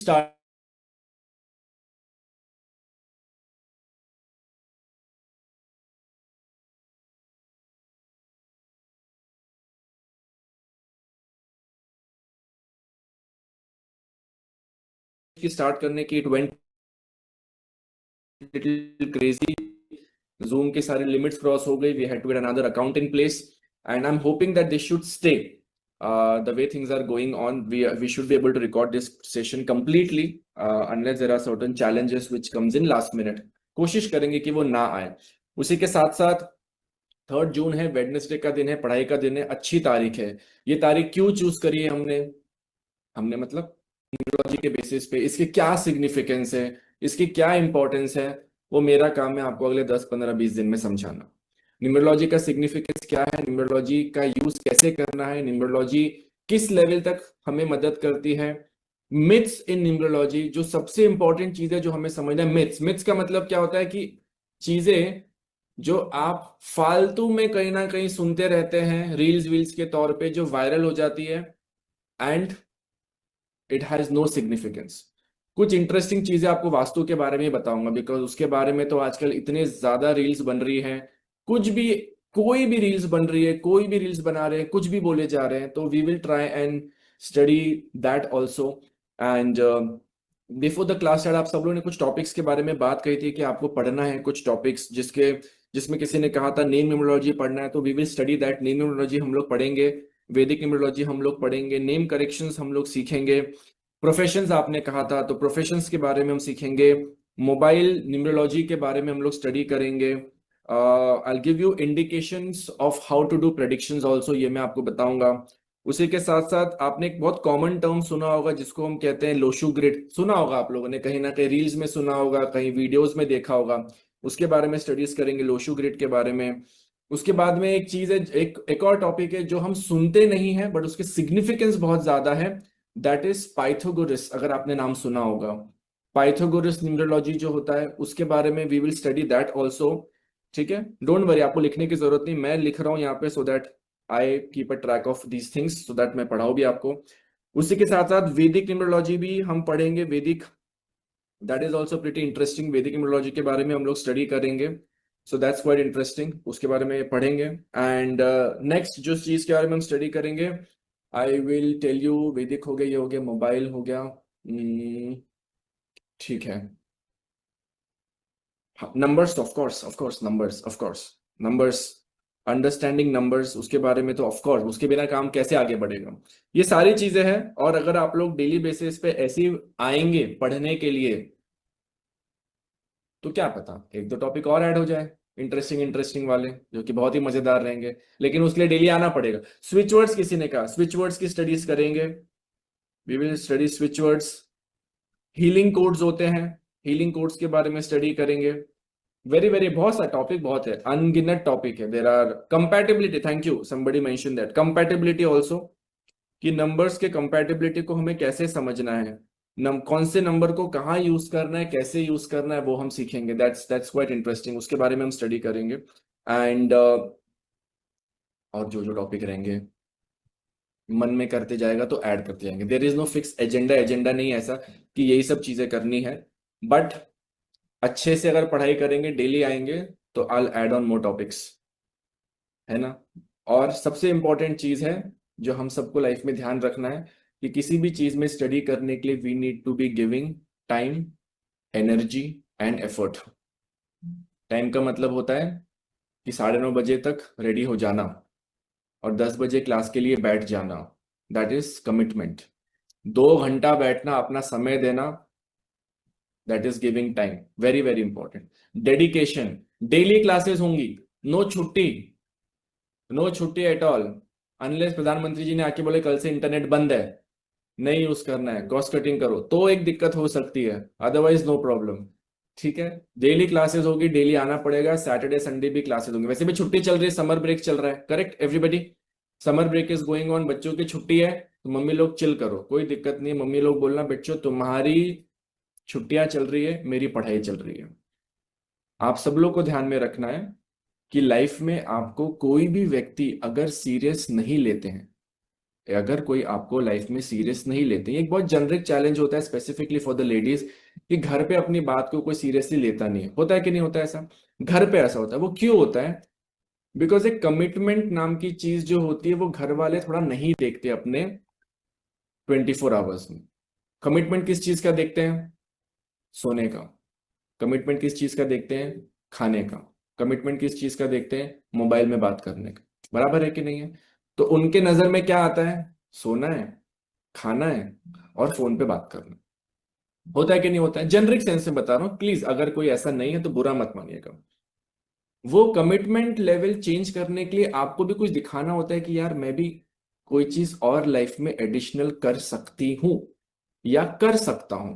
Start की start करने की it went little crazy. Zoom के सारे लिमिट्स क्रॉस हो गई। We had to get another account in place and I am hoping that this should stay the way things are going on. We should be able to record this session completely unless there are certain challenges which comes in last minute. कोशिश करेंगे कि वो ना आए। उसी के साथ साथ 3 जून है, वेडनेसडे का दिन है, पढ़ाई का दिन है, अच्छी तारीख है। ये तारीख क्यों चूज करी है हमने हमने मतलब न्यूमरोलॉजी के बेसिस पे इसकी क्या सिग्निफिकेंस है, इसकी क्या इंपॉर्टेंस है, वो मेरा काम है आपको अगले 10 15 20 दिन में समझाना। न्यूमरोलॉजी का सिग्निफिकेंस क्या है, न्यूमरोलॉजी का यूज कैसे करना है, न्यूमरोलॉजी किस लेवल तक हमें मदद करती है। मिथ्स इन न्यूमरोलॉजी, जो सबसे इंपॉर्टेंट चीज है जो हमें समझना है। मिथ्स मिथ्स का मतलब क्या होता है कि चीजें जो आप फालतू में कहीं ना कहीं सुनते रहते हैं रील्स वील्स के तौर पे, जो वायरल हो जाती है and it has no significance. कुछ इंटरेस्टिंग चीजें आपको वास्तु के बारे में बताऊंगा, बिकॉज उसके बारे में तो आजकल इतने ज्यादा रील्स बन रही हैं। कुछ भी, कोई भी रील्स बन रही है, कोई भी रील्स बना रहे हैं, कुछ भी बोले जा रहे हैं, तो we will try and study that also. And before the class start आप सब लोगों ने कुछ टॉपिक्स के बारे में बात कही थी कि आपको पढ़ना है कुछ टॉपिक्स, जिसमें किसी ने कहा था नेम न्यूमरोलॉजी पढ़ना है, तो we will study that. Name numerology हम लोग पढ़ेंगे, वैदिक न्यूमरोलॉजी हम लोग पढ़ेंगे, नेम करेक्शंस हम लोग सीखेंगे, प्रोफेशंस आपने कहा था तो प्रोफेशंस के बारे में हम सीखेंगे, मोबाइल न्यूमरोलॉजी के बारे में हम लोग स्टडी करेंगे। I give you indications of how to do predictions also, ये मैं आपको बताऊंगा। उसी के साथ साथ आपने एक बहुत कॉमन टर्म सुना होगा जिसको हम कहते हैं लोशु ग्रिड। सुना होगा आप लोगों ने, कहीं ना कहीं रील्स में सुना होगा, कहीं वीडियोस में देखा होगा। उसके बारे में स्टडीज करेंगे, लोशु ग्रिड के बारे में। उसके बाद में एक चीज है, एक और टॉपिक है जो हम सुनते नहीं है बट उसके सिग्निफिकेंस बहुत ज्यादा है, दैट इज पाइथागोरस। अगर आपने नाम सुना होगा, पाइथागोरस न्यूमरोलॉजी जो होता है उसके बारे में we will study that also. ठीक है, डोंट वरी, आपको लिखने की जरूरत नहीं, मैं लिख रहा हूं यहाँ पे so that I keep a track of these things, so that मैं पढ़ाऊं भी आपको। उसी के साथ साथ वैदिक न्यूमरोलॉजी भी हम पढ़ेंगे। वैदिक, that is also pretty interesting. वैदिक न्यूमरोलॉजी के बारे में हम लोग स्टडी करेंगे, सो दैट्स क्वाइट इंटरेस्टिंग, उसके बारे में पढ़ेंगे। एंड नेक्स्ट जो चीज के बारे में हम स्टडी करेंगे, आई विल टेल यू। वैदिक हो गया, ये हो गया, मोबाइल हो गया, ठीक है। Numbers, of course numbers, of course numbers, understanding numbers, उसके बारे में तो ऑफ कोर्स, उसके बिना काम कैसे आगे बढ़ेगा। ये सारी चीजें हैं। और अगर आप लोग डेली बेसिस पे ऐसे ही आएंगे पढ़ने के लिए, तो क्या पता एक दो टॉपिक और ऐड हो जाए इंटरेस्टिंग इंटरेस्टिंग वाले, जो कि बहुत ही मजेदार रहेंगे। लेकिन उसके लिए डेली आना पड़ेगा। स्विच वर्ड्स, किसी ने कहा स्विच वर्ड्स की स्टडीज करेंगे, we will study switch words. Healing codes होते हैं, हीलिंग कोड्स के बारे में स्टडी करेंगे। वेरी वेरी, बहुत सा टॉपिक, बहुत है, अनगिनत टॉपिक है। There are compatibility, thank you somebody mention that, compatibility also, कि नंबर्स के कंपैटिबिलिटी को हमें कैसे समझना है, कौन से नंबर को कहाँ यूज करना है, कैसे यूज करना है, वो हम सीखेंगे। दैट्स क्वाइट इंटरेस्टिंग, उसके बारे में हम स्टडी करेंगे। एंड और जो जो टॉपिक रहेंगे मन में करते जाएगा तो ऐड करते जाएंगे। There is no fix agenda, agenda नहीं है ऐसा कि यही सब चीजें करनी है, बट अच्छे से अगर पढ़ाई करेंगे, डेली आएंगे, तो I add on more topics, है ना। और सबसे इंपॉर्टेंट चीज है जो हम सबको लाइफ में ध्यान रखना है, कि किसी भी चीज में स्टडी करने के लिए we need to be giving time, energy and effort. Time का मतलब होता है कि 9:30 बजे तक रेडी हो जाना और 10 बजे क्लास के लिए बैठ जाना, दैट इज कमिटमेंट। 2 घंटा बैठना, अपना समय देना, that is giving time, very very important. Dedication, daily classes होंगी, नो छुट्टी, नो छुट्टी एट ऑल, अनलेस प्रधानमंत्री जी ने आके बोले कल से इंटरनेट बंद है, नहीं यूज करना है, कॉस्ट कटिंग करो, तो एक दिक्कत हो सकती है, अदरवाइज नो प्रॉब्लम। ठीक है, डेली क्लासेस होगी, डेली आना पड़ेगा। सैटरडे संडे भी क्लासेस होंगे, वैसे भी छुट्टी चल रही है, समर ब्रेक चल रहा है, correct everybody, summer break is going on, बच्चों की छुट्टी है, तो मम्मी लोग चिल करो, कोई दिक्कत नहीं है। मम्मी लोग बोलना बच्चों तुम्हारी छुट्टियां चल रही है, मेरी पढ़ाई चल रही है। आप सब लोग को ध्यान में रखना है कि लाइफ में आपको कोई भी व्यक्ति अगर सीरियस नहीं लेते हैं, अगर कोई आपको लाइफ में सीरियस नहीं लेते, एक बहुत जनरिक चैलेंज होता है स्पेसिफिकली फॉर द लेडीज, कि घर पे अपनी बात को कोई सीरियसली लेता नहीं है। होता है कि नहीं होता है ऐसा? घर पे ऐसा होता है। वो क्यों होता है? बिकॉज एक कमिटमेंट नाम की चीज जो होती है वो घर वाले थोड़ा नहीं देखते अपने 24 आवर्स में। कमिटमेंट किस चीज का देखते हैं? सोने का। कमिटमेंट किस चीज का देखते हैं? खाने का। कमिटमेंट किस चीज का देखते हैं? मोबाइल में बात करने का। बराबर है कि नहीं है? तो उनके नजर में क्या आता है? सोना है, खाना है, और फोन पे बात करना। होता है कि नहीं होता है? जनरिक सेंस में बता रहा हूं, प्लीज अगर कोई ऐसा नहीं है तो बुरा मत मानिएगा। वो कमिटमेंट लेवल चेंज करने के लिए आपको भी कुछ दिखाना होता है कि यार मैं भी कोई चीज और लाइफ में एडिशनल कर सकती हूं या कर सकता हूं।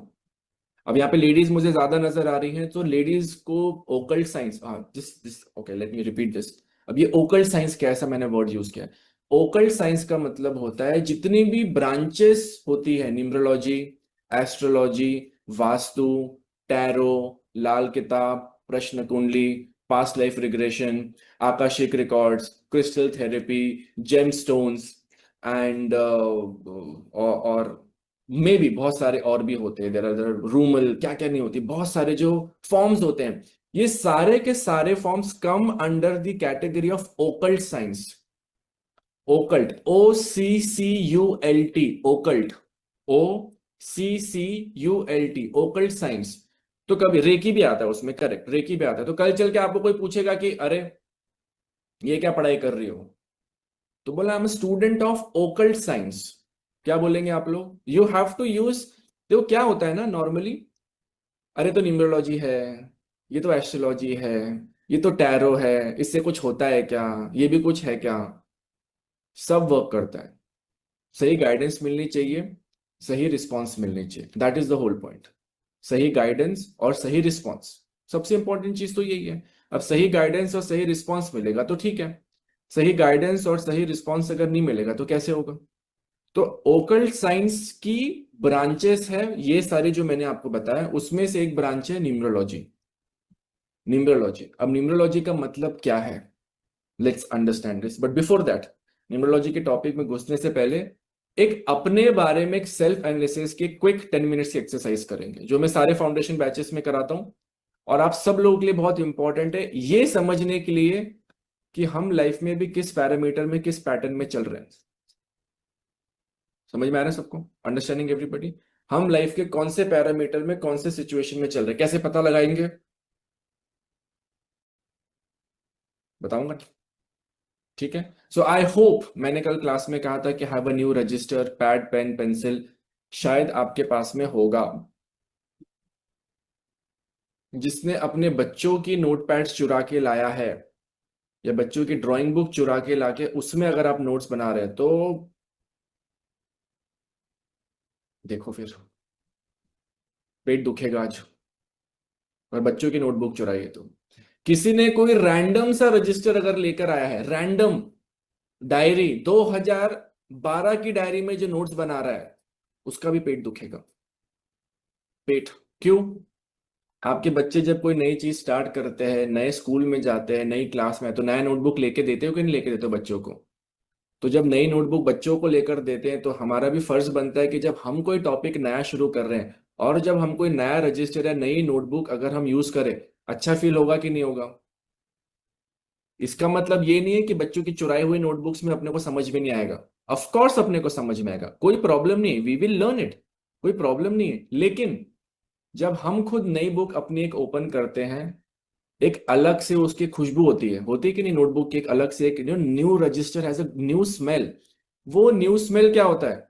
अब यहाँ पे लेडीज मुझे ज्यादा नजर आ रही हैं, तो लेडीज को ओकल्ट साइंस, हाँ this this okay, late me repeat this. अब ये ओकल्ट साइंस क्या है, ऐसा मैंने वर्ड यूज किया है। ओकल्ट साइंस का मतलब होता है जितनी भी ब्रांचेस होती है, न्यूमरोलॉजी, एस्ट्रोलॉजी, वास्तु, टैरो, लाल किताब, प्रश्न कुंडली, past life regression, Akashic records, crystal therapy, gemstones, and और मे भी बहुत सारे और भी होते हैं, देर आर रूमल, क्या क्या नहीं होती, बहुत सारे जो फॉर्म्स होते हैं, ये सारे के सारे forms come under the category of occult science. Occult, OCCULT, occult, OCCULT, occult science. तो कभी रेकी भी आता है उसमें, करेक्ट, रेकी भी आता है। तो कल चल के आपको कोई पूछेगा कि अरे ये क्या पढ़ाई कर रही हो, तो बोला I am student of occult science. क्या बोलेंगे आप लोग? You have to use. देखो क्या होता है ना नॉर्मली, अरे तो न्यूमरोलॉजी है, ये तो एस्ट्रोलॉजी है, ये तो टैरो है, इससे कुछ होता है क्या, ये भी कुछ है क्या? सब वर्क करता है। सही गाइडेंस मिलनी चाहिए, सही रिस्पॉन्स मिलनी चाहिए, that is the whole point. सही गाइडेंस और सही रिस्पॉन्स, सबसे इंपॉर्टेंट चीज तो यही है। अब सही गाइडेंस और सही रिस्पॉन्स मिलेगा तो ठीक है, सही गाइडेंस और सही रिस्पॉन्स अगर नहीं मिलेगा तो कैसे होगा? तो ओकल्ट साइंस की ब्रांचेस है ये सारी जो मैंने आपको बताया, उसमें से एक ब्रांच है न्यूमरोलॉजी। न्यूमरोलॉजी, अब न्यूमरोलॉजी का मतलब क्या है, let's understand this. But before that, numerology के टॉपिक में घुसने से पहले एक अपने बारे में एक सेल्फ एनालिसिस की क्विक 10 मिनट्स की एक्सरसाइज करेंगे, जो मैं सारे फाउंडेशन बैचेस में कराता हूं। और आप सब लोगों के लिए बहुत इंपॉर्टेंट है ये समझने के लिए कि हम लाइफ में भी किस पैरामीटर में, किस पैटर्न में चल रहे हैं। समझ में आ रहा है सबको? Understanding everybody? हम लाइफ के कौन से पैरामीटर में, कौन से सिचुएशन में चल रहे हैं, कैसे पता लगाएंगे? बताऊंगा, ठीक है? सो आई होप, मैंने कल क्लास में कहा था कि have a new register, pad, pen, pencil, शायद आपके पास में होगा। जिसने अपने बच्चों की नोटपैड्स चुरा के लाया है, या बच्चों की ड्राइंग बुक चुरा के लाके उसमें अगर आप नोट्स बना रहे हैं, तो देखो फिर पेट दुखेगा आज। और बच्चों की नोटबुक चुराई है तो, किसी ने कोई रैंडम सा रजिस्टर अगर लेकर आया है, रैंडम डायरी, 2012 की डायरी में जो नोट्स बना रहा है, उसका भी पेट दुखेगा। पेट क्यों? आपके बच्चे जब कोई नई चीज स्टार्ट करते हैं, नए स्कूल में जाते हैं, नई क्लास में, तो नया नोटबुक लेके देते हो कि नहीं लेके देते हो बच्चों को? तो जब नई नोटबुक बच्चों को लेकर देते हैं, तो हमारा भी फर्ज बनता है कि जब हम कोई टॉपिक नया शुरू कर रहे हैं, और जब हम कोई नया रजिस्टर या नई नोटबुक अगर हम यूज करें, अच्छा फील होगा कि नहीं होगा? इसका मतलब ये नहीं है कि बच्चों की चुराई हुई नोटबुक्स में अपने को समझ में नहीं आएगा। ऑफ कोर्स अपने को समझ में आएगा, कोई प्रॉब्लम नहीं है, वी विल लर्न इट, कोई प्रॉब्लम नहीं है। लेकिन जब हम खुद नई बुक अपनी एक ओपन करते हैं, एक अलग से उसकी खुशबू होती है कि नहीं? नोटबुक की एक अलग से एक new register has a new smell. वो न्यू स्मेल क्या होता है?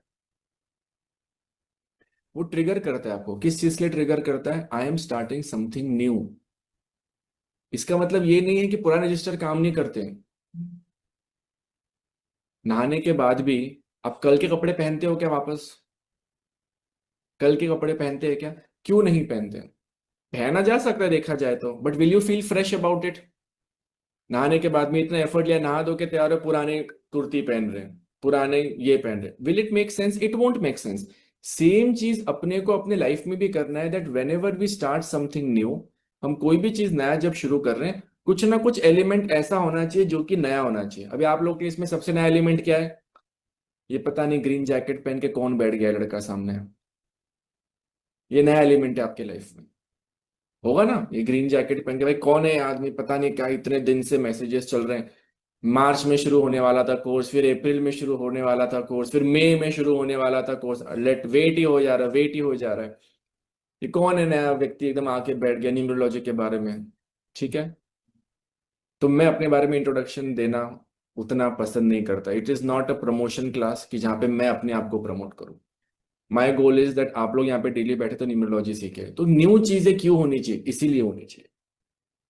वो ट्रिगर करता है आपको, किस चीज के लिए ट्रिगर करता है? I am starting something new. इसका मतलब ये नहीं है कि पुराने रजिस्टर काम नहीं करते हैं। नहाने के बाद भी आप कल के कपड़े पहनते हो क्या वापस? कल के कपड़े पहनते हैं क्या? क्यों नहीं पहनते? पहना जा सकता है देखा जाए तो, but will you feel fresh about it? नहाने के बाद में इतना एफर्ट लिया, नहा धो के तैयार हो, पुराने कुर्ती पहन रहे हैं, पुराने ये पहन रहे हैं, will it make sense? It won't make sense. Same चीज अपने को अपने लाइफ में भी करना है, that whenever we start something new, हम कोई भी चीज नया जब शुरू कर रहे हैं, कुछ ना कुछ एलिमेंट ऐसा होना चाहिए जो कि नया होना चाहिए। अभी आप लोग के इसमें सबसे नया एलिमेंट क्या है? ये पता नहीं ग्रीन जैकेट पहन के कौन बैठ गया है लड़का सामने, ये नया एलिमेंट है आपके लाइफ में, होगा ना? ये ग्रीन जैकेट पहन के, भाई कौन है ये आदमी, पता नहीं क्या, इतने दिन से मैसेजेस चल रहे हैं। मार्च में शुरू होने वाला था कोर्स, फिर अप्रैल में शुरू होने वाला था कोर्स, फिर मई में शुरू होने वाला था कोर्स, लेट वेट ही हो जा रहा है, वेट ही हो जा रहा है। ये कौन है नया व्यक्ति एकदम आके बैठ गया न्यूमरोलॉजी के बारे में? ठीक है, तो मैं अपने बारे में इंट्रोडक्शन देना उतना पसंद नहीं करता। It is not a promotion class कि जहाँ पे मैं अपने आप को प्रमोट करूँ। माई गोल इज दैट आप लोग यहाँ पे डेली बैठे तो न्यूमरोलॉजी सीखे, तो न्यू चीजें क्यों होनी चाहिए, इसीलिए होनी चाहिए।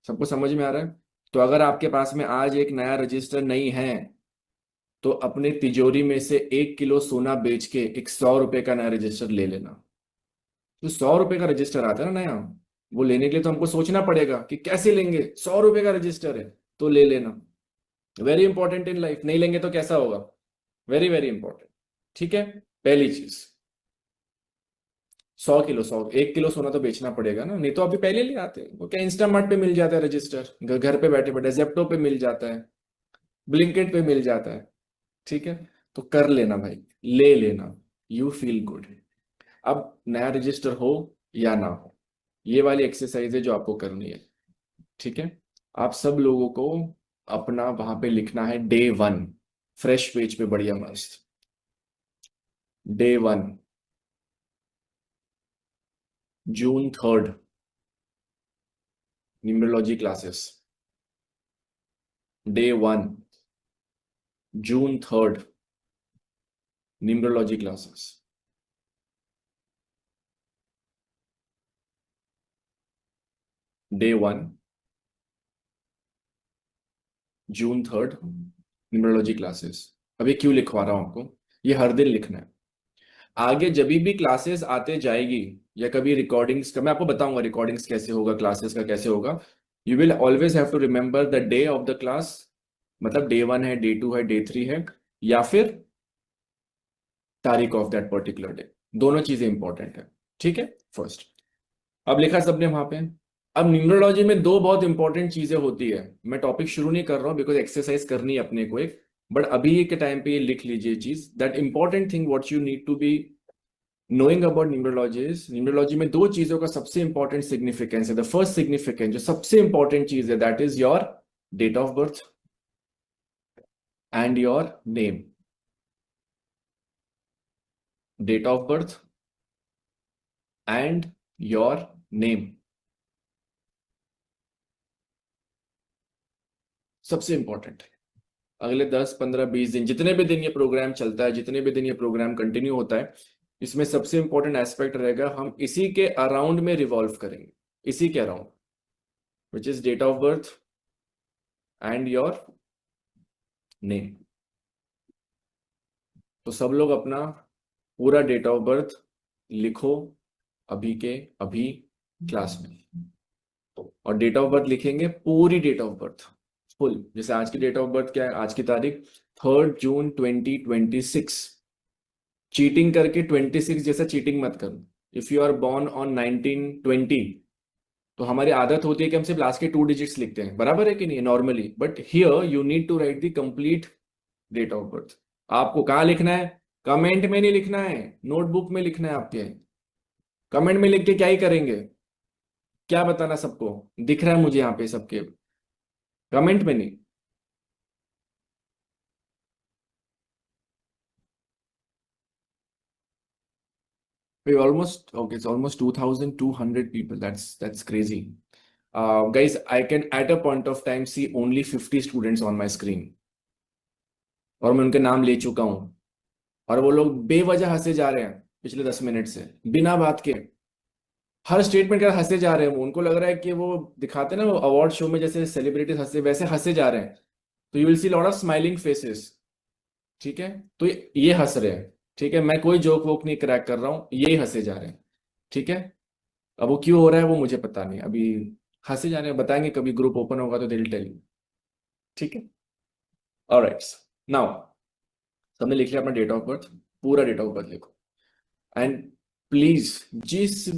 सबको समझ में आ रहा है? तो अगर आपके पास में आज एक नया रजिस्टर नहीं है, तो अपने तिजोरी में से 1 किलो सोना बेच के एक 100 रुपए का नया रजिस्टर ले लेना। तो 100 रुपए का रजिस्टर आता है ना नया, वो लेने के लिए तो हमको सोचना पड़ेगा कि कैसे लेंगे, 100 रुपए का रजिस्टर है तो ले लेना। वेरी इंपॉर्टेंट इन लाइफ, नहीं लेंगे तो कैसा होगा? Very very important. ठीक है, पहली चीज 100 किलो, 1 किलो सोना तो बेचना पड़ेगा ना, नहीं तो अभी पहले ले आते हैं। वो क्या इंस्टामार्ट पे मिल जाता है रजिस्टर, घर पे बैठे बैठे, जेप्टो पे मिल जाता है, ब्लिंकिट पे मिल जाता है। ठीक है, तो कर लेना भाई, ले लेना, यू फील गुड। अब नया रजिस्टर हो या ना हो, ये वाली एक्सरसाइज है जो आपको करनी है। ठीक है, आप सब लोगों को अपना वहां पे लिखना है डे 1, फ्रेश पेज पे बढ़िया मस्त। Day 1 June 3rd numerology classes. Day 1 June 3rd numerology classes. Day 1 June 3rd numerology classes. अभी क्यों लिखवा रहा हूं आपको, ये हर दिन लिखना है। आगे जब भी क्लासेस आते जाएगी या कभी रिकॉर्डिंग्स का, मैं आपको बताऊंगा रिकॉर्डिंग्स कैसे होगा, क्लासेस का कैसे होगा। You will always have to remember the day of the class, मतलब डे 1 है, डे 2 है, डे 3 है, या फिर तारीख ऑफ दैट पर्टिकुलर डे। दोनों चीजें इंपॉर्टेंट है। ठीक है, फर्स्ट। अब लिखा सबने वहां पे। अब न्यूमरोलॉजी में दो बहुत इंपॉर्टेंट चीजें होती है। मैं टॉपिक शुरू नहीं कर रहा हूं बिकॉज एक्सरसाइज करनी है अपने को एक, बट अभी के टाइम पे ये लिख लीजिए चीज, that important thing what you need to be knowing about numerology is, numerology में दो चीजों का सबसे इंपॉर्टेंट सिग्निफिकेंस है। द फर्स्ट सिग्निफिकेंस, जो सबसे इंपॉर्टेंट चीज है, that is your date of birth and your name. Date of birth and your name सबसे इंपॉर्टेंट है। अगले 10 15 20 दिन, जितने भी दिन ये प्रोग्राम चलता है, जितने भी दिन ये प्रोग्राम कंटिन्यू होता है, इसमें सबसे इंपॉर्टेंट एस्पेक्ट रहेगा, हम इसी के अराउंड में रिवॉल्व करेंगे, इसी के around, which is date of birth and your name. तो सब लोग अपना पूरा डेट ऑफ बर्थ लिखो अभी के अभी क्लास में, और डेट ऑफ बर्थ लिखेंगे पूरी डेट ऑफ बर्थ फुल। जैसे आज की डेट ऑफ बर्थ क्या है, आज की तारीख 3 जून 2026। चीटिंग करके 26 जैसा चीटिंग मत करो। If you are born on 1920, तो हमारी आदत होती है कि हम सिर्फ लास्ट के 2 डिजिट्स लिखते हैं, बराबर है कि नहीं normally, but here you need to write the complete date of birth. आपको कहाँ लिखना है? कमेंट में नहीं लिखना है, नोटबुक में लिखना है आपके। कमेंट में लिख के क्या ही करेंगे, क्या बताना सबको? दिख रहा है मुझे यहाँ पे सबके, कमेंट में नहीं। Almost okay, it's almost 2,200 people. That's crazy. Guys, I can at a point of time see only 50 students on my screen. और मैं उनके नाम ले चुका हूं, और वो लोग बेवजह हंसे जा रहे हैं पिछले 10 मिनट से, बिना बात के हर स्टेटमेंट का हंसे जा रहे हैं। वो उनको लग रहा है कि वो दिखाते हैं ना वो अवार्ड शो में जैसे सेलिब्रिटीज हंसे, वैसे हंसे जा रहे हैं। तो you will see lot of smiling faces. ठीक है, तो ये हंस रहे हैं। ठीक है, मैं कोई जोक वोक नहीं क्रैक कर रहा हूँ, ये हंसे जा रहे हैं। ठीक है, अब वो क्यों हो रहा है वो मुझे पता नहीं, अभी हंसे जा रहे हैं, बताएंगे कभी ग्रुप ओपन होगा तो दिल टेल यू। ठीक है, ऑलराइट। नाउ सबने लिख लिया अपना डेट ऑफ बर्थ, पूरा डेट ऑफ बर्थ लिखो। एंड प्लीज, जिस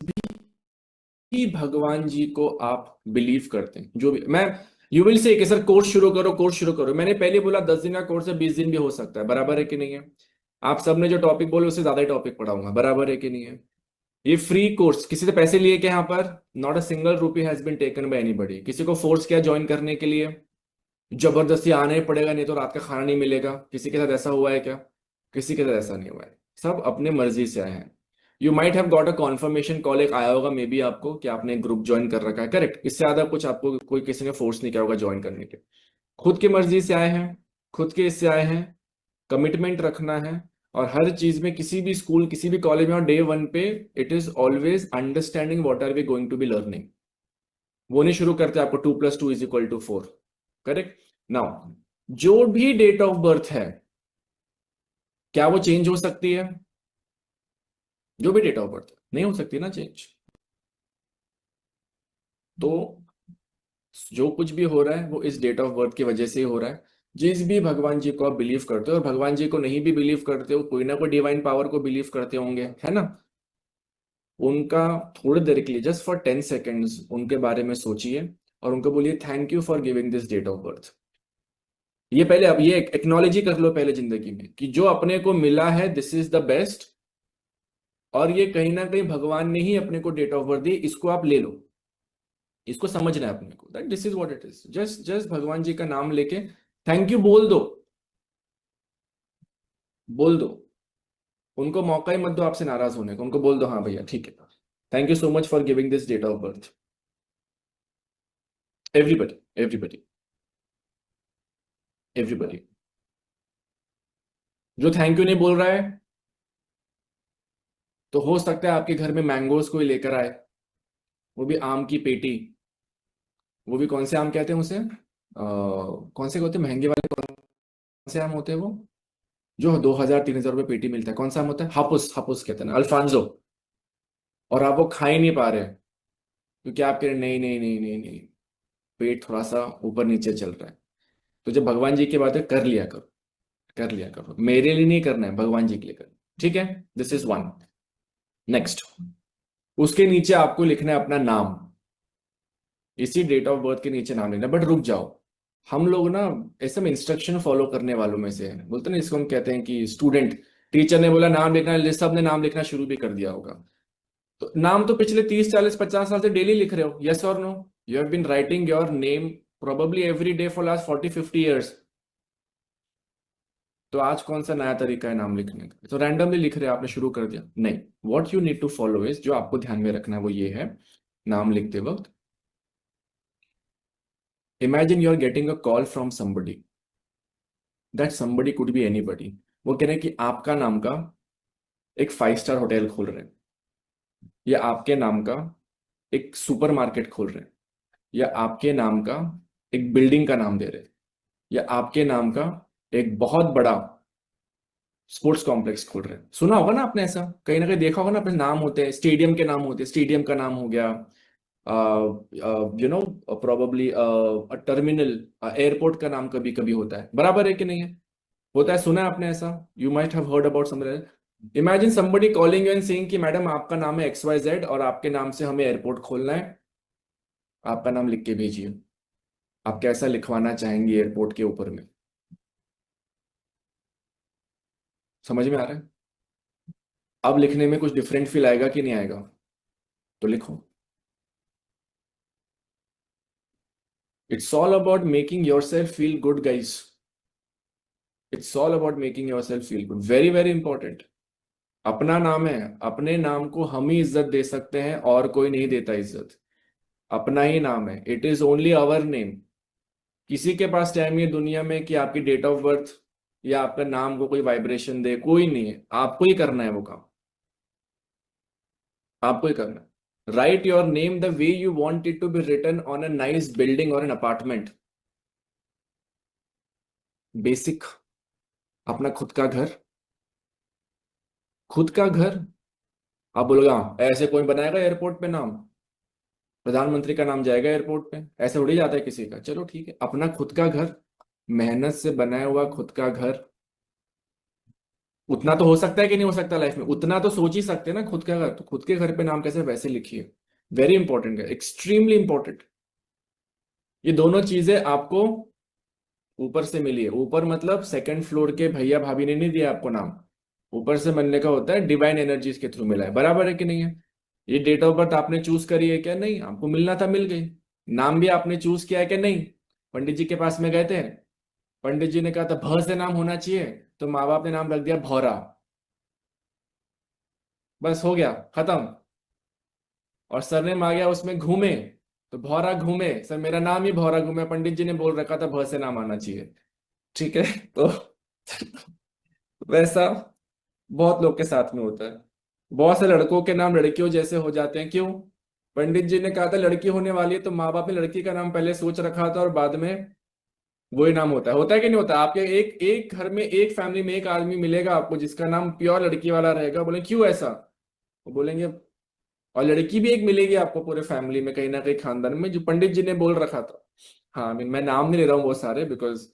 भी भगवान जी को आप बिलीव करते हैं, जो भी, मैं यू विल से कि सर कोर्स शुरू करो, कोर्स शुरू करो। मैंने पहले बोला 10 दिन का कोर्स है, 20 दिन भी हो सकता है, बराबर है कि नहीं है? आप सबने जो टॉपिक बोले उससे ज्यादा ही टॉपिक पढ़ाऊंगा, बराबर है कि नहीं है? ये फ्री कोर्स, किसी से पैसे लिए क्या यहाँ पर? Not a single rupee has been taken by anybody. किसी को फोर्स किया ज्वाइन करने के लिए? जबरदस्ती आना ही पड़ेगा नहीं तो रात का खाना नहीं मिलेगा, किसी के साथ ऐसा हुआ है क्या? किसी के साथ ऐसा नहीं हुआ है, सब अपने मर्जी से आए हैं। You might have got a confirmation call, एक आया होगा मे बी आपको कि आपने एक ग्रुप ज्वाइन कर रखा है, करेक्ट? इससे ज्यादा कुछ आपको कोई किसी ने फोर्स नहीं किया होगा ज्वाइन करने के। खुद की मर्जी से आए हैं, खुद के इससे आए हैं, कमिटमेंट रखना है। और हर चीज में, किसी भी स्कूल किसी भी कॉलेज में, और डे वन पे it is always understanding what are we going to be learning. वो नहीं शुरू करते आपको 2+2 = 4, करेक्ट? नाउ, जो भी डेट ऑफ बर्थ है, क्या वो चेंज हो सकती है? जो भी डेट ऑफ बर्थ नहीं हो सकती ना चेंज। तो जो कुछ भी हो रहा है वो इस डेट ऑफ बर्थ की वजह से ही हो रहा है। जिस भी भगवान जी को आप बिलीव करते हो, और भगवान जी को नहीं भी बिलीव करते हो, कोई ना कोई डिवाइन पावर को बिलीव करते होंगे, है ना? उनका थोड़ी देर के लिए, जस्ट फॉर 10 सेकेंड्स उनके बारे में सोचिए और उनको बोलिए thank you for giving this date of birth. ये पहले, अब ये एक्नॉलेज कर लो पहले जिंदगी में कि जो अपने को मिला है दिस इज द बेस्ट, और ये कहीं ना कहीं भगवान ने ही अपने को डेट ऑफ बर्थ दी, इसको आप ले लो। इसको समझना है अपने को, that this is what it is. Just just भगवान जी का नाम लेके थैंक यू बोल दो, बोल दो। उनको मौका ही मत दो आपसे नाराज होने को, उनको बोल दो हाँ भैया ठीक है, thank you so much for giving this date of birth. Everybody, everybody, everybody. जो थैंक यू नहीं बोल रहा है, तो हो सकता है आपके घर में मैंगोज कोई लेकर आए, वो भी आम की पेटी। वो भी कौन से आम कहते हैं उसे? कौन से होते हैं महंगे वाले, कौन से आम होते हैं वो जो 2,000-3,000 रुपये पेटी मिलता है? कौन सा आम होता है? हापुस, हापुस कहते हैं ना, अल्फांजो। और आप वो खा ही नहीं पा रहे हैं, क्योंकि आप कह रहे हैं, नहीं नहीं नहीं नहीं नहीं, पेट थोड़ा सा ऊपर नीचे चल रहा है। तो जब भगवान जी की बात है, कर लिया करो, कर लिया करो, मेरे लिए नहीं करना है, भगवान जी के लिए करना। ठीक है, दिस इज वन। नेक्स्ट, उसके नीचे आपको लिखना है अपना नाम, इसी डेट ऑफ बर्थ के नीचे नाम लिखना। बट रुक जाओ, हम लोग ना ऐसे में इंस्ट्रक्शन फॉलो करने वालों में से हैं, बोलते ना इसको हम कहते हैं कि स्टूडेंट, टीचर ने बोला नाम लिखना है, सब ने नाम लिखना शुरू भी कर दिया होगा। तो नाम तो पिछले 30-40-50 साल से डेली लिख रहे हो, यस और no? You have been writing your name probably every day for last 40-50 years। तो आज कौन सा नया तरीका है नाम लिखने का? तो रैंडमली लिख रहे हैं, आपने शुरू कर दिया? नहीं, what you need to follow is, जो आपको ध्यान में रखना है वो ये है, नाम लिखते वक्त imagine you are getting a call from somebody, that somebody could be anybody. वो कह रहे हैं कि आपका नाम का एक 5 स्टार होटल खोल रहे हैं, या आपके नाम का एक सुपरमार्केट खोल रहे हैं, या आपके नाम का एक बिल्डिंग का नाम दे रहे हैं, या आपके नाम का एक बहुत बड़ा स्पोर्ट्स कॉम्प्लेक्स खोल रहे हैं। सुना होगा ना आपने, ऐसा कहीं ना कहीं देखा होगा ना, अपने नाम होते हैं, स्टेडियम के नाम होते हैं, स्टेडियम का नाम हो गया, you know, probably terminal, airport का नाम कभी कभी होता है, बराबर है कि नहीं है? होता है, सुना है आपने ऐसा? You might have heard about something. Imagine somebody calling you and saying कि मैडम आपका नाम है XYZ और आपके नाम से हमें एयरपोर्ट खोलना है, आपका नाम लिख के भेजिए। आप कैसा लिखवाना चाहेंगे एयरपोर्ट के ऊपर में? समझ में आ रहा है? अब लिखने में कुछ डिफरेंट फील आएगा कि नहीं आएगा? तो लिखो। It's all about making your self feel good guys. It's all about making your self feel good, very very important. अपना नाम है, अपने नाम को हम ही इज्जत दे सकते हैं, और कोई नहीं देता इज्जत। अपना ही नाम है, it is only our name. किसी के पास टाइम ये दुनिया में कि आपकी डेट ऑफ बर्थ या आपका नाम को कोई वाइब्रेशन दे, कोई नहीं है। आपको ही करना है वो काम, आपको ही करना है। Write your name the way you want it to be written on a nice building और एन अपार्टमेंट। बेसिक, अपना खुद का घर, खुद का घर। आप बोलोगे हाँ ऐसे कोई बनाएगा एयरपोर्ट पे नाम? प्रधानमंत्री का नाम जाएगा एयरपोर्ट पे? ऐसे उड़ ही जाता है किसी का? चलो ठीक है, अपना खुद का घर, मेहनत से बनाया हुआ खुद का घर। उतना तो हो सकता है कि नहीं हो सकता लाइफ में? उतना तो सोच ही सकते हैं ना, खुद का घर। तो खुद के घर पे नाम कैसे, वैसे लिखिए। वेरी इंपॉर्टेंट है, एक्सट्रीमली इंपॉर्टेंट। ये दोनों चीजें आपको ऊपर से मिली है। ऊपर मतलब सेकंड फ्लोर के भैया भाभी ने नहीं दिया आपको नाम, ऊपर से मिलने का होता है डिवाइन एनर्जीज के थ्रू मिला है, बराबर है कि नहीं है? ये डेट ऑफ बर्थ आपने चूज करी है क्या? नहीं, आपको मिलना था, मिल गई। नाम भी आपने चूज किया है कि नहीं? पंडित जी के पास में गए थे, पंडित जी ने कहा था भ से नाम होना चाहिए, तो माँ बाप ने नाम रख दिया भौरा, बस हो गया, खत्म। और सरनेम आ गया उसमें घूमे, तो भौरा घूमे, सर मेरा नाम ही भौरा घूमे, पंडित जी ने बोल रखा था भ से नाम आना चाहिए। ठीक है। तो वैसा बहुत लोग के साथ में होता है। बहुत से लड़कों के नाम लड़कियों जैसे हो जाते हैं, क्यों? पंडित जी ने कहा था लड़की होने वाली है, तो माँ बाप ने लड़की का नाम पहले सोच रखा था और बाद में वही नाम होता है कि नहीं होता? आपके एक एक घर में, एक फैमिली में एक आदमी मिलेगा आपको जिसका नाम प्योर लड़की वाला रहेगा, बोले क्यों ऐसा? वो बोलेंगे, और लड़की भी एक मिलेगी आपको पूरे फैमिली में कहीं ना कहीं खानदान में जो पंडित जी ने बोल रखा था। हाँ, मैं नाम नहीं ले रहा हूँ बहुत सारे, बिकॉज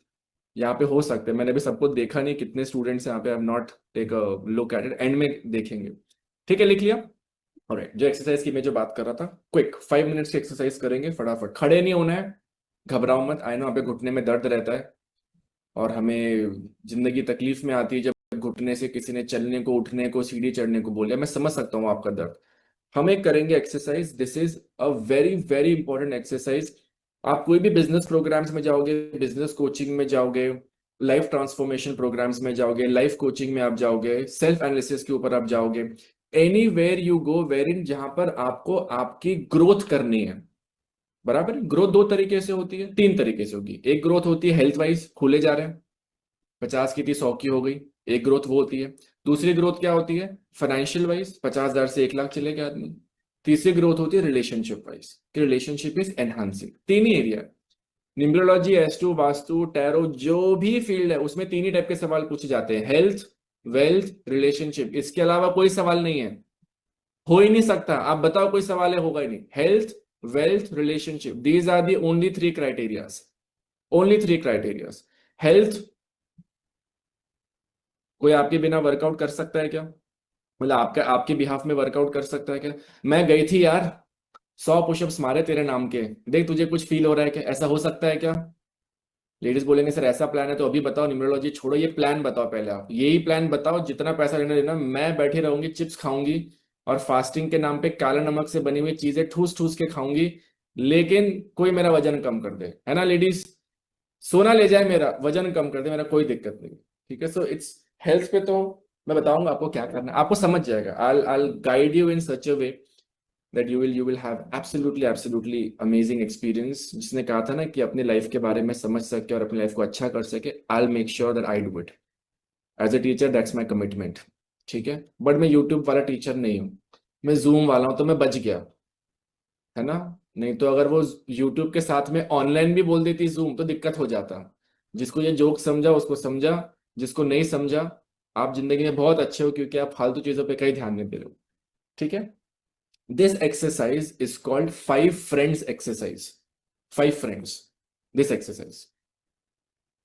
यहाँ पे हो सकते हैं, मैंने भी सबको देखा नहीं, कितने स्टूडेंट्स यहाँ पे, I have not take a look at it, end में देखेंगे। ठीक है, लिख लिया। ऑलराइट, जो एक्सरसाइज की मैं जो बात कर रहा था, क्विक 5 मिनट्स की एक्सरसाइज करेंगे फटाफट, खड़े नहीं होना है, घबराओ मत, आई नो यहाँ पे घुटने में दर्द रहता है, और हमें जिंदगी तकलीफ में आती है जब घुटने से किसी ने चलने को, उठने को, सीढ़ी चढ़ने को बोलिए, मैं समझ सकता हूँ आपका दर्द। हम एक करेंगे exercise, this is a very very important exercise. आप कोई भी बिजनेस प्रोग्राम्स में जाओगे, बिजनेस कोचिंग में जाओगे, लाइफ ट्रांसफॉर्मेशन प्रोग्राम्स में जाओगे, लाइफ कोचिंग में आप जाओगे, सेल्फ एनालिसिस के ऊपर आप जाओगे, anywhere you go where in, जहां पर आपको आपकी ग्रोथ करनी है, बराबर। ग्रोथ दो तरीके से होती है, तीन तरीके से होगी। एक ग्रोथ होती है हेल्थ वाइज, खुले जा रहे हैं, 50 की थी 100 की हो गई, एक ग्रोथ वो होती है। दूसरी ग्रोथ क्या होती है? फाइनेंशियल वाइज, 50,000 से 1 लाख चले गए आदमी। तीसरी ग्रोथ होती है रिलेशनशिप वाइज, कि रिलेशनशिप इज एनहांसिंग। तीन ही area, numerology, astro, vastu, tarot, जो भी फील्ड है उसमें तीन ही टाइप के सवाल पूछे जाते हैं, हेल्थ, वेल्थ, रिलेशनशिप, इसके अलावा कोई सवाल नहीं है, हो ही नहीं सकता। आप बताओ कोई सवाल है, होगा ही नहीं। Health, wealth, relationship, these are the only three criterias, only three criterias. Health, कोई आपके बिना वर्कआउट कर सकता है क्या? मतलब आपका आपके बिहाफ में वर्कआउट कर सकता है क्या? मैं गई थी यार, 100 पुशअप्स मारे तेरे नाम के, देख तुझे कुछ फील हो रहा है क्या? ऐसा हो सकता है क्या? लेडीज बोलेंगे सर ऐसा प्लान है, तो अभी बताओ, न्यूमरोलॉजी छोड़ो, ये प्लान बताओ पहले, आप यही प्लान बताओ, जितना पैसा लेना देना, मैं बैठी रहूंगी, चिप्स खाऊंगी, और फास्टिंग के नाम पे काला नमक से बनी हुई चीजें ठूस ठूस के खाऊंगी, लेकिन कोई मेरा वजन कम कर दे, है ना लेडीज? सोना ले जाए मेरा, वजन कम कर दे मेरा, कोई दिक्कत नहीं। ठीक है, सो इट्स हेल्थ पे तो मैं बताऊंगा आपको क्या करना है, आपको समझ जाएगा। I'll guide you in such a way that you will have absolutely absolutely amazing experience. जिसने कहा था ना कि अपनी लाइफ के बारे में समझ सके और अपनी लाइफ को अच्छा कर सके, I make sure that I do it as a teacher, that's my commitment. ठीक है, बट मैं यूट्यूब वाला टीचर नहीं हूँ, मैं जूम वाला हूँ, तो मैं बच गया, है ना? नहीं तो अगर वो यूट्यूब के साथ में ऑनलाइन भी बोल देती जूम, तो दिक्कत हो जाता। जिसको ये जोक समझा उसको समझा, जिसको नहीं समझा, आप जिंदगी में बहुत अच्छे हो क्योंकि आप फालतू चीजों पे कहीं ध्यान नहीं दे रहे हो। ठीक है, this exercise is called 5 friends exercise. 5 friends, this exercise,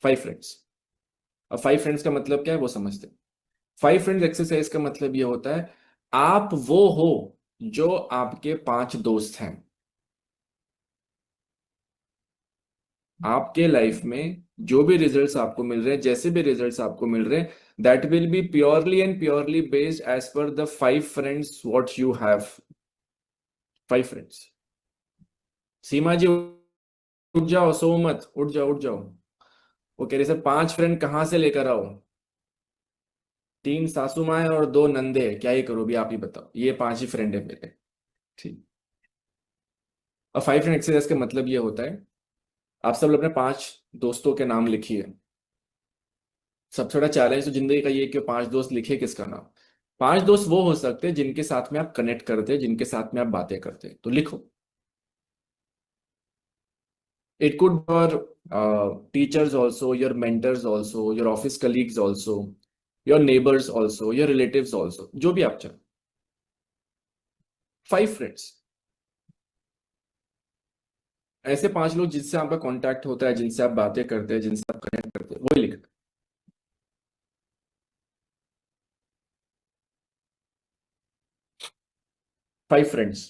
5 friends. अब 5 फ्रेंड्स का मतलब क्या है वो समझते हैं। 5 फ्रेंड्स एक्सरसाइज का मतलब ये होता है, आप वो हो जो आपके 5 दोस्त हैं। आपके लाइफ में जो भी रिजल्ट्स आपको मिल रहे हैं, जैसे भी रिजल्ट्स आपको मिल रहे हैं, that will be purely and purely based as per the 5 friends what you have. 5 friends. Seema ji उठ जाओ, सो मत, उठ जाओ उठ जाओ। वो कह रहे सर 5 फ्रेंड कहाँ से लेकर आओ? 3 सासू माँ है और 2 नंदे हैं, क्या ही करो भी, आप ही बताओ, ये 5 ही फ्रेंड है मेरे। ठीक। और 5 फ्रेंड एक्सरसाइज का मतलब ये होता है, आप सब लोग अपने 5 दोस्तों के नाम लिखिए। सबसे बड़ा चैलेंज तो जिंदगी का ये है कि 5 दोस्त लिखे किसका नाम। 5 दोस्त वो हो सकते हैं जिनके साथ में आप कनेक्ट करते हैं, जिनके साथ में आप बातें करते हैं, तो लिखो। It could your teachers also, your mentors also, your office colleagues also, your neighbours also, your relatives also, जो भी आप चाहें। 5 फ्रेंड्स, ऐसे 5 लोग जिनसे आपका कांटेक्ट होता है, जिनसे आप बातें करते हैं, जिनसे आप कनेक्ट करते हैं, वही लिखो। 5 friends.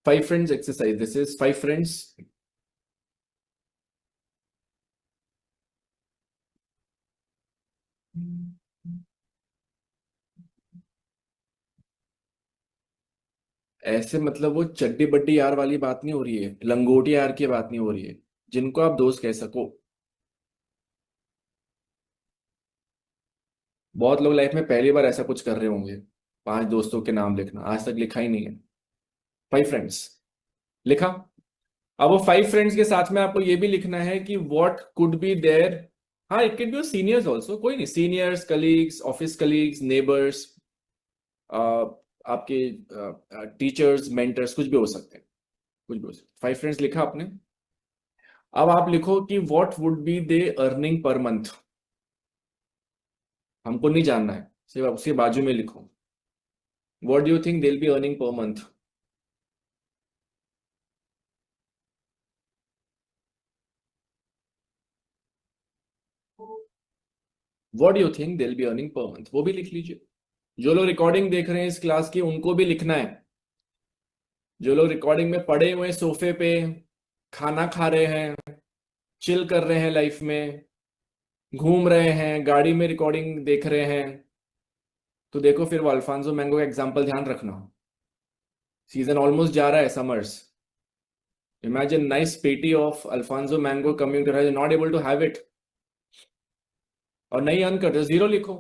5 friends exercise, this is 5 friends. ऐसे मतलब वो चड्डी बड्डी यार वाली बात नहीं हो रही है, लंगोटी यार की बात नहीं हो रही है, जिनको आप दोस्त कह सको। बहुत लोग लाइफ में पहली बार ऐसा कुछ कर रहे होंगे, 5 दोस्तों के नाम लिखना, आज तक लिखा ही नहीं है। 5 फ्रेंड्स लिखा। अब वो 5 फ्रेंड्स के साथ में आपको ये भी लिखना है कि व्हाट कुड बी देयर। हाँ, it can be seniors also, कोई नहीं, seniors, colleagues, office colleagues, neighbours, आपके टीचर्स, मेंटर्स, कुछ भी हो सकते हैं, कुछ भी हो सकते हैं। 5 फ्रेंड्स लिखा आपने। अब आप लिखो कि what would be they earning per month. हमको नहीं जानना है, सिर्फ उसके बाजू में लिखो what do you think they will be earning per month. What do you think they will be earning per month, वो भी लिख लीजिए। जो लोग रिकॉर्डिंग देख रहे हैं इस क्लास की, उनको भी लिखना है। जो लोग रिकॉर्डिंग में पड़े हुए हैं सोफे पे, खाना खा रहे हैं, चिल कर रहे हैं लाइफ में, घूम रहे हैं, गाड़ी में रिकॉर्डिंग देख रहे हैं, तो देखो फिर वो अल्फांसो मैंगो का एग्जाम्पल ध्यान रखना। सीजन ऑलमोस्ट जा रहा है, समर्स। इमेजिन नाइस पेटी of Alphonso mango coming to, not able to have it. और नहीं अर्न करते तो जीरो लिखो।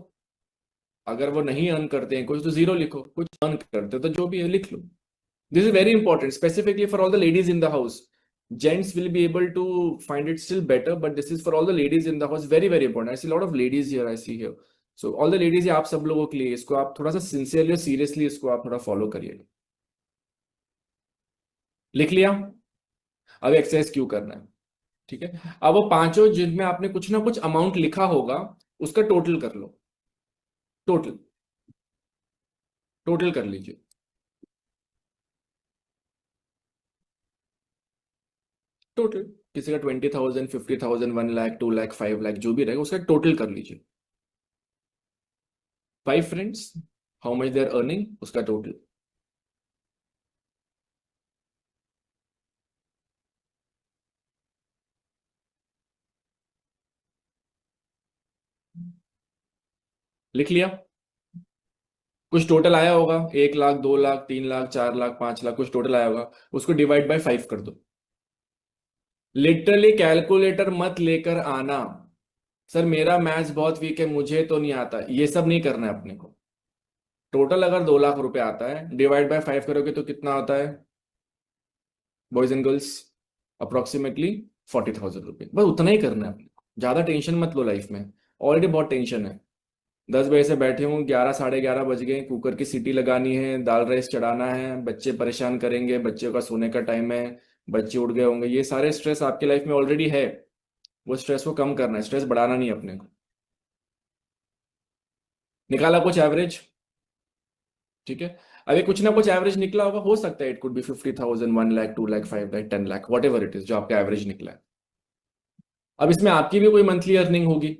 अगर वो नहीं अर्न करते हैं कुछ तो जीरो लिखो, कुछ अर्न करते हो तो जो भी है लिख लो। This is very important, specifically for all the ladies in the house. Gents will be able to find it still better, but this is for all the ladies in the house. Very, very important. I see a lot of ladies here. I see here. So all the ladies, ये आप सब लोगों के लिए इसको आप थोड़ा सा सिंसियरली और सीरियसली इसको आप थोड़ा फॉलो करिएगा। लिख लिया। अब एक्सरसाइज क्यों करना है, ठीक है। अब वो पांचों जिनमें आपने कुछ ना कुछ अमाउंट लिखा होगा, उसका टोटल कर लो। टोटल, टोटल कर लीजिए। टोटल किसी का 20,000, 50,000, 1 लाख, 2 लाख, 5 लाख, जो भी रहेगा उसका टोटल कर लीजिए। 5 friends, how much they are earning, उसका टोटल। लिख लिया। कुछ टोटल आया होगा, 1 लाख, 2 लाख, 3 लाख, 4 लाख, 5 लाख, कुछ टोटल आया होगा, उसको डिवाइड बाय 5 कर दो। लिटरली कैलकुलेटर मत लेकर आना। सर मेरा मैथ्स बहुत वीक है, मुझे तो नहीं आता, ये सब नहीं करना है अपने को। टोटल अगर 2 लाख रुपए आता है, डिवाइड बाय 5 करोगे तो कितना आता है, बॉयज एंड गर्ल्स, अप्रोक्सीमेटली 40,000 रुपये। बस उतना ही करना है अपने को, ज्यादा टेंशन मत लो लाइफ में। ऑलरेडी बहुत टेंशन है। 10 बजे से बैठे हूँ, 11, साढ़े 11 बज गए, कुकर की सीटी लगानी है, दाल राइस चढ़ाना है, बच्चे परेशान करेंगे, बच्चे का सोने का टाइम है, बच्चे उठ गए होंगे, ये सारे स्ट्रेस आपके लाइफ में ऑलरेडी है। वो स्ट्रेस को कम करना है, स्ट्रेस बढ़ाना नहीं है अपने को। निकाला कुछ एवरेज, ठीक है। अभी कुछ ना कुछ एवरेज निकला होगा, हो सकता है it could be 50,000, 1 lakh, 2 lakh, 5 lakh, 10 lakh, what ever it is, जो आपका एवरेज निकला है। अब इसमें आपकी भी कोई मंथली अर्निंग होगी,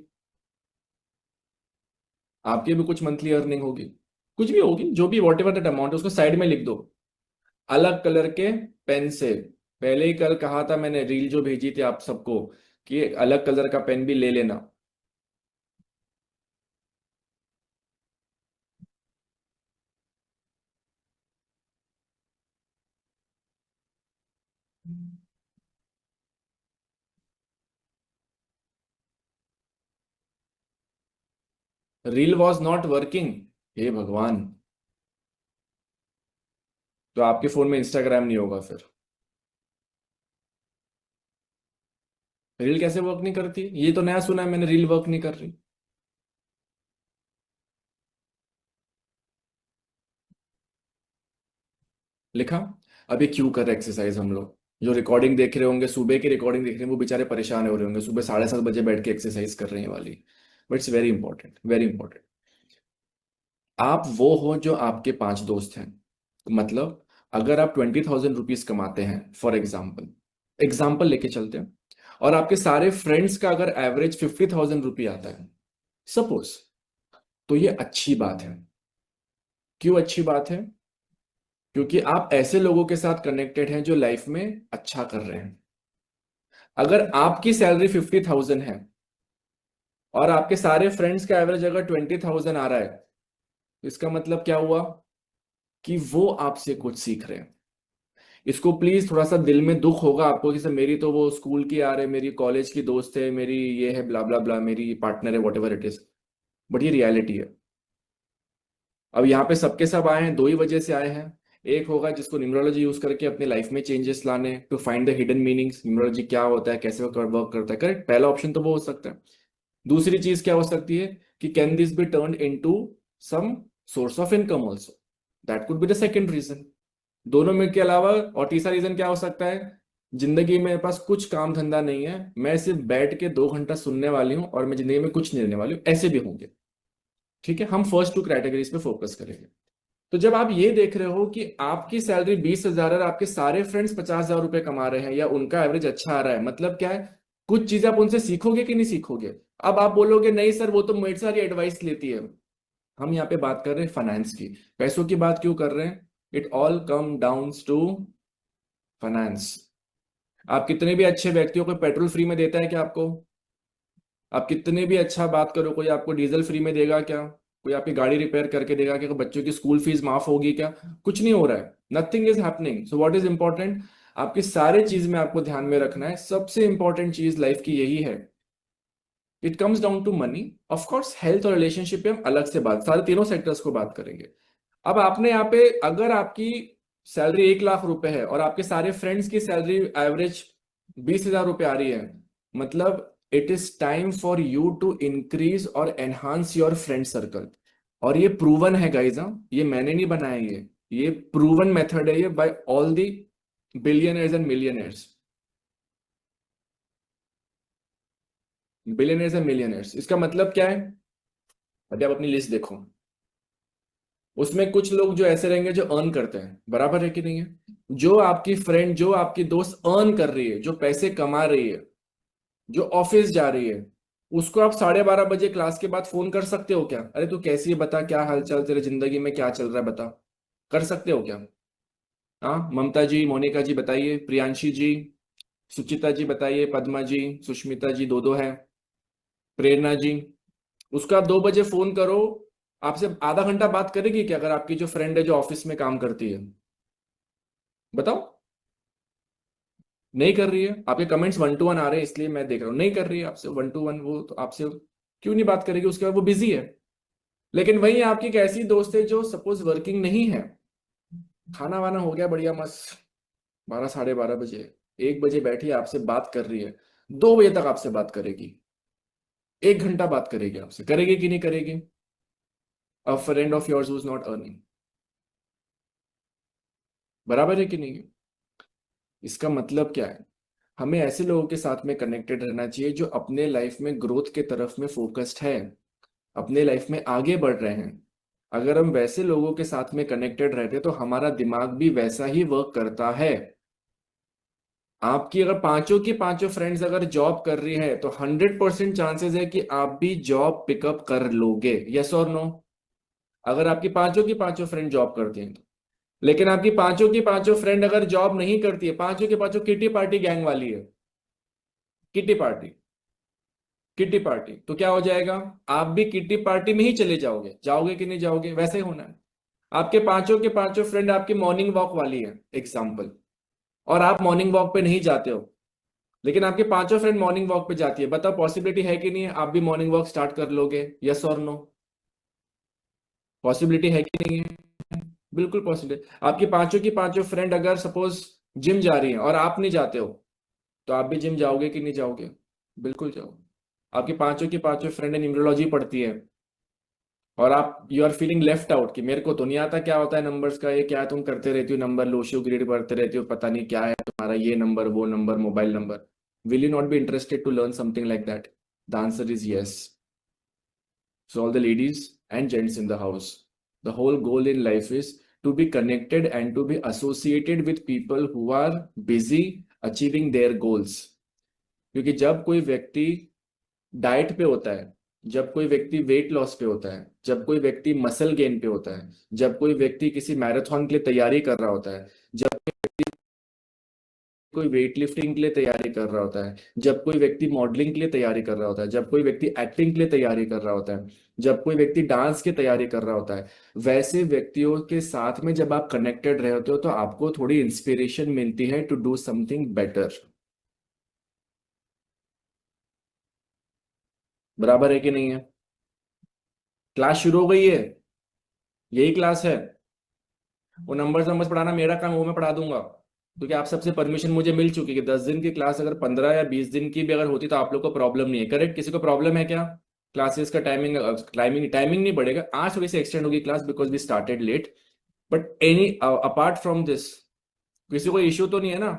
आपकी भी कुछ मंथली अर्निंग होगी, कुछ भी होगी, जो भी वॉट एवर दैट अमाउंट है उसको साइड में लिख दो, अलग कलर के पेन से। पहले ही कल कहा था मैंने, रील जो भेजी थी आप सबको, कि अलग कलर का पेन भी ले लेना। रील वॉज नॉट वर्किंग, हे भगवान। तो आपके फोन में इंस्टाग्राम नहीं होगा फिर। रील कैसे वर्क नहीं करती, ये तो नया सुना है मैंने, रील वर्क नहीं कर रही। लिखा। अभी क्यों कर रहे एक्सरसाइज हम लोग, जो रिकॉर्डिंग देख रहे होंगे, सुबह की रिकॉर्डिंग देख रहे हैं, वो बेचारे परेशान हो रहे होंगे, सुबह 7:30 बजे बैठ के एक्सरसाइज कर रहे हैं वाली। But it's very important, very important. आप वो हो जो आपके 5 दोस्त हैं। मतलब अगर आप 20,000 रुपीज कमाते हैं, फॉर एग्जाम्पल, एग्जाम्पल लेके चलते हैं, और आपके सारे फ्रेंड्स का अगर एवरेज 50,000 रुपये आता है, सपोज, तो ये अच्छी बात है। क्यों अच्छी बात है? क्योंकि आप ऐसे लोगों के साथ कनेक्टेड हैं जो लाइफ में अच्छा कर रहे हैं। अगर आपकी सैलरी 50,000 है और आपके सारे फ्रेंड्स का एवरेज अगर 20,000 आ रहा है, तो इसका मतलब क्या हुआ कि वो आपसे कुछ सीख रहे हैं। इसको प्लीज, थोड़ा सा दिल में दुख होगा आपको कि सर मेरी तो वो स्कूल की आ रहे, मेरी कॉलेज की दोस्त है, मेरी ये है, ब्ला ब्ला ब्ला, मेरी पार्टनर है, what ever it is, but ये रियलिटी है। अब यहाँ पे सबके सब आए हैं, दो ही वजह से आए हैं। एक होगा जिसको न्यूमरोलॉजी यूज करके अपने लाइफ में चेंजेस लाने, to find the hidden meanings, numerology क्या होता है, कैसे वर्क करता है, करेक्ट, पहला ऑप्शन तो वो हो सकता है। दूसरी चीज क्या हो सकती है कि can this be turn into some source of income also, that could be the second reason. दोनों में के अलावा और तीसरा रीजन क्या हो सकता है, जिंदगी में मेरे पास कुछ काम धंधा नहीं है, मैं सिर्फ बैठ के 2 घंटा सुनने वाली हूँ और मैं जिंदगी में कुछ नहीं लेने वाली हूँ, ऐसे भी होंगे। ठीक है, हम फर्स्ट टू कैटेगरीज पे फोकस करेंगे। तो जब आप ये देख रहे हो कि आपकी सैलरी 20,000 है और आपके सारे फ्रेंड्स 50,000 रुपए कमा रहे हैं या उनका एवरेज अच्छा आ रहा है, मतलब क्या है, कुछ चीजें आप उनसे सीखोगे कि नहीं सीखोगे। अब आप बोलोगे नहीं सर वो तो मेरे सारी एडवाइस लेती है। हम यहाँ पे बात कर रहे हैं फाइनेंस की, पैसों की बात क्यों कर रहे हैं, it all come down to finance. आप कितने भी अच्छे व्यक्तियों को पेट्रोल फ्री में देता है क्या आपको, आप कितने भी अच्छा बात करो, कोई आपको डीजल फ्री में देगा क्या, कोई आपकी गाड़ी रिपेयर करके देगा क्या, बच्चों की स्कूल फीस माफ होगी क्या, कुछ नहीं हो रहा है, nothing is happening. So what is important, आपकी सारे चीज में आपको ध्यान में रखना है, सबसे इंपॉर्टेंट चीज लाइफ की यही है, it comes down to money. Of course health और रिलेशनशिप पे हम अलग से बात, सारे तीनों सेक्टर्स को बात करेंगे। अब आपने यहाँ पे, अगर आपकी सैलरी 1 लाख रुपए है और आपके सारे फ्रेंड्स की सैलरी एवरेज 20,000 रुपए आ रही है, मतलब it is time for you to increase और एनहांस योर फ्रेंड सर्कल। और ये प्रूवन है गाइज, ये मैंने नहीं बनाया, ये प्रूवन मेथड है ये by all the billionaires and millionaires, billionaires and millionaires. इसका मतलब क्या है, अभी आप अपनी लिस्ट देखो, उसमें कुछ लोग जो ऐसे रहेंगे जो अर्न करते हैं, बराबर है कि नहीं है, जो आपकी फ्रेंड, जो आपकी दोस्त अर्न कर रही है, जो पैसे कमा रही है, जो ऑफिस जा रही है, उसको आप 12:30 बजे क्लास के बाद फोन कर सकते हो क्या, अरे तू कैसी है बता, क्या हालचाल, तेरे जिंदगी में क्या चल रहा है बता, कर सकते हो क्या। हाँ, ममता जी, मोनिका जी बताइए, प्रियांशी जी, सुचिता जी बताइए, पद्मा जी, सुष्मिता जी, दो दो है, प्रेरणा जी, उसको आप 2 बजे फोन करो, आपसे आधा घंटा बात करेगी क्या, अगर आपकी जो फ्रेंड है जो ऑफिस में काम करती है, बताओ। नहीं कर रही है, आपके कमेंट्स 1 to 1 आ रहे हैं इसलिए मैं देख रहा हूँ, नहीं कर रही है आपसे 1 to 1, वो तो आपसे क्यों नहीं बात करेगी, उसके बाद वो बिजी है। लेकिन वही आपकी एक ऐसी दोस्त है जो सपोज वर्किंग नहीं है, खाना वाना हो गया बढ़िया मस्त, 12, 12:30 बजे, 1 बजे बैठी है आपसे बात कर रही है, 2 बजे तक आपसे बात करेगी, 1 घंटा बात करेगी आपसे, करेगी कि नहीं करेगी, अ friend of yours who is not earning, बराबर है कि नहीं है? इसका मतलब क्या है, हमें ऐसे लोगों के साथ में कनेक्टेड रहना चाहिए जो अपने लाइफ में ग्रोथ के तरफ में फोकस्ड है, अपने लाइफ में आगे बढ़ रहे हैं। अगर हम वैसे लोगों के साथ में कनेक्टेड रहते तो हमारा दिमाग भी वैसा ही वर्क करता है। आपकी अगर पांचों की पांचों फ्रेंड्स अगर जॉब कर रही है तो 100% चांसेस है कि आप भी जॉब पिकअप कर लोगे, यस और नो। अगर आपकी पांचों की पांचों फ्रेंड जॉब करती हैं तो। लेकिन आपकी पांचों की पांचों फ्रेंड अगर जॉब नहीं करती है, पांचों की पांचों किटी पार्टी गैंग वाली है, किटी पार्टी, किट्टी पार्टी, तो क्या हो जाएगा, आप भी किट्टी पार्टी में ही चले जाओगे, जाओगे कि नहीं जाओगे, वैसे ही होना है। आपके पांचों के पांचों फ्रेंड आपकी मॉर्निंग वॉक वाली है एग्जाम्पल, और आप मॉर्निंग वॉक पे नहीं जाते हो, लेकिन आपके पांचों फ्रेंड मॉर्निंग वॉक पे जाती है, बताओ पॉसिबिलिटी है कि नहीं है आप भी मॉर्निंग वॉक स्टार्ट कर लोगे, यस और नो, पॉसिबिलिटी है कि नहीं है, बिल्कुल पॉसिबल। आपकी पांचों की पांचों फ्रेंड अगर सपोज जिम जा रही हैं और आप नहीं जाते हो, तो आप भी जिम जाओगे कि नहीं जाओगे, बिल्कुल जाओगे। आपकी पांचों की पांचों फ्रेंड न्यूमरोलॉजी पढ़ती है और आप, you are feeling left out कि मेरे को तो नहीं आता क्या होता है नंबर्स का, ये क्या तुम करते रहती हो, नंबर लोशियो ग्रेड करते रहती हो, पता नहीं क्या है तुम्हारा ये नंबर वो number mobile number, will you not be interested to learn something like that, the answer is yes. So all the ladies and gents in the house, the whole goal in life is to be connected and to be associated with people who are busy achieving their goals. क्योंकि जब कोई व्यक्ति diet पे होता है, जब कोई व्यक्ति वेट लॉस पे होता है, जब कोई व्यक्ति मसल गेन पे होता है, जब कोई व्यक्ति किसी मैराथन के लिए तैयारी कर रहा होता है, जब कोई वेट लिफ्टिंग के लिए तैयारी कर रहा होता है, जब कोई व्यक्ति मॉडलिंग के लिए तैयारी कर रहा होता है, जब कोई व्यक्ति एक्टिंग के लिए तैयारी कर रहा होता है, जब कोई व्यक्ति डांस की तैयारी कर रहा होता है, वैसे व्यक्तियों के साथ में जब आप कनेक्टेड रहे होते हो तो आपको थोड़ी इंस्पिरेशन मिलती है टू डू समथिंग बेटर। बराबर है कि नहीं है? क्लास शुरू हो गई है, यही क्लास है। वो नंबर्स नंबर्स पढ़ाना मेरा काम, वो मैं पढ़ा दूंगा, क्योंकि आप सबसे परमिशन मुझे मिल चुकी है कि 10 दिन की क्लास अगर 15 या 20 दिन की भी अगर होती तो आप लोग को प्रॉब्लम नहीं है। करेक्ट? किसी को प्रॉब्लम है क्या? क्लासेस का टाइमिंग टाइमिंग टाइमिंग नहीं बढ़ेगा, आज थोड़ी सी एक्सटेंड होगी class because we started late. But any apart from this किसी को इश्यू तो नहीं है ना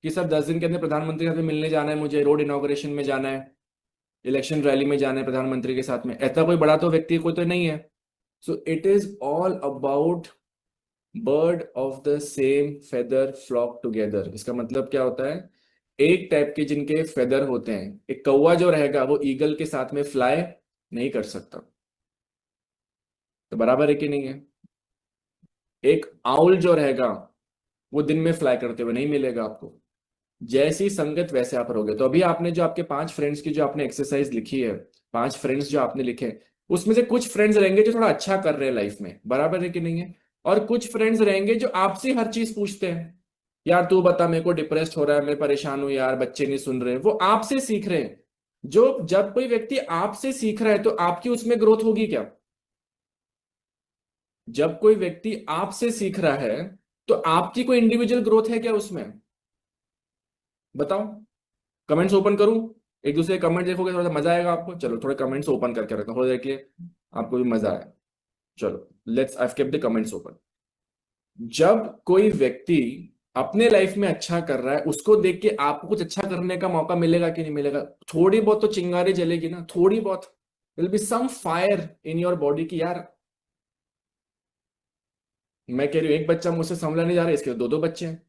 कि सर 10 दिन के अंदर प्रधानमंत्री के साथ में मिलने जाना है, मुझे रोड इनॉग्रेशन में जाना है, इलेक्शन रैली में जाना है प्रधानमंत्री के साथ में, ऐसा कोई बड़ा तो व्यक्ति कोई तो नहीं है। So it is all about bird of the same feather flock together. इसका मतलब क्या होता है? एक टाइप के जिनके फेदर होते हैं, एक कौवा जो रहेगा वो ईगल के साथ में फ्लाई नहीं कर सकता। तो बराबर है कि नहीं है? एक आउल जो रहेगा वो दिन में फ्लाई करते हुए नहीं मिलेगा आपको। जैसी संगत वैसे आप रहोगे। तो अभी आपने जो आपके 5 फ्रेंड्स की जो आपने एक्सरसाइज लिखी है, 5 फ्रेंड्स जो आपने लिखे, उसमें से कुछ फ्रेंड्स रहेंगे जो थोड़ा अच्छा कर रहे हैं लाइफ में, बराबर है कि नहीं है? और कुछ फ्रेंड्स रहेंगे जो आपसे हर चीज पूछते हैं, यार तू बता मेरे को डिप्रेस्ड हो रहा है, मैं परेशान हूं यार, बच्चे नहीं सुन रहे। वो आपसे सीख रहे हैं। जो जब कोई व्यक्ति आपसे सीख रहा है तो आपकी उसमें ग्रोथ होगी क्या? जब कोई व्यक्ति आपसे सीख रहा है तो आपकी कोई इंडिविजुअल ग्रोथ है क्या उसमें? बताओ। कमेंट्स ओपन करूं? एक दूसरे कमेंट देखोगे थोड़ा सा मजा आएगा आपको। चलो थोड़े कमेंट्स ओपन करके रखो, थोड़ा देखिए आपको भी मजा आए। चलो let's I kept the comments open. जब कोई व्यक्ति अपने लाइफ में अच्छा कर रहा है उसको देख के आपको कुछ अच्छा करने का मौका मिलेगा कि नहीं मिलेगा? थोड़ी बहुत तो चिंगारी जलेगी ना, थोड़ी बहुत। Will be some fire in your body की यार, मैं कह रही हूँ एक बच्चा मुझसे संभला नहीं जा रहा है, इसके 2-2 बच्चे हैं।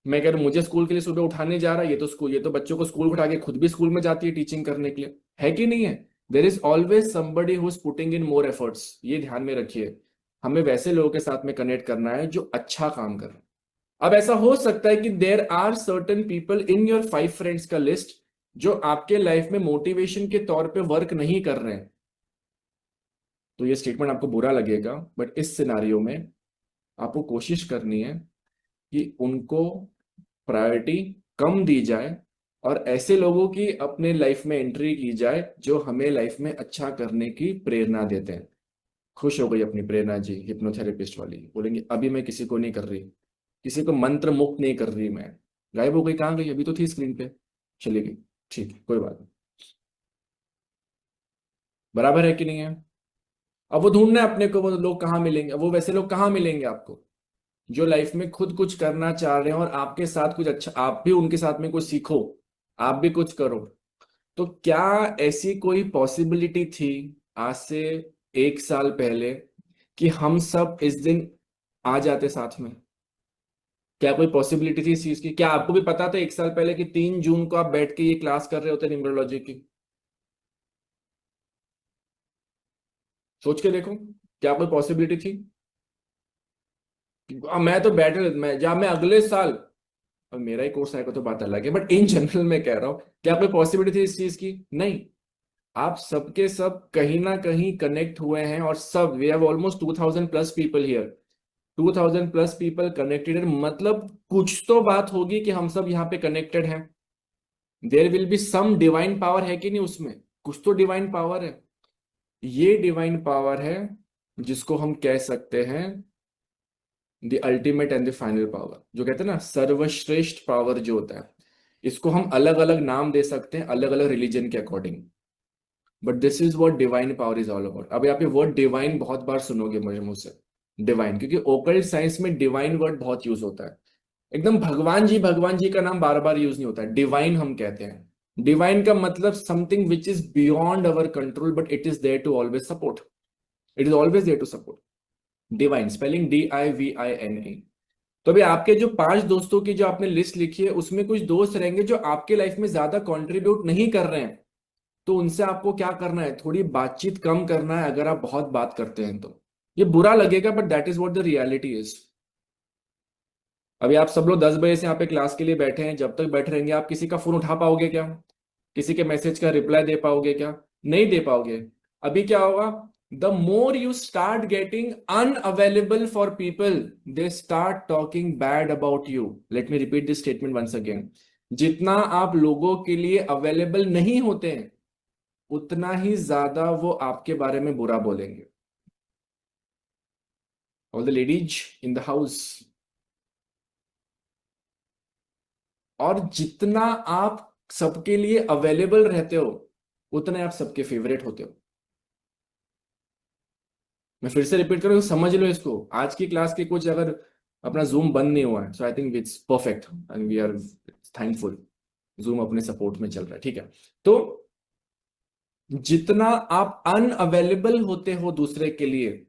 मैं कह रहा हूँ मुझे स्कूल के लिए सुबह उठाने जा रहा है, ये तो बच्चों को स्कूल उठा के खुद भी स्कूल में जाती है टीचिंग करने के लिए, है कि नहीं है? There is always somebody who is putting in more efforts, ये ध्यान में रखिए। हमें वैसे लोगों के साथ में कनेक्ट करना है जो अच्छा काम कर रहे हैं। अब ऐसा हो सकता है कि there are certain people in your 5 friends का लिस्ट जो आपके लाइफ में मोटिवेशन के तौर पे वर्क नहीं कर रहे हैं। तो ये स्टेटमेंट आपको बुरा लगेगा, बट इस सिनारियो में आपको कोशिश करनी है कि उनको प्रायोरिटी कम दी जाए और ऐसे लोगों की अपने लाइफ में एंट्री की जाए जो हमें लाइफ में अच्छा करने की प्रेरणा देते हैं। खुश हो गई अपनी प्रेरणा जी हिप्नोथेरेपिस्ट वाली, बोलेंगे अभी मैं किसी को नहीं कर रही, किसी को मंत्र मुक्त नहीं कर रही मैं। गायब हो गई, कहाँ गई? अभी तो थी स्क्रीन पे, चली गई। ठीक है, कोई बात नहीं। बराबर है कि नहीं है? अब वो ढूंढना है अपने को, वो लोग कहाँ मिलेंगे, वो वैसे लोग कहाँ मिलेंगे आपको जो लाइफ में खुद कुछ करना चाह रहे हैं और आपके साथ कुछ अच्छा, आप भी उनके साथ में कुछ सीखो, आप भी कुछ करो। तो क्या ऐसी कोई पॉसिबिलिटी थी आज से 1 साल पहले कि हम सब इस दिन आ जाते साथ में? क्या कोई पॉसिबिलिटी थी इस चीज की? क्या आपको भी पता था 1 साल पहले कि 3 जून को आप बैठ के ये क्लास कर रहे होते न्यूमरोलॉजी की? सोच के देखो, क्या कोई पॉसिबिलिटी थी? मैं तो बैठे, मैं जब मैं अगले साल, और मेरा ही कोर्स आएगा तो बात अलग है, बट इन जनरल मैं कह रहा हूं क्या कोई पॉसिबिलिटी थी इस चीज की? नहीं। आप सबके सब कहीं ना कहीं कनेक्ट हुए हैं और सब we have almost 2000+ people here, 2000+ people connected, मतलब कुछ तो बात होगी कि हम सब यहाँ पे कनेक्टेड हैं। There will be some divine power, है कि नहीं उसमें? कुछ तो डिवाइन पावर है। ये डिवाइन पावर है जिसको हम कह सकते हैं the ultimate and the final power, जो कहते हैं ना सर्वश्रेष्ठ पावर जो होता है। इसको हम अलग अलग नाम दे सकते हैं अलग अलग रिलीजन के according, but this is what divine power is all about. अब आप ये वर्ड डिवाइन बहुत बार सुनोगे मुझे मुझसे, डिवाइन, क्योंकि ओकल्ट साइंस में डिवाइन वर्ड बहुत यूज होता है। एकदम भगवान जी का नाम बार बार यूज नहीं होता है, डिवाइन हम कहते हैं। डिवाइन का मतलब something which is beyond our control but it is there to always support, it is always there to support. Divine spelling DIVINE। तो अभी आपके जो 5 दोस्तों की जो आपने लिस्ट लिखी है उसमें कुछ दोस्त रहेंगे जो आपके लाइफ में ज्यादा कंट्रीब्यूट नहीं कर रहे हैं। तो उनसे आपको क्या करना है? थोड़ी बातचीत कम करना है। अगर आप बहुत बात करते हैं तो ये बुरा लगेगा, but that is what the reality is. अभी आप सब लोग 10 बजे से यहाँ पे क्लास के लिए बैठे हैं, जब तक बैठे रहेंगे आप किसी का फोन उठा पाओगे क्या? किसी के मैसेज का रिप्लाई दे पाओगे क्या? नहीं दे पाओगे। अभी क्या होगा? The more you start getting unavailable for people, they start talking bad about you. Let me repeat this statement once again. जितना आप लोगों के लिए अवेलेबल नहीं होते हैं, उतना ही ज्यादा वो आपके बारे में बुरा बोलेंगे। All the ladies in the house. और जितना आप सबके लिए अवेलेबल रहते हो, उतने आप सबके फेवरेट होते हो। मैं फिर से रिपीट करूँ, समझ लो इसको। आज की क्लास के कुछ अगर अपना जूम बंद नहीं हुआ है, so I think it's perfect and we are thankful. Zoom अपने सपोर्ट में चल रहा है, ठीक है। तो जितना आप अनअवेलेबल होते हो दूसरे के लिए,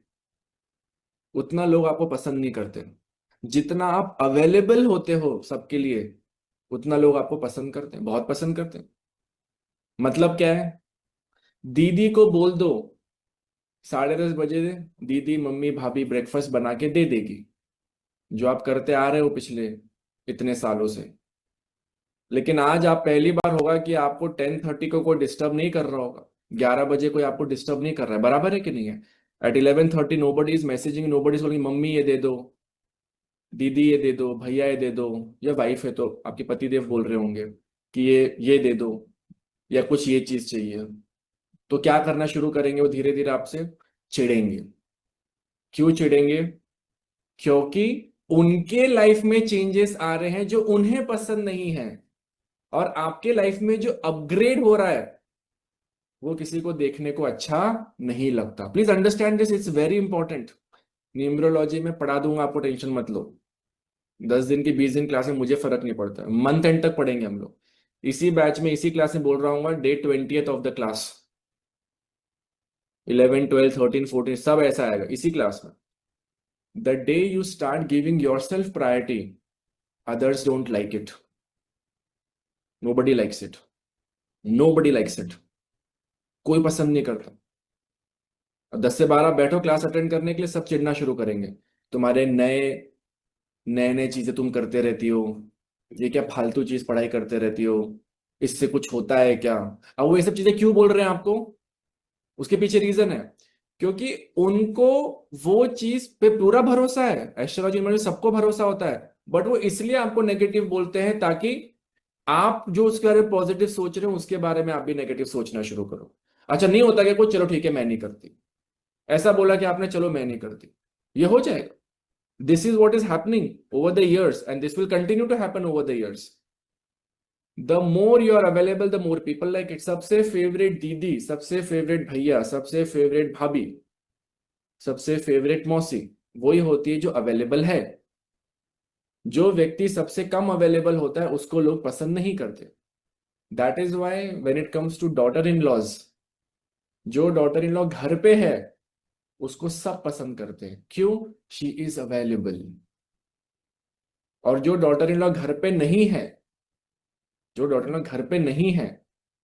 उतना लोग आपको पसंद नहीं करते। जितना आप अवेलेबल होते हो सबके लिए, उतना लोग आपको पसंद करते हैं, बहुत पसंद करते हैं। मतलब क्या है? दीदी को बोल दो 10:30 बजे दीदी मम्मी भाभी ब्रेकफास्ट बना के दे देगी, जो आप करते आ रहे हो पिछले इतने सालों से। लेकिन आज आप पहली बार होगा कि आपको 10:30 को कोई डिस्टर्ब नहीं कर रहा होगा, 11 बजे कोई आपको डिस्टर्ब नहीं कर रहा है। बराबर है कि नहीं है? At 11:30 nobody is messaging, nobody is बोलिंग मम्मी ये दे दो, दीदी ये दे दो, भैया ये दे दो, या वाइफ है तो आपके पतिदेव बोल रहे होंगे कि ये दे दो, या कुछ ये चीज चाहिए। तो क्या करना शुरू करेंगे? वो धीरे धीरे आपसे चिढ़ेंगे। क्यों चिढ़ेंगे? क्योंकि उनके लाइफ में चेंजेस आ रहे हैं जो उन्हें पसंद नहीं है, और आपके लाइफ में जो अपग्रेड हो रहा है वो किसी को देखने को अच्छा नहीं लगता। Please understand this, it's very important. Numerology में पढ़ा दूंगा आपको, टेंशन मत लो। 10 दिन की 20 दिन क्लास में मुझे फर्क नहीं पड़ता, मंथ एंड तक पढ़ेंगे हम लोग। इसी बैच में इसी क्लास में बोल रहा हूँ, day 20th of the class, 11 12 13 14 सब ऐसा आएगा इसी क्लास में। The day you start giving your self priority, others don't like it. Nobody likes it. Nobody likes it. कोई पसंद नहीं करता। और 10 से 12 बैठो क्लास अटेंड करने के लिए, सब चिढ़ना शुरू करेंगे। तुम्हारे नए नए नए चीजें तुम करते रहती हो, ये क्या फालतू चीज पढ़ाई करते रहती हो, इससे कुछ होता है क्या? अब वो ये सब चीजें क्यों बोल रहे हैं आपको? उसके पीछे रीजन है, क्योंकि उनको वो चीज पे पूरा भरोसा है। एस्ट्रोलॉजी में सबको भरोसा होता है, बट वो इसलिए आपको नेगेटिव बोलते हैं ताकि आप जो उसके बारे में पॉजिटिव सोच रहे हो उसके बारे में आप भी नेगेटिव सोचना शुरू करो। अच्छा नहीं होता क्या कुछ? चलो ठीक है मैं नहीं करती। ऐसा बोला कि आपने, चलो मैं नहीं करती, ये हो जाएगा। This is what is happening over the years and this will continue to happen over the years. The more you are available, the more people like it. सबसे फेवरेट दीदी, सबसे फेवरेट भैया, सबसे फेवरेट भाभी, सबसे फेवरेट मौसी वही होती है जो अवेलेबल है। जो व्यक्ति सबसे कम अवेलेबल होता है उसको लोग पसंद नहीं करते। That is why when it comes to daughter in laws, जो डॉटर इन लॉ घर पे है उसको सब पसंद करते हैं। क्यों? She is available. और जो डॉटर इन लॉ घर पे नहीं है, जो डॉटर इन लॉ घर पे नहीं है,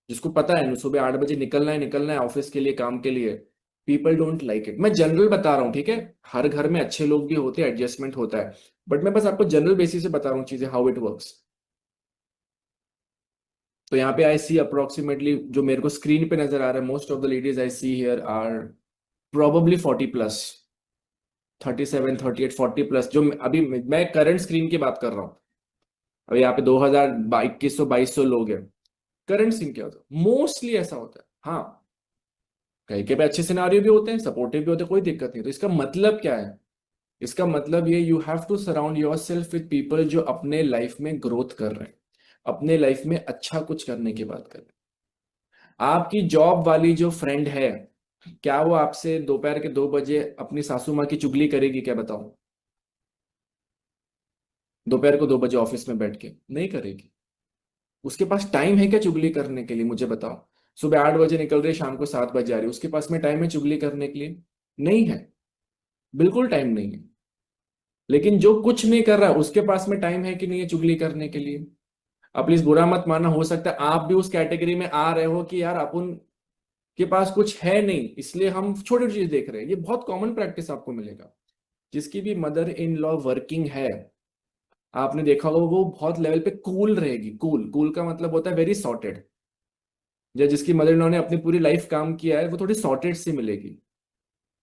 जिसको पता है सुबह 8 बजे निकलना है ऑफिस के लिए, काम के लिए, पीपल डोंट लाइक इट। मैं जनरल बता रहा हूँ, ठीक है? हर घर में अच्छे लोग भी होते हैं, एडजस्टमेंट होता है, बट मैं बस आपको जनरल बेसिस से बता रहा हूँ चीजें, हाउ इट वर्क्स। तो यहाँ पे आई सी अप्रोक्सीमेटली, जो मेरे को स्क्रीन पे नजर आ रहा है, most of the ladies I see here are probably 40+, 37 38 40+। जो अभी मैं करंट स्क्रीन की बात कर रहा हूँ, अभी यहाँ पे 2100 2200 लोग हैं। करंट स्क्रीन क्या होता है? मोस्टली ऐसा होता है। हाँ, कहीं के पे अच्छे सिनारियो भी होते हैं, सपोर्टिव भी होते हैं, कोई दिक्कत नहीं। तो इसका मतलब क्या है? इसका मतलब ये, you have to surround yourself with people जो अपने लाइफ में ग्रोथ कर रहे हैं, अपने लाइफ में अच्छा कुछ करने की बात कर रहे हैं। आपकी जॉब वाली जो फ्रेंड है, क्या वो आपसे दोपहर के 2 बजे अपनी सासू माँ की चुगली करेगी क्या? बताओ। दोपहर को 2 बजे ऑफिस में बैठ के नहीं करेगी। उसके पास टाइम है क्या चुगली करने के लिए? मुझे बताओ। सुबह 8 बजे निकल रही है, शाम को 7 बजे आ रही है, उसके पास में टाइम है चुगली करने के लिए? नहीं है, बिल्कुल टाइम नहीं है। लेकिन जो कुछ नहीं कर रहा है उसके पास में टाइम है कि नहीं है चुगली करने के लिए? अब प्लीज बुरा मत मानना, हो सकता है आप भी उस कैटेगरी में आ रहे हो कि यार अपन के पास कुछ है नहीं, इसलिए हम छोटी चीज देख रहे हैं। ये बहुत कॉमन प्रैक्टिस आपको मिलेगा। जिसकी भी मदर इन लॉ वर्किंग है, आपने देखा होगा वो बहुत लेवल पे कूल रहेगी। कूल, कूल का मतलब होता है वेरी सॉर्टेड। या जिसकी मदर इन लॉ ने अपनी पूरी लाइफ काम किया है वो थोड़ी सॉर्टेड सी मिलेगी।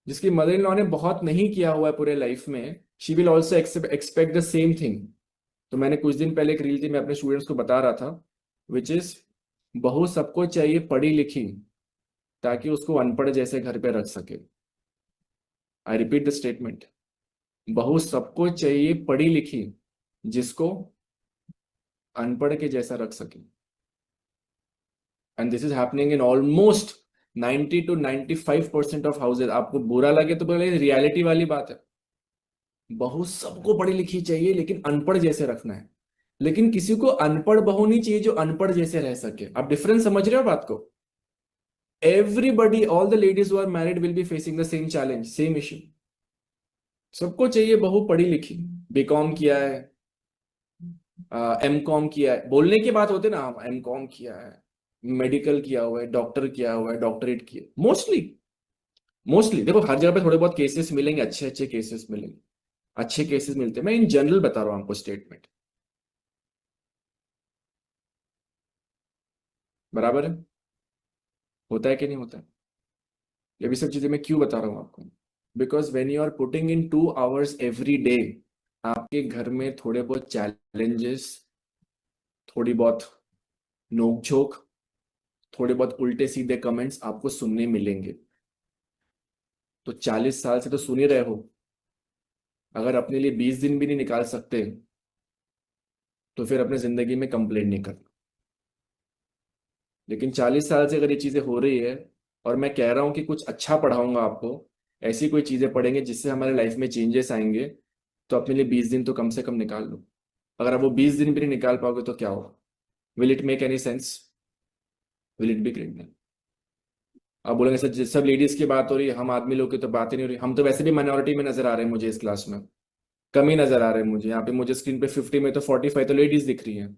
जिसकी मदर इन लॉ ने बहुत नहीं किया हुआ है पूरे लाइफ में, she will also expect the same thing. तो मैंने कुछ दिन पहले एक रील थी, मैं अपने स्टूडेंट्स को बता रहा था, विच इज, बहू सबको चाहिए पढ़ी लिखी ताकि उसको अनपढ़ जैसे घर पे रख सके। आई रिपीट द स्टेटमेंट, बहू सबको चाहिए पढ़ी लिखी जिसको अनपढ़ के जैसा रख सके। And this is happening in almost 90 to 95% of houses. आपको बुरा लगे तो बोले, रियलिटी वाली बात है। बहू सबको पढ़ी लिखी चाहिए लेकिन अनपढ़ जैसे रखना है। लेकिन किसी को अनपढ़ बहू नहीं चाहिए जो अनपढ़ जैसे रह सके। आप डिफरेंस समझ रहे हो बात को? Everybody, all the ladies who are married will be facing the same challenge, same issue. सबको चाहिए बहू पढ़ी लिखी, बीकॉम किया है, एम कॉम किया है, बोलने की बात होती है ना, एम कॉम किया है, मेडिकल किया हुआ है, डॉक्टर किया हुआ है, डॉक्टरेट किया, मोस्टली। मोस्टली देखो हर जगह पे थोड़े बहुत केसेस मिलेंगे, अच्छे अच्छे केसेस मिलेंगे, अच्छे केसेस मिलते हैं। मैं इन जनरल बता रहा हूँ आपको स्टेटमेंट। बराबर है? होता है कि नहीं होता है? ये भी सब चीजें मैं क्यों बता रहा हूँ आपको? Because when you are putting in 2 hours every day, आपके घर में थोड़े बहुत चैलेंजेस, थोड़ी बहुत नोकझोंक, थोड़े बहुत उल्टे सीधे कमेंट्स आपको सुनने मिलेंगे। तो 40 साल से तो सुन ही रहे हो। अगर अपने लिए 20 दिन भी नहीं निकाल सकते तो फिर अपने जिंदगी में कंप्लेंट नहीं करना। लेकिन 40 साल से अगर ये चीजें हो रही है, और मैं कह रहा हूं कि कुछ अच्छा पढ़ाऊंगा आपको, ऐसी कोई चीजें पढ़ेंगे जिससे हमारे लाइफ में चेंजेस आएंगे, तो अपने लिए 20 दिन तो कम से कम निकाल लो। अगर आप वो 20 दिन भी नहीं निकाल पाओगे तो क्या होगा? Will it make any sense? Will it be great? आप बोलेंगे सर सब लेडीज की बात हो रही है, हम आदमी लोग की तो बात ही नहीं हो रही। हम तो वैसे भी माइनॉरिटी में नजर आ रहे हैं मुझे इस क्लास में। कम ही नजर आ रहे हैं मुझे यहाँ पे। मुझे स्क्रीन पे 50 में तो 45 तो लेडीज दिख रही हैं।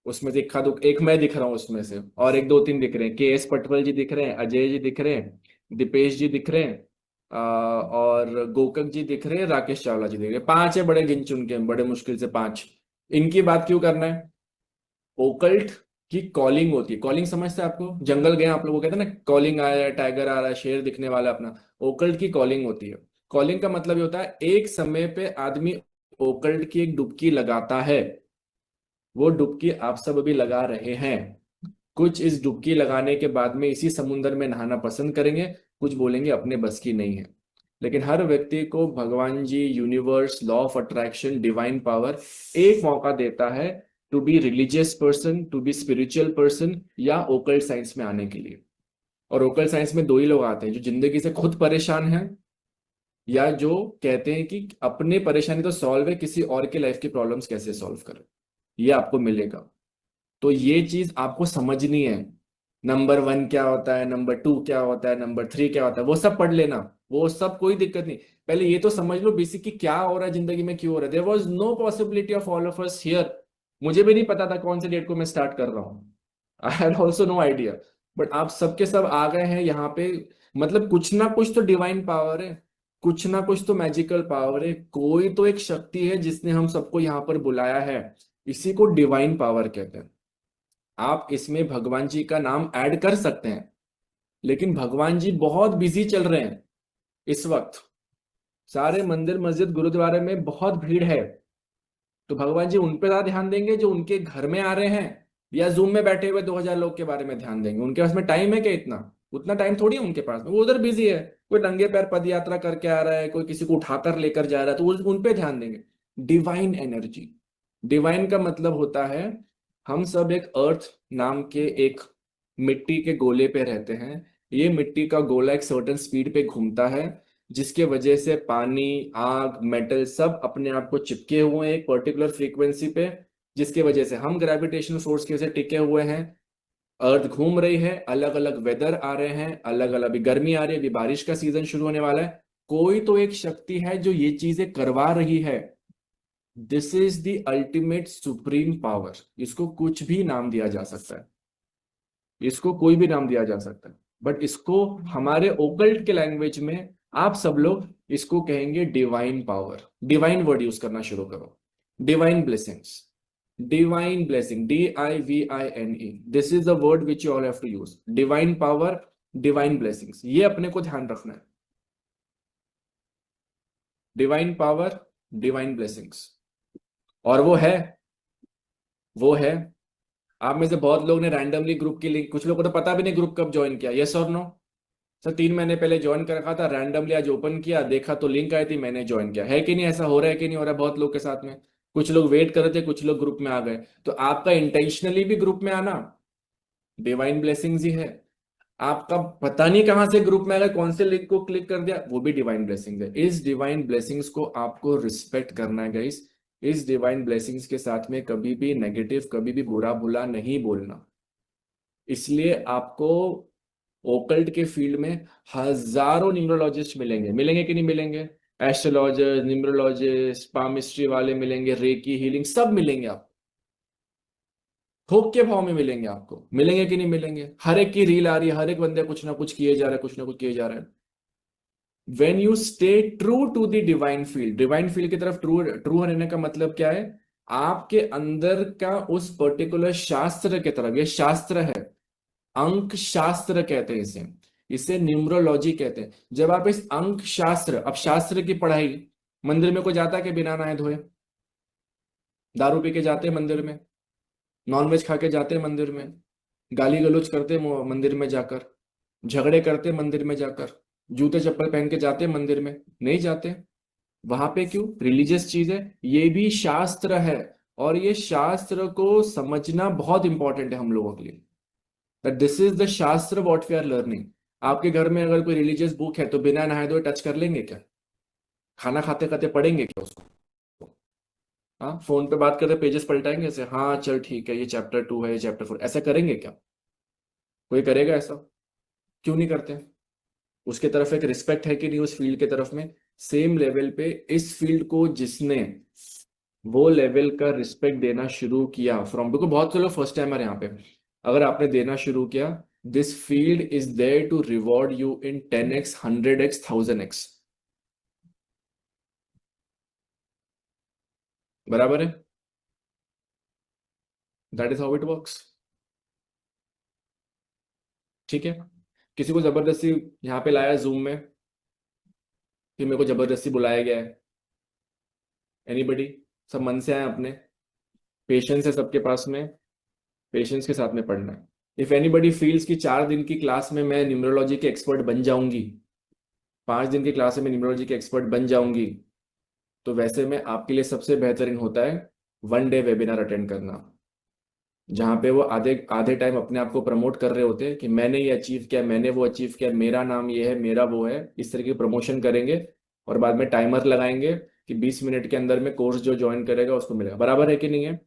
उसमें से एक मैं दिख रहा हूँ उसमें से, और एक दो तीन दिख रहे हैं। के एस पटवल जी दिख रहे हैं, अजय जी दिख रहे हैं, दीपेश जी दिख रहे हैं, और गोकक जी दिख रहे हैं, राकेश चावला जी दिख रहे हैं। 5 है, बड़े गिन चुन के, बड़े मुश्किल से 5। इनकी बात क्यों करना है? ओकल्ट की कॉलिंग होती है। कॉलिंग समझते हैं आपको? जंगल गए आप लोगों को कहते हैं ना, कॉलिंग आया है, टाइगर आ रहा है, शेर दिखने वाला है अपना। ओकल्ट की कॉलिंग होती है। कॉलिंग का मतलब ये होता है एक समय पे आदमी ओकल्ट की एक डुबकी लगाता है। वो डुबकी आप सब अभी लगा रहे हैं। कुछ इस डुबकी लगाने के बाद में इसी समुंदर में नहाना पसंद करेंगे, कुछ बोलेंगे अपने बस की नहीं है। लेकिन हर व्यक्ति को भगवान जी, universe, law of attraction, divine power एक मौका देता है to be religious person, to be spiritual person, या ओकल्ट साइंस में आने के लिए। और ओकल्ट साइंस में दो ही लोग आते हैं, जो जिंदगी से खुद परेशान हैं, या जो कहते हैं कि अपनी परेशानी तो सॉल्व है, किसी और के लाइफ की प्रॉब्लम्स कैसे सॉल्व करें। ये आपको मिलेगा। तो ये चीज आपको समझनी है। नंबर 1 क्या होता है, नंबर 2 क्या होता है, नंबर 3 क्या होता है, वो सब पढ़ लेना। वो सब कोई दिक्कत नहीं। पहले ये तो समझ लो बेसिक कि क्या हो रहा है जिंदगी में, क्यों हो रहा है। There was no possibility of all of us here. मुझे भी नहीं पता था कौन से डेट को मैं स्टार्ट कर रहा हूँ। I had also no idea. But आप सबके सब आ गए हैं यहाँ पे। मतलब कुछ ना कुछ तो डिवाइन पावर है, कुछ ना कुछ तो मैजिकल पावर है, कोई तो एक शक्ति है जिसने हम सबको यहाँ पर बुलाया है। इसी को डिवाइन पावर कहते हैं। आप इसमें भगवान जी का नाम ऐड कर सकते हैं, लेकिन भगवान जी बहुत बिजी चल रहे हैं इस वक्त। सारे मंदिर मस्जिद गुरुद्वारे में बहुत भीड़ है। तो भगवान जी उन पे ज्यादा ध्यान देंगे जो उनके घर में आ रहे हैं, या जूम में बैठे हुए 2000 लोग के बारे में ध्यान देंगे? उनके पास में टाइम है क्या इतना? उतना टाइम थोड़ी है उनके पास में। वो उधर बिजी है। कोई नंगे पैर पद यात्रा करके आ रहा है, कोई किसी को उठाकर लेकर जा रहा है, तो उन पे ध्यान देंगे। डिवाइन एनर्जी, डिवाइन का मतलब होता है, हम सब एक अर्थ नाम के एक मिट्टी के गोले पे रहते हैं। ये मिट्टी का गोला एक सर्टेन स्पीड पे घूमता है, जिसके वजह से पानी, आग, मेटल सब अपने आप को चिपके हुए हैं एक पर्टिकुलर फ्रीक्वेंसी पे, जिसके वजह से हम ग्रेविटेशनल फोर्स के से टिके हुए हैं। अर्थ घूम रही है, अलग अलग वेदर आ रहे हैं, अलग अलग, अभी गर्मी आ रही है, अभी बारिश का सीजन शुरू होने वाला है। कोई तो एक शक्ति है जो ये चीजें करवा रही है। This is the ultimate supreme power. इसको कुछ भी नाम दिया जा सकता है, इसको कोई भी नाम दिया जा सकता है, बट इसको हमारे ओकल्ट के लैंग्वेज में आप सब लोग इसको कहेंगे divine power. Divine word use करना शुरू करो। Divine blessings. Divine blessing. DIVINE. This is the word which you all have to use. Divine power, divine blessings. ये अपने को ध्यान रखना है. Divine power, divine blessings. और वो है. आप में से बहुत लोग ने रैंडमली ग्रुप की लिंक, कुछ लोगों को तो पता भी नहीं ग्रुप कब ज्वाइन किया. यस और नो? सर 3 महीने पहले ज्वाइन कर रखा था, रैंडमली आज ओपन किया, देखा तो लिंक आई थी, मैंने ज्वाइन किया. है कि नहीं? ऐसा हो रहा है कि नहीं हो रहा है बहुत लोग के साथ में? कुछ लोग वेट कर रहे थे, कुछ लोग ग्रुप में आ गए. तो आपका इंटेंशनली भी ग्रुप में आना डिवाइन ब्लेसिंग्स ही है. आपका पता नहीं कहां से ग्रुप में आ गए, कौन से लिंक को क्लिक कर दिया, वो भी डिवाइन ब्लेसिंग्स है. इस डिवाइन ब्लेसिंग्स को आपको रिस्पेक्ट करना है गाइस. इस डिवाइन ब्लेसिंग्स के साथ में कभी भी नेगेटिव, कभी भी बुरा भुला नहीं बोलना. इसलिए आपको ओकल्ट के फील्ड में हजारों न्यूमरोलॉजिस्ट मिलेंगे कि नहीं मिलेंगे? एस्ट्रोलॉजर, न्यूमरोलॉजिस्ट, पामिस्ट्री वाले मिलेंगे, रेकी, हीलिंग, सब मिलेंगे. आप थोक के भाव में मिलेंगे. आपको मिलेंगे कि नहीं मिलेंगे? हर एक की रील आ रही है, हर एक बंदे कुछ ना कुछ किए जा रहा है, कुछ ना कुछ किए जा रहा है. When you stay true to the divine field की तरफ ट्रू ट्रू रहने का मतलब क्या है? आपके अंदर का उस पर्टिकुलर शास्त्र की तरफ, ये शास्त्र है, अंक शास्त्र कहते हैं इसे. इसे न्यूमरोलॉजी कहते हैं. जब आप इस अंक शास्त्र, अब शास्त्र की पढ़ाई, मंदिर में कोई जाता है कि बिना नहाए धोए? दारू पी के जाते हैं मंदिर में, नॉनवेज खा के जाते हैं मंदिर में, गाली गलौज करते हैं मंदिर में जाकर, झगड़े करते हैं मंदिर में जाकर, जूते चप्पल पहन के जाते हैं मंदिर में? नहीं जाते. वहां पे क्यों? रिलीजियस चीज है, ये भी शास्त्र है. और ये शास्त्र को समझना बहुत इंपॉर्टेंट है हम लोगों के लिए. दैट दिस इज द शास्त्र व्हाट वी आर लर्निंग. आपके घर में अगर कोई रिलीजियस बुक है तो बिना नहाए धोए टच कर लेंगे क्या? खाना खाते खाते पढ़ेंगे क्या उसको? हाँ, फोन पे बात करते पेजेस पलटाएंगे ऐसे, हाँ चल ठीक है, ये चैप्टर 2 है, ये चैप्टर 4, ऐसा करेंगे क्या? कोई करेगा ऐसा? क्यों नहीं करते? उसके तरफ एक रिस्पेक्ट है कि नहीं उस फील्ड के तरफ में? सेम लेवल पे इस फील्ड को जिसने वो लेवल का रिस्पेक्ट देना शुरू किया फ्रॉम, बिकॉज बहुत से लोग फर्स्ट टाइमर यहाँ पे, अगर आपने देना शुरू किया, this field is there to reward you in 10x, 100x, 1000x. बराबर है? That is how it works. ठीक है. किसी को जबरदस्ती यहाँ पे लाया जूम में, कि मेरे को जबरदस्ती बुलाया गया है? एनीबडी? सब मन से आए अपने? पेशेंस है सबके पास में, पेशेंस के साथ में पढ़ना है. इफ एनीबडी फील्स कि 4 दिन की क्लास में मैं न्यूमरोलॉजी के एक्सपर्ट बन जाऊंगी, 5 दिन की क्लास में न्यूमरोलॉजी के एक्सपर्ट बन जाऊंगी, तो वैसे में आपके लिए सबसे बेहतरीन होता है 1 डे वेबिनार अटेंड करना, जहाँ पे वो आधे आधे टाइम अपने आप को प्रमोट कर रहे होते हैं कि मैंने ये अचीव किया, मैंने वो अचीव किया, मेरा नाम ये है, मेरा वो है, इस तरह की प्रमोशन करेंगे. और बाद में टाइमर लगाएंगे कि 20 मिनट के अंदर में कोर्स जो ज्वाइन करेगा उसको मिलेगा. बराबर है कि नहीं है?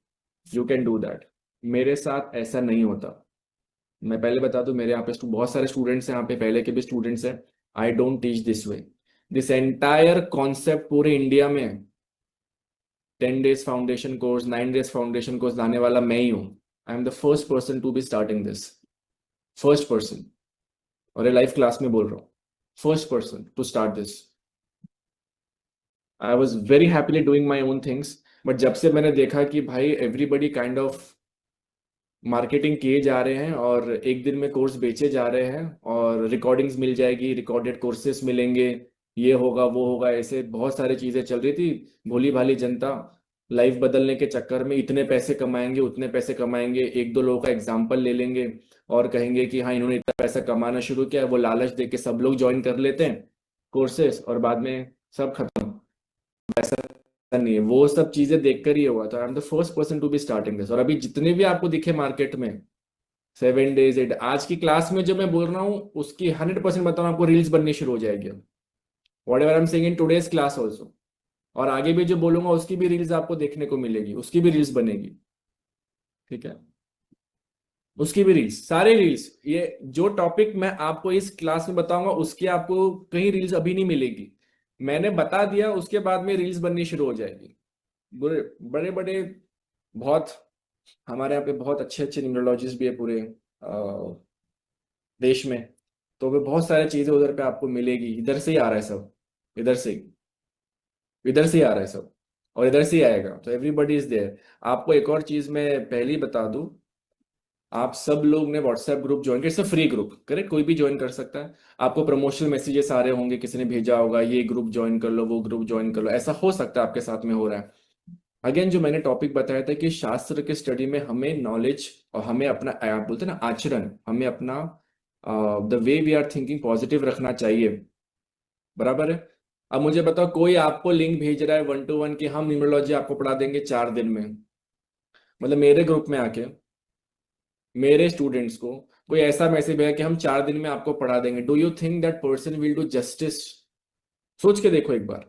You can do that. मेरे साथ ऐसा नहीं होता. मैं पहले बता दूं, मेरे यहाँ पे बहुत सारे स्टूडेंट्स हैं यहाँ पे, पहले के भी स्टूडेंट्स हैं. I don't teach this way. This entire concept पूरे इंडिया में 10 days foundation course, 9 days foundation course लाने वाला मैं ही हूँ. I am the first person to be starting this. First person. और ये लाइव क्लास में बोल रहा हूँ, first person to start this. I was very happily doing my own things. But जब से मैंने देखा कि भाई एवरीबडी काइंड ऑफ मार्केटिंग किए जा रहे हैं और एक दिन में कोर्स बेचे जा रहे हैं, और रिकॉर्डिंग्स मिल जाएगी, रिकॉर्डेड कोर्सेस मिलेंगे, ये होगा वो होगा, ऐसे बहुत सारी चीजें चल रही थी. भोली भाली जनता लाइफ बदलने के चक्कर में इतने पैसे कमाएंगे, उतने पैसे कमाएंगे, एक दो लोगों का एग्जाम्पल ले लेंगे और कहेंगे कि हाँ इन्होंने इतना पैसा कमाना शुरू किया, वो लालच दे के सब लोग ज्वाइन कर लेते हैं कोर्सेस, और बाद में सब खत्म. ऐसा नहीं है. वो सब चीजें देखकर ही हुआ था. I am the first person to be starting this. और अभी जितने भी आपको दिखे मार्केट में 7 days 8, आज की क्लास में जो मैं बोल रहा हूँ उसकी 100% बताऊँ आपको, रील्स बननी शुरू हो जाएगी. What ever I am saying in today's class also, और आगे भी जो बोलूंगा उसकी भी रील्स आपको देखने को मिलेगी, उसकी भी रील्स बनेगी. ठीक है? उसकी भी रील्स, सारे रील्स, ये जो टॉपिक मैं आपको इस क्लास में बताऊंगा उसकी आपको कहीं रील्स अभी नहीं मिलेगी. मैंने बता दिया, उसके बाद में रील्स बननी शुरू हो जाएगी. बड़े बड़े बड़े बहुत, हमारे यहाँ पे बहुत अच्छे अच्छे न्यूमरोलॉजिस्ट भी है पूरे देश में. तो वे बहुत सारी चीजें उधर पे आपको मिलेगी. इधर से ही आ रहा है सब, इधर से ही आ रहा है सब. और इधर से ही आएगा, तो एवरीबडी इज देयर। आपको एक और चीज मैं पहले ही बता दूं, आप सब लोग ने व्हाट्सएप ग्रुप ज्वाइन किया, इट्स फ्री ग्रुप, करेक्ट, कोई भी ज्वाइन कर सकता है। आपको प्रमोशनल मैसेजेस आ रहे होंगे, किसी ने भेजा होगा ये ग्रुप ज्वाइन कर लो, वो ग्रुप ज्वाइन कर लो, ऐसा हो सकता है आपके साथ में हो रहा है। अगेन जो मैंने टॉपिक बताया था कि शास्त्र के स्टडी में हमें नॉलेज और हमें अपना बोलते हैं ना आचरण, हमें अपना the way we are thinking positive रखना चाहिए, बराबर है। अब मुझे बताओ, कोई आपको लिंक भेज रहा है 1 to 1 कि हम न्यूमरोलॉजी आपको पढ़ा देंगे 4 दिन में, मतलब मेरे ग्रुप में आके मेरे स्टूडेंट्स को कोई ऐसा मैसेज भेजा कि हम 4 दिन में आपको पढ़ा देंगे, do you think that person will do justice? सोच के देखो एक बार,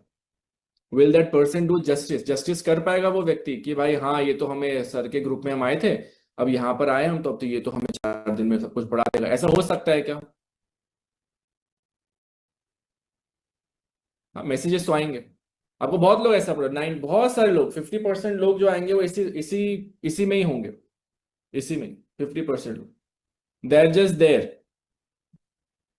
will that person do justice? Justice कर पाएगा वो व्यक्ति कि भाई हाँ ये तो हमें सर के ग्रुप में हम आए थे, अब यहाँ पर आए हम, तो अब तो ये तो हमें 4 दिन में सब कुछ पढ़ा देगा, ऐसा हो सकता है क्या? हाँ, मैसेजेस तो आएंगे आपको, बहुत लोग ऐसा पढ़ा, नाइन बहुत सारे लोग, 50% लोग जो आएंगे वो इसी इसी इसी में ही होंगे, इसी में 50% लोग देर जस्ट देर,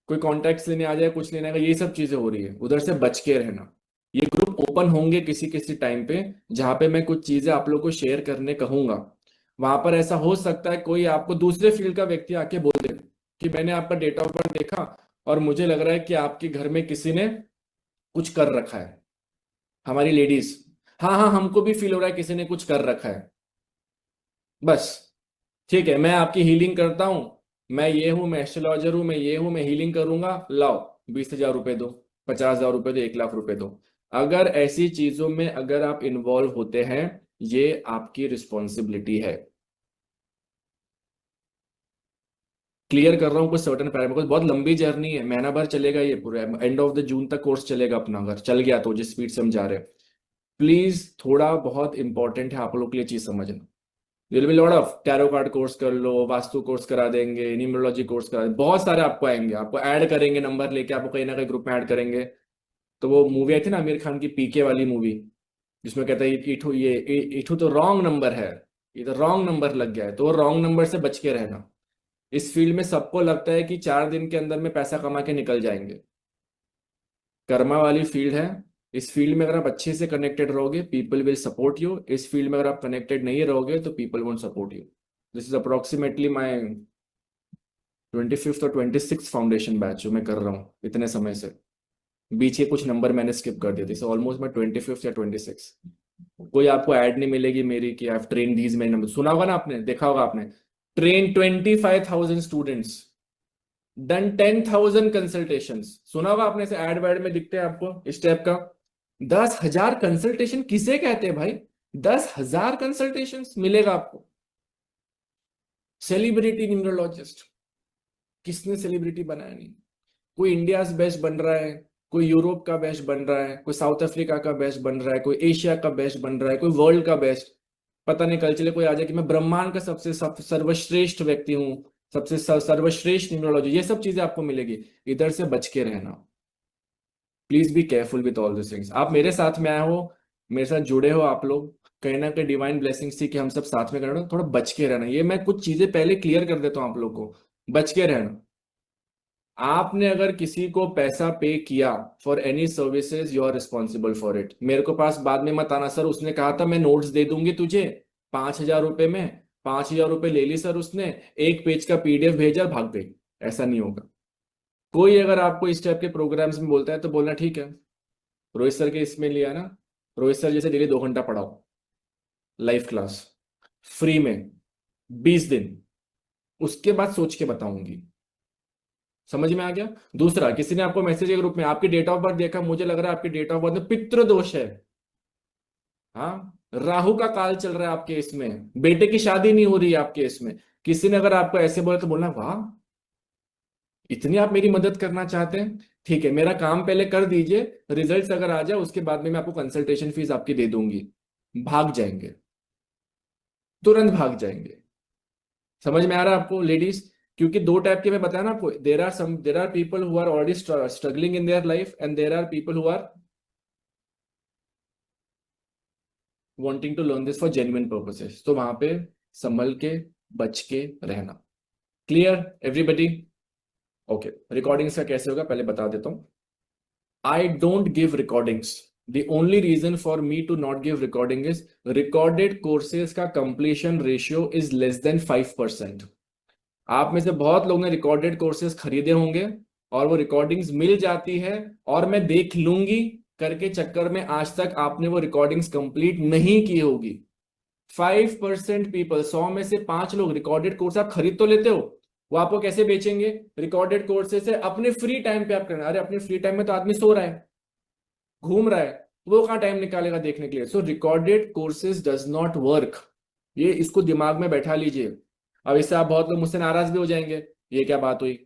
कोई कॉन्टेक्ट लेने आ जाए, कुछ लेने का, ये सब चीजें हो रही है, उधर से बच के रहना। ये ग्रुप ओपन होंगे किसी किसी टाइम पे, जहां पे मैं कुछ चीजें आप लोग को शेयर करने कहूंगा, वहां पर ऐसा हो सकता है कोई आपको दूसरे फील्ड का व्यक्ति आके बोल दे कि मैंने आपका डेट ऑफ बर्थ देखा और मुझे लग रहा है कि आपके घर में किसी ने कुछ कर रखा है, हमारी लेडीज, हाँ हाँ हमको भी फील हो रहा है किसी ने कुछ कर रखा है, बस ठीक है, मैं आपकी हीलिंग करता हूं, मैं ये हूं, मैं एस्ट्रोलॉजर हूं, मैं ये हूं, मैं हीलिंग करूंगा, लाओ 20,000 रुपए दो, 50,000 रुपए दो, 1 लाख रुपए दो। अगर ऐसी चीजों में अगर आप इन्वॉल्व होते हैं, ये आपकी रिस्पॉन्सिबिलिटी है। क्लियर कर रहा हूँ कुछ सर्टन पैरामीटर, बहुत लंबी जर्नी है, महीना भर चलेगा, ये पूरे एंड ऑफ द जून तक कोर्स चलेगा अपना, अगर चल गया तो, जिस स्पीड से हम जा रहे हैं। प्लीज थोड़ा बहुत इंपॉर्टेंट है आप लोग के लिए चीज समझना। Will be lot of tarot card course कर लो, वास्तु कोर्स करा देंगे, न्यूमरोलॉजी कोर्स करा देंगे, बहुत सारे आपको आएंगे, आपको ऐड करेंगे, नंबर लेके आपको कहीं ना कहीं ग्रुप में ऐड करेंगे। तो वो मूवी आई थी ना आमिर खान की, पीके वाली मूवी, जिसमें कहता है इठू ये इठू तो रॉन्ग नंबर है, ये तो रॉन्ग नंबर लग गया है, तो वो रॉन्ग नंबर से बच के रहना। इस फील्ड में सबको लगता है कि 4 दिन के अंदर में पैसा कमा के निकल जाएंगे, कर्मा वाली फील्ड है। इस फील्ड में अगर आप अच्छे से कनेक्टेड रहोगे, पीपल विल सपोर्ट यू। इस फील्ड में अगर आप कनेक्टेड नहीं रहोगे तो people won't support you. This is approximately my 25th और 26th फाउंडेशन बैच जो मैं कर रहा हूँ इतने समय से, बीच के कुछ नंबर मैंने स्किप कर दिए थे, ऑलमोस्ट मैं 25th या 26। कोई आपको ऐड नहीं मिलेगी मेरी कि आई ट्रेन दीज मेनी नंबर, सुना होगा ना आपने, देखा होगा आपने, ट्रेन 25,000 स्टूडेंट्स, डन 10,000 कंसल्टेशंस, सुना होगा आपने, से एड वैड में दिखते हैं आपको इस टाइप का। 10,000 कंसल्टेशन किसे कहते हैं भाई? 10,000 कंसल्टेशन मिलेगा आपको। सेलिब्रिटी न्यूमरोलॉजिस्ट, किसने सेलिब्रिटी बनाया? नहीं। कोई इंडिया बेस्ट बन रहा है, कोई यूरोप का बेस्ट बन रहा है, कोई साउथ अफ्रीका का बेस्ट बन रहा है, कोई एशिया का बेस्ट बन रहा है, कोई वर्ल्ड का बेस्ट, पता नहीं कल चले कोई आ जाए कि मैं ब्रह्मांड का सबसे सर्वश्रेष्ठ व्यक्ति हूँ, सबसे सर्वश्रेष्ठ न्यूमरोलॉजी, ये सब चीजें आपको मिलेगी। इधर से बच के रहना। Please be careful with all this things. आप मेरे साथ में आए हो, मेरे साथ जुड़े हो आप लोग, कहीं ना कहीं डिवाइन ब्लेसिंग्स थी कि हम सब साथ में कर रहे हो, थोड़ा बच के रहना। ये मैं कुछ चीजें पहले क्लियर कर देता हूँ आप लोग को, बच के रहना। आपने अगर किसी को पैसा पे किया for any services, you are responsible for it. मेरे को पास बाद में मत आना, सर उसने कहा था मैं नोट्स दे दूंगी तुझे 5,000 रुपए में, 5,000 रुपए ले ली सर उसने, एक पेज का पीडीएफ भेजा भाग गई। ऐसा नहीं होगा। कोई अगर आपको इस टाइप के प्रोग्राम्स में बोलता है तो बोलना ठीक है, रोहित सर के इसमें लिया ना, रोहित सर जैसे डेली 2 घंटा पढ़ाओ, लाइव क्लास फ्री में 20 दिन, उसके बाद सोच के बताऊंगी। समझ में आ गया? दूसरा, किसी ने आपको मैसेज के ग्रुप में आपकी डेट ऑफ बर्थ देखा, मुझे लग रहा है आपकी डेट ऑफ बर्थ में पितृ दोष है, हाँ, राहु का काल चल रहा है आपके इसमें, बेटे की शादी नहीं हो रही है आपके इसमें, किसी ने अगर आपको ऐसे बोला तो बोलना वाह, इतनी आप मेरी मदद करना चाहते हैं, ठीक है मेरा काम पहले कर दीजिए, रिजल्ट्स अगर आ जाए उसके बाद में मैं आपको कंसल्टेशन फीस आपकी दे दूंगी। भाग जाएंगे, तुरंत भाग जाएंगे। समझ में आ रहा है आपको लेडीज? क्योंकि दो टाइप के मैं बताया ना आपको, there are people who are already struggling in their life and there are people who are wanting to learn this for genuine purposes. तो वहां पे संभल के, बच के रहना। Clear everybody? ओके, रिकॉर्डिंग्स का कैसे होगा पहले बता देता हूँ। I don't give recordings, The only reason for me to not give recording is recorded courses का completion ratio is less than 5%. आप में से बहुत लोग ने रिकॉर्डेड कोर्सेज खरीदे होंगे और वो रिकॉर्डिंग्स मिल जाती है और मैं देख लूंगी करके चक्कर में आज तक आपने वो रिकॉर्डिंग्स कंप्लीट नहीं की होगी। 5% पीपल, 100 में से 5 लोग रिकॉर्डेड कोर्स आप खरीद तो लेते हो, वो आपको कैसे बेचेंगे? रिकॉर्डेड कोर्सेज से अपने फ्री टाइम पे आप करना। अरे अपने फ्री टाइम में तो आदमी सो रहा है, घूम रहा है, वो कहाँ टाइम निकालेगा देखने के लिए? So recorded courses does not work. ये इसको दिमाग में बैठा लीजिए। अब इससे आप बहुत लोग मुझसे नाराज भी हो जाएंगे, ये क्या बात हुई,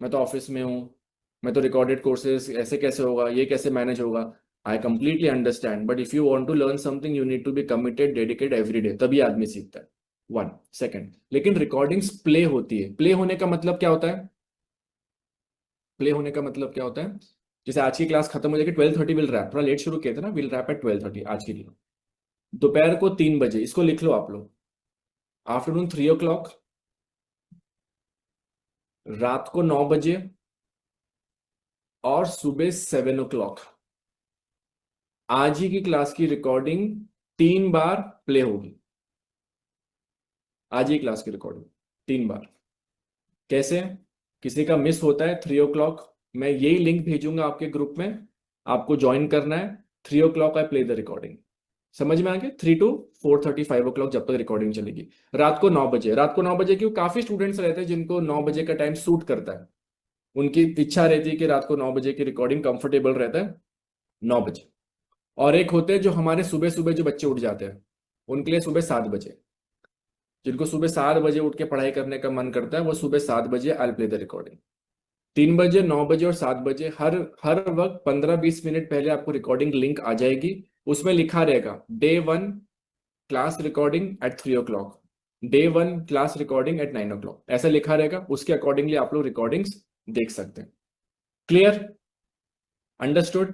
मैं तो ऑफिस में हूँ, मैं तो रिकॉर्डेड कोर्सेज ऐसे कैसे होगा, ये कैसे मैनेज होगा? I completely understand, but if you want to learn something you need to be committed, dedicated every day, तभी आदमी सीखता है। 1 सेकंड। लेकिन रिकॉर्डिंग्स प्ले होती है। प्ले होने का मतलब क्या होता है? प्ले होने का मतलब क्या होता है? जैसे आज की क्लास खत्म हो जाएगी 12:30 विल रैप, थोड़ा लेट शुरू किया था ना, विल रैप एट 12:30 आज के लिए। दोपहर को 3 बजे, इसको लिख लो आप लोग। आफ्टरनून 3 o'clock, रात को 9 बजे और सुबह 7 o'clock। आज ही की क्लास की रिकॉर्डिंग 3 बार प्ले होगी। आज ही क्लास की रिकॉर्डिंग 3 बार। कैसे? किसी का मिस होता है 3 o'clock, मैं यही लिंक भेजूंगा आपके ग्रुप में, आपको ज्वाइन करना है। 3 o'clock I play the recording. समझ में आ गया? 3 to 4:30 5 o'clock जब तक रिकॉर्डिंग चलेगी। रात को 9 बजे, रात को 9 बजे क्यों? काफी स्टूडेंट्स रहते हैं जिनको 9 बजे का टाइम सूट करता है, उनकी इच्छा रहती है कि रात को 9 बजे की रिकॉर्डिंग कंफर्टेबल रहता है 9 बजे। और एक होते हैं जो हमारे सुबह सुबह जो बच्चे उठ जाते हैं, उनके लिए सुबह 7 बजे। जिनको सुबह 7 बजे उठ के पढ़ाई करने का मन करता है वो सुबह 7 बजे आई प्ले द रिकॉर्डिंग। 3 बजे, 9 बजे और 7 बजे हर हर वक्त 15-20 मिनट पहले आपको रिकॉर्डिंग लिंक आ जाएगी। उसमें लिखा रहेगा day 1 class recording at 3 o'clock, day 1 class recording at 9 o'clock, ऐसा लिखा रहेगा। उसके अकॉर्डिंगली आप लोग रिकॉर्डिंग्स देख सकते हैं। क्लियर? अंडरस्टूड?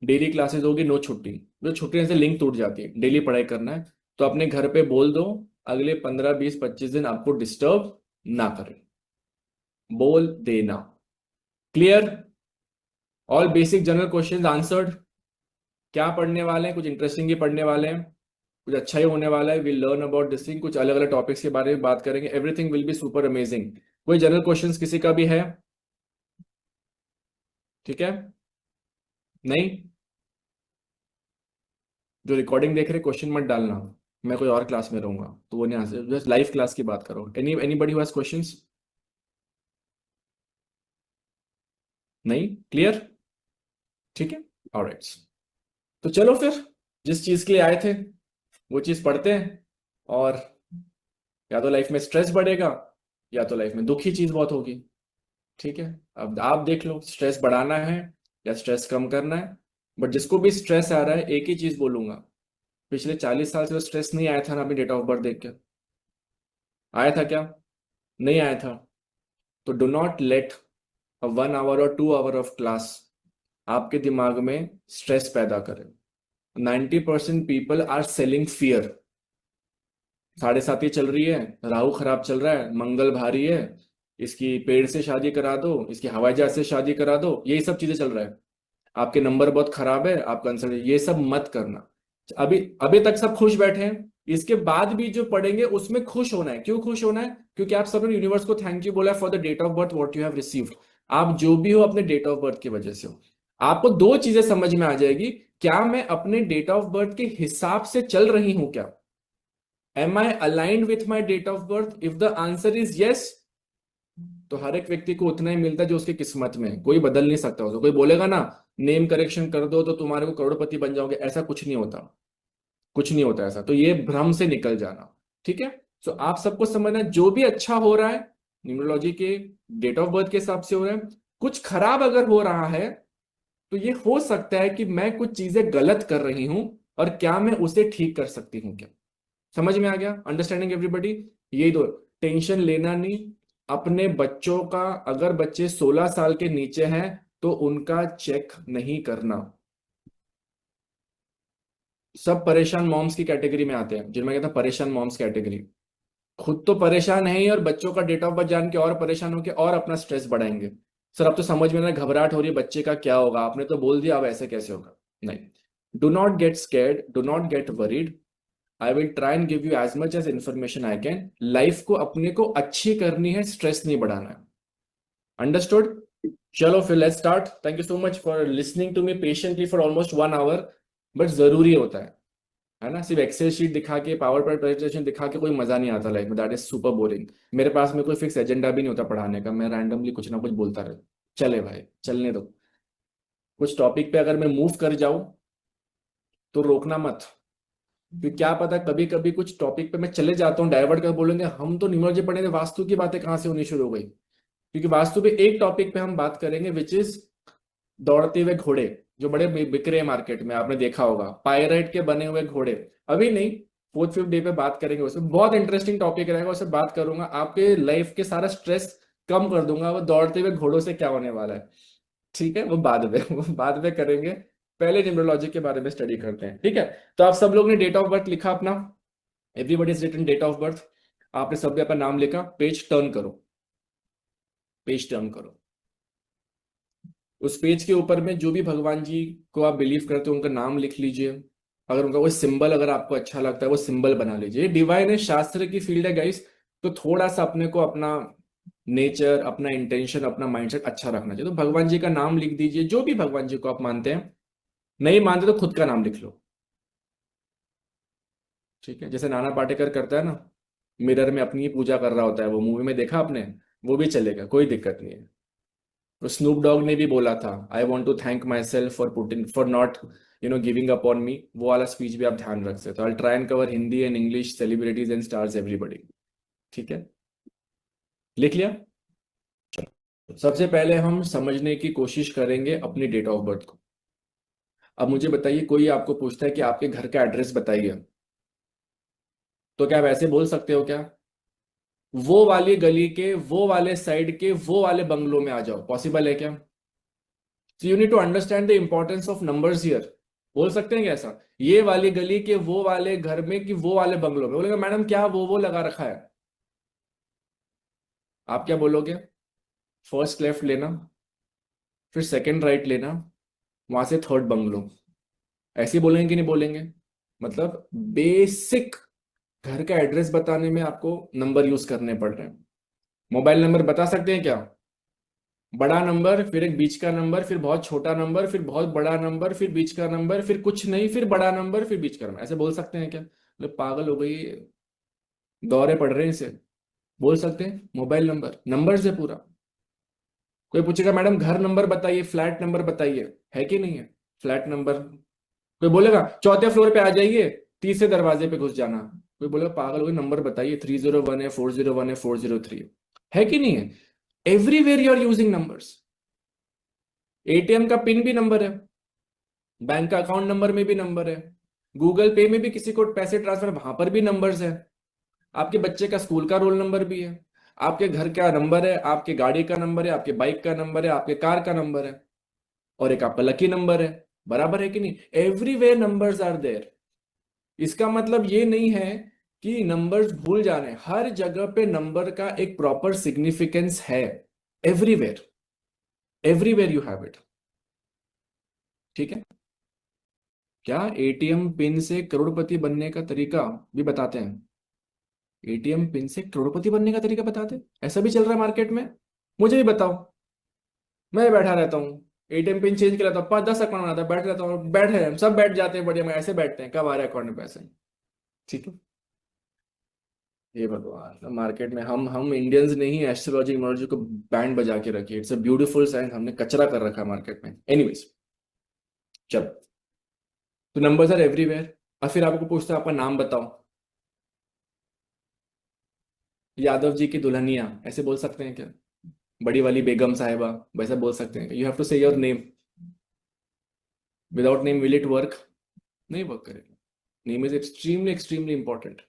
डेली क्लासेस होगी, नो छुट्टी। जो छुट्टी से लिंक टूट जाती है, डेली पढ़ाई करना है तो अपने घर पे बोल दो अगले 15-20-25 दिन आपको डिस्टर्ब ना करें, बोल देना। Clear? All basic general questions answered? क्या पढ़ने वाले हैं? कुछ इंटरेस्टिंग ही पढ़ने वाले हैं, कुछ अच्छा ही होने वाला है। Will learn about this thing, कुछ अलग अलग टॉपिक्स के बारे में बात करेंगे। Everything will be super amazing. कोई जनरल क्वेश्चंस किसी का भी है? ठीक है? नहीं? जो रिकॉर्डिंग देख रहे क्वेश्चन मत डालना, मैं कोई और क्लास में रहूंगा तो वो नहीं आंसर, जस्ट लाइव क्लास की बात करो। Anybody who has questions? नहीं? क्लियर? ठीक है, ऑलराइट। तो चलो फिर जिस चीज के लिए आए थे वो चीज पढ़ते हैं। और या तो लाइफ में स्ट्रेस बढ़ेगा या तो लाइफ में दुखी चीज बहुत होगी। ठीक है, अब आप देख लो स्ट्रेस बढ़ाना है या स्ट्रेस कम करना है। बट जिसको भी स्ट्रेस आ रहा है एक ही चीज बोलूंगा, पिछले 40 साल से तो स्ट्रेस नहीं आया था ना अपनी डेट ऑफ बर्थ देख के? आया था क्या? नहीं आया था। तो do not let a 1 hour और 2 hour ऑफ क्लास आपके दिमाग में स्ट्रेस पैदा करे। 90% पीपल आर सेलिंग फियर। 7:30 चल रही है, राहु खराब चल रहा है, मंगल भारी है, इसकी पेड़ से शादी करा दो, इसकी हवाई जहाज से शादी करा दो, यही सब चीजें चल रहा है। आपके नंबर बहुत खराब है, आपका आंसर, ये सब मत करना। अभी अभी तक सब खुश बैठे हैं, इसके बाद भी जो पढ़ेंगे उसमें खुश होना है। क्यों खुश होना है? क्योंकि आप सबने यूनिवर्स को थैंक यू बोला for the date of birth what you have received. आप जो भी हो अपने डेट ऑफ बर्थ की वजह से हो। आपको दो चीजें समझ में आ जाएगी, क्या मैं अपने डेट ऑफ बर्थ के हिसाब से चल रही हूं क्या? Am I aligned with my date of birth? If the answer is yes, तो हर एक व्यक्ति को उतना ही मिलता है जो उसकी किस्मत में है, कोई बदल नहीं सकता उसको। कोई बोलेगा ना नेम करेक्शन कर दो तो तुम्हारे को करोड़पति बन जाओगे, ऐसा कुछ नहीं होता, कुछ नहीं होता ऐसा। तो ये भ्रम से निकल जाना। ठीक है? सो आप सबको समझना जो भी अच्छा हो रहा है न्यूमरोलॉजी के डेट ऑफ बर्थ के हिसाब से हो रहा है। कुछ खराब अगर हो रहा है तो ये हो सकता है कि मैं कुछ चीजें गलत कर रही हूं और क्या मैं उसे ठीक कर सकती हूँ क्या? समझ में आ गया? Understanding everybody? यही दो, टेंशन लेना नहीं। अपने बच्चों का, अगर बच्चे 16 साल के नीचे हैं तो उनका चेक नहीं करना। सब परेशान मॉम्स की कैटेगरी में आते हैं, जिनमें कहता परेशान मॉम्स कैटेगरी। खुद तो परेशान है ही और बच्चों का डेट ऑफ बर्थ जान के और परेशान होकर और अपना स्ट्रेस बढ़ाएंगे। सर अब तो समझ में ना, घबराहट हो रही है बच्चे का क्या होगा, आपने तो बोल दिया, अब ऐसे कैसे होगा? नहीं, do not get scared, do not get worried, I will try and give you as much as information I can. Life को अपने को अच्छी करनी है, स्ट्रेस नहीं बढ़ाना है। अंडरस्टूड? चलो फिर let's start. Thank you so much for listening to me patiently for almost 1 hour. But जरूरी होता है ना? सिर्फ एक्सेल शीट दिखा के, पावर पॉइंट प्रेजेंटेशन दिखा के कोई मजा नहीं आता लाइफ में। That is super boring. मेरे पास में कोई फिक्स एजेंडा भी नहीं होता पढ़ाने का, मैं रैंडमली कुछ ना कुछ बोलता रहता। चले भाई, चलने दो। कुछ टॉपिक पे अगर मैं मूव कर जाऊं तो रोकना मत, क्योंकि क्या पता कभी कभी कुछ टॉपिक पे मैं चले जाता हूँ, डाइवर्ट कर बोलेंगे हम तो न्यूमरोलॉजी पढ़े थे, वास्तु की बातें कहाँ से होनी शुरू हो गई। क्योंकि वास्तु पे एक टॉपिक पे हम बात करेंगे विच इज दौड़ते हुए घोड़े, जो बड़े बिक रहे हैं मार्केट में, आपने देखा होगा, पायराइट के बने हुए घोड़े। अभी नहीं, 4th 5th डे पे बात करेंगे उसमें। बहुत इंटरेस्टिंग टॉपिक रहेगा, उससे बात करूंगा, आपके लाइफ के सारा स्ट्रेस कम कर दूंगा। वो दौड़ते हुए घोड़ों से क्या होने वाला है, ठीक है, वो बाद में वो बाद में करेंगे। पहले न्यूमरोलॉजी के बारे में स्टडी करते हैं, ठीक है? तो आप सब लोग ने डेट ऑफ बर्थ लिखा अपना? Everybody is written date of birth. आपने सब ने अपना नाम लिखा। पेज टर्न करो, पेज टर्न करो। उस पेज के ऊपर में जो भी भगवान जी को आप बिलीव करते हो उनका नाम लिख लीजिए। अगर उनका कोई सिंबल अगर आपको अच्छा लगता है वो सिंबल बना लीजिए। डिवाइन है, शास्त्र की फील्ड है गाइस, तो थोड़ा सा अपने को अपना नेचर, अपना इंटेंशन, अपना माइंडसेट अच्छा रखना चाहिए। तो भगवान जी का नाम लिख दीजिए, जो भी भगवान जी को आप मानते हैं। नहीं मानते तो खुद का नाम लिख लो, ठीक है? जैसे नाना पाटेकर करता है ना, मिरर में अपनी ही पूजा कर रहा होता है, वो मूवी में देखा आपने, वो भी चलेगा, कोई दिक्कत नहीं है। तो स्नूप डॉग ने भी बोला था, I want to thank myself for putting for not giving up on me. वो वाला स्पीच भी आप ध्यान रख सकते हो। I try and cover Hindi and English, celebrities and stars, everybody. ठीक है, लिख लिया? सबसे पहले हम समझने की कोशिश करेंगे अपनी डेट ऑफ बर्थ को। अब मुझे बताइए, कोई आपको पूछता है कि आपके घर का एड्रेस बताइए, तो क्या वैसे बोल सकते हो क्या? वो वाली गली के वो वाले साइड के वो वाले बंगलों में आ जाओ, पॉसिबल है क्या? So you need to understand the importance of numbers here। बोल सकते हैं क्या ऐसा, ये वाली गली के वो वाले घर में कि वो वाले बंगलों में? बोलेगा मैडम क्या वो लगा रखा है? आप क्या बोलोगे? फर्स्ट लेफ्ट लेना, फिर सेकंड राइट लेना, वहां से थर्ड बंगलो। ऐसे ही बोलेंगे कि नहीं बोलेंगे? मतलब बेसिक घर का एड्रेस बताने में आपको नंबर यूज करने पड़ रहे हैं। मोबाइल नंबर बता सकते हैं क्या? बड़ा नंबर, फिर एक बीच का नंबर, फिर बहुत छोटा नंबर, फिर बहुत बड़ा नंबर, फिर बीच का नंबर, फिर कुछ नहीं, फिर बड़ा नंबर, फिर बीच का नंबर। ऐसे बोल सकते हैं क्या? मतलब पागल हो गई, दौरे पड़ रहे हैं इसे। बोल सकते हैं मोबाइल नंबर, नंबर से पूरा। कोई पूछेगा मैडम घर नंबर बताइए, फ्लैट नंबर बताइए, है कि नहीं है फ्लैट नंबर? कोई बोलेगा चौथे फ्लोर पे आ जाइए, तीसरे दरवाजे पे घुस जाना। कोई बोलेगा पागल हो गई, नंबर बताइए, 301 है, 401 है, 403 है कि नहीं है? Everywhere you are using numbers. ATM का पिन भी नंबर है, बैंक का अकाउंट नंबर में भी नंबर है, गूगल पे में भी किसी को पैसे ट्रांसफर, वहां पर भी नंबर्स है। आपके बच्चे का स्कूल का रोल नंबर भी है, आपके घर का नंबर है, आपके गाड़ी का नंबर है, आपके बाइक का नंबर है, आपके कार का नंबर है, और एक आपका लकी नंबर है। बराबर है कि नहीं? Everywhere numbers are there. इसका मतलब ये नहीं है कि नंबर्स भूल जाने, हर जगह पे नंबर का एक प्रॉपर सिग्निफिकेंस है। Everywhere, everywhere you have it. ठीक है? क्या एटीएम पिन से करोड़पति बनने का तरीका भी बताते हैं? एटीएम पिन से करोड़पति बनने का तरीका बताते हैं? ऐसा भी चल रहा है मार्केट में? मुझे भी बताओ। मैं बैठा रहता हूँ, एटीएम पिन चेंज कर लेता हूँ, 5-10 अकाउंट बनाता हूँ, बैठ रहता हूँ, बैठे हैं सब, बैठ जाते हैं बढ़िया, मैं ऐसे बैठते हैं, कब आ रहे हैं अकाउंट में पैसे? ठीक है, ये भगवान, मार्केट में हम इंडियंस ने ही एस्ट्रोलॉजी न्यूमरोलॉजी को बैंड बजा के रखी है। इट्स अ ब्यूटीफुल साइंस, हमने कचरा कर रखा है मार्केट में। एनीवेज, चलो, तो नंबर्स आर एवरीवेयर। और फिर आपको पूछता है आपका नाम बताओ, यादव जी की दुल्हनिया, ऐसे बोल सकते हैं क्या? बड़ी वाली बेगम साहिबा, वैसा बोल सकते हैं? यू हैव टू से your name. Without name will it work? नहीं वर्क करेगा। Name is extremely extremely important.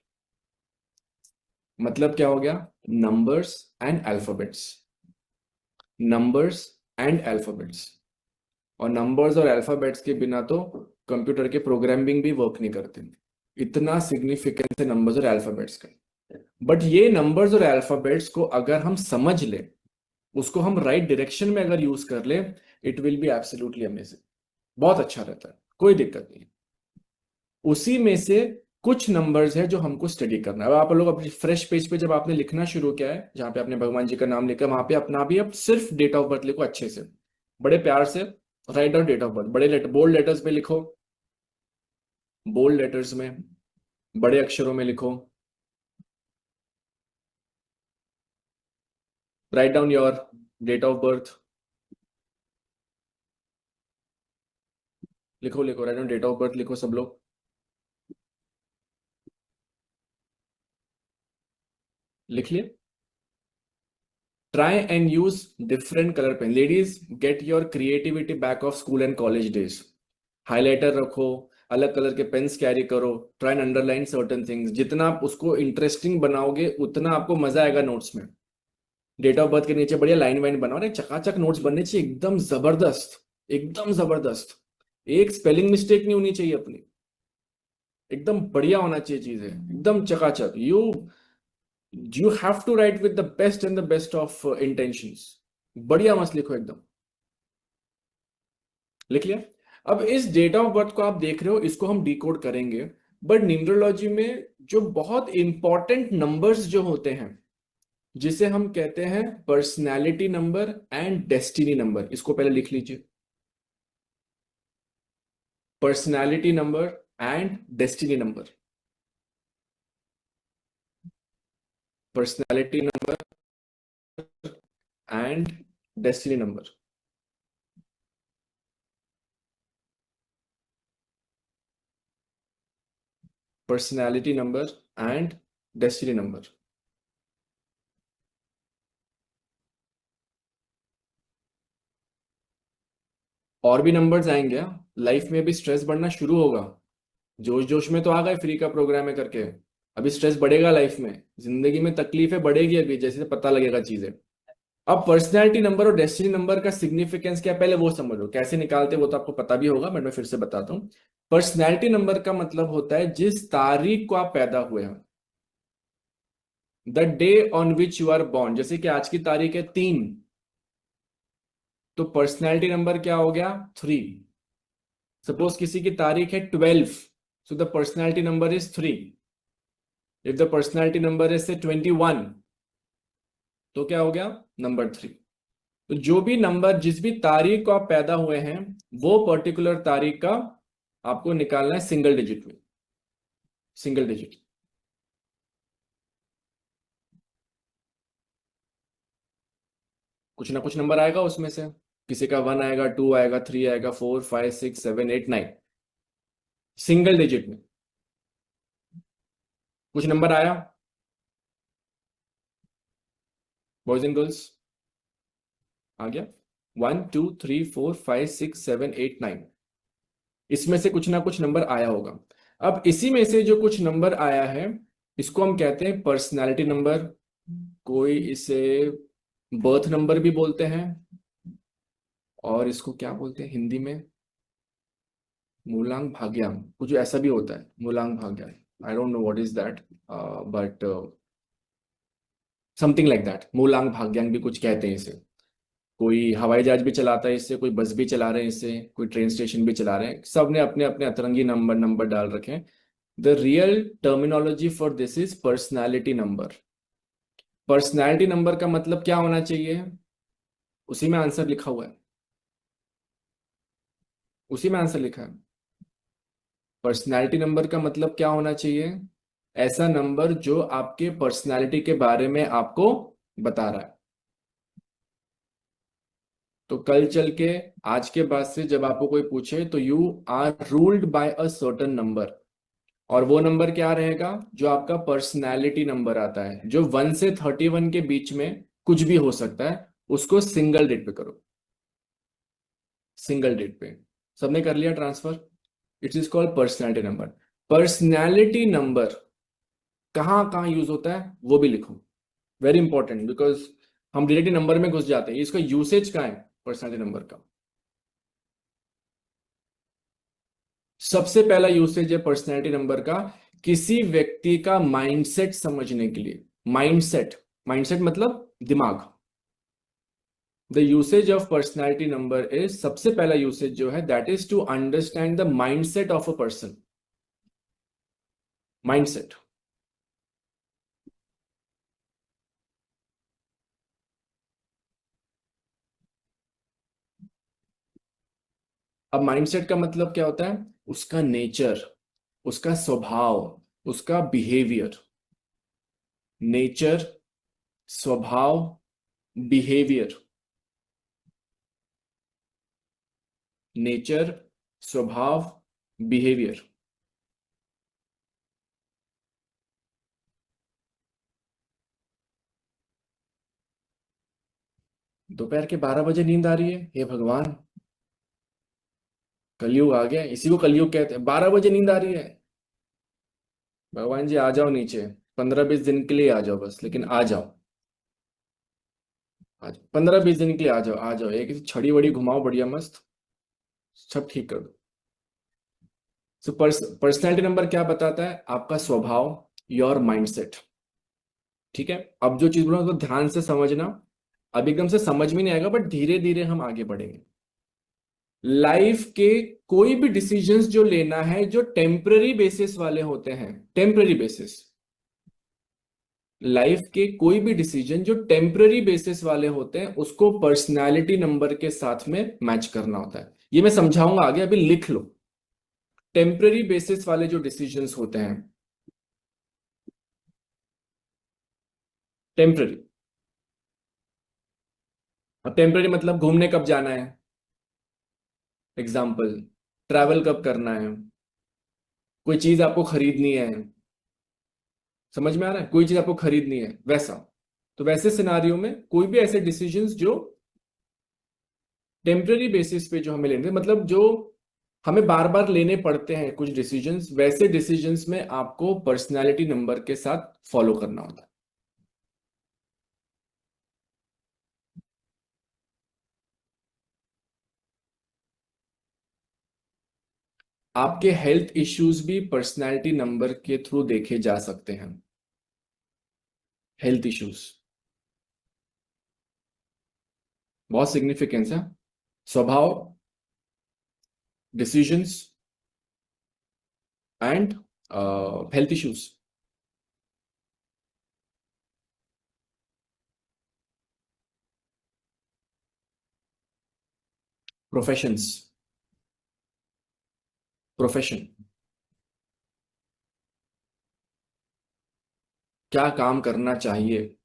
मतलब क्या हो गया? Numbers and alphabets, numbers and alphabets. और नंबर्स और अल्फाबेट्स के बिना तो कंप्यूटर के प्रोग्रामिंग भी वर्क नहीं करते। इतना सिग्निफिकेंस है नंबर्स और अल्फाबेट्स का। बट ये नंबर्स और अल्फाबेट्स को अगर हम समझ ले, उसको हम राइट डायरेक्शन में अगर यूज कर ले, it will be absolutely amazing. बहुत अच्छा रहता है। कोई दिक्कत नहीं। उसी में से कुछ नंबर्स है जो हमको स्टडी करना है। अब आप लोग अपने फ्रेश पेज पे जब आपने लिखना शुरू किया है, जहां पे आपने भगवान जी का नाम लिखा, वहां पे अपना भी अब सिर्फ डेट ऑफ बर्थ लिखो अच्छे से, बड़े प्यार से। Write down date of birth, बड़े बोल्ड लेटर्स में लिखो, बोल्ड लेटर्स में बड़े अक्षरों में लिखो। Write down your date of birth, लिखो लिखो, write down date of birth लिखो सब लोग। लिख लिए? Try and use different colour pen. Ladies, get your creativity back of school and college days. Highlighter रखो, अलग कलर के पेन्स कैरी करो, try and underline certain things. जितना आप उसको इंटरेस्टिंग बनाओगे उतना आपको मजा आएगा नोट्स में। डेट ऑफ बर्थ के नीचे बढ़िया लाइन वाइन बनाओ, अरे चकाचक नोट्स बनने चाहिए, एकदम जबरदस्त, एकदम जबरदस्त। एक स्पेलिंग मिस्टेक नहीं होनी चाहिए अपनी, एकदम बढ़िया होना चाहिए चीजें, एकदम चकाचक। You have to write with the best and the best of intentions. बढ़िया मत लिखो एकदम। लिख लिया? अब इस डेट ऑफ बर्थ को आप देख रहे हो, इसको हम डिकोड करेंगे। बट न्यूमरोलॉजी में जो बहुत इंपॉर्टेंट नंबर्स जो होते हैं, जिसे हम कहते हैं personality number and destiny number, इसको पहले लिख लीजिए। Personality number and destiny number, personality number and destiny number. Personality number and destiny number. और भी नंबर्स आएंगे, लाइफ में भी स्ट्रेस बढ़ना शुरू होगा। जोश जोश में तो आ गए, फ्री का प्रोग्राम है करके, अभी स्ट्रेस बढ़ेगा लाइफ में, जिंदगी में तकलीफें बढ़ेगी अभी, जैसे पता लगेगा चीजें। अब पर्सनैलिटी नंबर और डेस्टिनी नंबर का सिग्निफिकेंस क्या है, पहले वो समझो। कैसे निकालते वो तो आपको पता भी होगा, बट मैं फिर से बताता हूँ। पर्सनैलिटी नंबर का मतलब होता है जिस तारीख को आप पैदा हुए हैं, the day on which you are born. जैसे कि आज की तारीख है 3, तो पर्सनैलिटी नंबर क्या हो गया? 3। सपोज किसी की तारीख है 12, so the personality number is 3. If the personality number is say 21, तो क्या हो गया? नंबर 3। तो जो भी नंबर, जिस भी तारीख को आप पैदा हुए हैं, वो पर्टिकुलर तारीख का आपको निकालना है सिंगल डिजिट में, सिंगल डिजिट। कुछ ना कुछ नंबर आएगा उसमें से, किसी का 1 आएगा, 2 आएगा, 3 आएगा, 4 5 6 7 8 9, सिंगल डिजिट में कुछ नंबर आया, बॉयज एंड गर्ल्स? आ गया 1 2 3 4 5 6 7 8 9, इसमें से कुछ ना कुछ नंबर आया होगा। अब इसी में से जो कुछ नंबर आया है, इसको हम कहते हैं पर्सनालिटी नंबर। कोई इसे बर्थ नंबर भी बोलते हैं, और इसको क्या बोलते हैं हिंदी में? मूलांक भाग्यांक, कुछ ऐसा भी होता है, मूलांक भाग्यांक। I don't know what is that, but something like that. मूलांक भाग्यांक भी कुछ कहते हैं इसे। कोई हवाई जहाज भी चलाता है इससे, कोई बस भी चला रहे हैं इससे, कोई ट्रेन स्टेशन भी चला रहे हैं, सब ने अपने अपने अतरंगी नंबर नंबर डाल रखे हैं। The real terminology for this is personality number. Personality number का मतलब क्या होना चाहिए, उसी में आंसर लिखा हुआ है, उसी में आंसर लिखा है। पर्सनैलिटी नंबर का मतलब क्या होना चाहिए? ऐसा नंबर जो आपके पर्सनैलिटी के बारे में आपको बता रहा है। तो कल चल के, आज के बाद से जब आपको कोई पूछे, तो you are ruled by a certain number, और वो नंबर क्या रहेगा? जो आपका पर्सनैलिटी नंबर आता है, जो 1 से 31 के बीच में कुछ भी हो सकता है, उसको सिंगल डेट पे करो, सिंगल डेट पे। सबने कर लिया transfer? It is called personality number. Personality number कहाँ कहाँ यूज होता है वो भी लिखो, वेरी इंपॉर्टेंट, बिकॉज हम डायरेक्टली नंबर में घुस जाते हैं। इसका यूसेज कहाँ है पर्सनैलिटी नंबर का? सबसे पहला यूसेज है पर्सनैलिटी नंबर का, किसी व्यक्ति का माइंडसेट समझने के लिए। माइंडसेट, माइंडसेट मतलब दिमाग। The usage of personality number is, सबसे पहला यूसेज जो है that is to understand the mindset of a person. Mindset. अब माइंडसेट का मतलब क्या होता है? उसका नेचर, उसका स्वभाव, उसका बिहेवियर. नेचर, स्वभाव, बिहेवियर. नेचर, स्वभाव, बिहेवियर. दोपहर के 12 बजे नींद आ रही है? हे भगवान, कलयुग आ गया. इसी को कलयुग कहते हैं. 12 बजे नींद आ रही है. भगवान जी आ जाओ नीचे. 15-20 दिन के लिए आ जाओ बस, लेकिन आ जाओ. आज 15-20 दिन के लिए आ जाओ, आ जाओ. एक छड़ी वड़ी घुमाओ बढ़िया मस्त, सब ठीक कर दो. सो पर्सनैलिटी नंबर क्या बताता है? आपका स्वभाव, योर माइंडसेट. ठीक है. अब जो चीज बोला उसको ध्यान से समझना. अब एकदम से समझ में नहीं आएगा, बट धीरे धीरे हम आगे बढ़ेंगे. लाइफ के कोई भी डिसीजंस जो लेना है जो टेम्पररी बेसिस वाले होते हैं, टेम्पररी बेसिस. लाइफ के कोई भी डिसीजन जो टेम्पररी बेसिस वाले होते हैं उसको पर्सनालिटी नंबर के साथ में मैच करना होता है. ये मैं समझाऊंगा आगे, अभी लिख लो. टेम्पररी बेसिस वाले जो डिसीजंस होते हैं, टेम्पररी. अब टेम्पररी मतलब घूमने कब जाना है, एग्जाम्पल. ट्रैवल कब करना है, कोई चीज आपको खरीदनी है. समझ में आ रहा है? कोई चीज आपको खरीदनी है वैसा. तो वैसे सिनारियो में कोई भी ऐसे डिसीजंस जो टेम्पररी बेसिस पे जो हमें लेने हैं, मतलब जो हमें बार बार लेने पड़ते हैं कुछ डिसीजंस, वैसे डिसीजंस में आपको पर्सनालिटी नंबर के साथ फॉलो करना होता है. आपके हेल्थ इश्यूज भी पर्सनालिटी नंबर के थ्रू देखे जा सकते हैं. हेल्थ इश्यूज बहुत सिग्निफिकेंस है. स्वभाव, decisions and health issues. Professions. Profession. क्या काम करना चाहिए,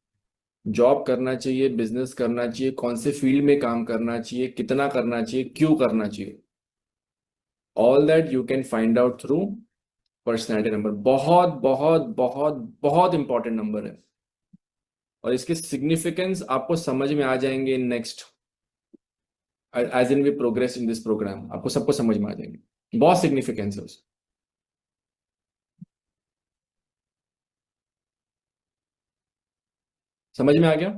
जॉब करना चाहिए, बिजनेस करना चाहिए, कौन से फील्ड में काम करना चाहिए, कितना करना चाहिए, क्यों करना चाहिए. All that you can find out through personality number. बहुत बहुत बहुत बहुत इंपॉर्टेंट नंबर है. और इसके सिग्निफिकेंस आपको समझ में आ जाएंगे in next, as in we progress in this program, आपको सबको समझ में आ जाएंगे. बहुत सिग्निफिकेंस है उसका. समझ में आ गया?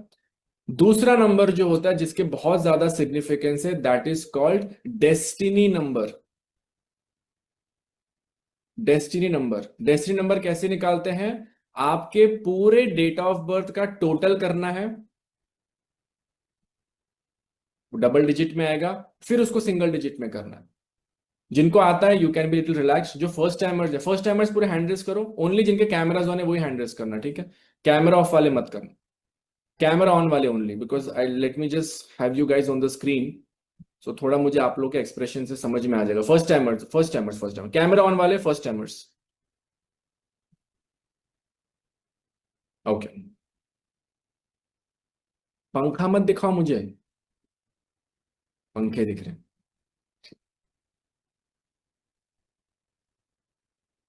दूसरा नंबर जो होता है जिसके बहुत ज्यादा सिग्निफिकेंस है, that is called destiny number. Destiny number. Destiny number कैसे निकालते हैं? आपके पूरे डेट ऑफ बर्थ का टोटल करना है, डबल डिजिट में आएगा, फिर उसको सिंगल डिजिट में करना है. जिनको आता है you can be little relax. जो फर्स्ट टाइमर्स है, फर्स्ट टाइमर्स पूरे हैंड रेस करो. ओनली जिनके कैमराज ऑन है वही हैंड रेस करना, ठीक है? कैमरा ऑफ वाले मत करना. कैमरा ऑन वाले only, because I let me just have you guys on the screen. So थोड़ा मुझे आप लोग के एक्सप्रेशन से समझ में आ जाएगा. First timers, first timers, first timer, camera on वाले फर्स्ट टाइमर्स. ओके. पंखा मत दिखाओ मुझे. पंखे दिख रहे हैं.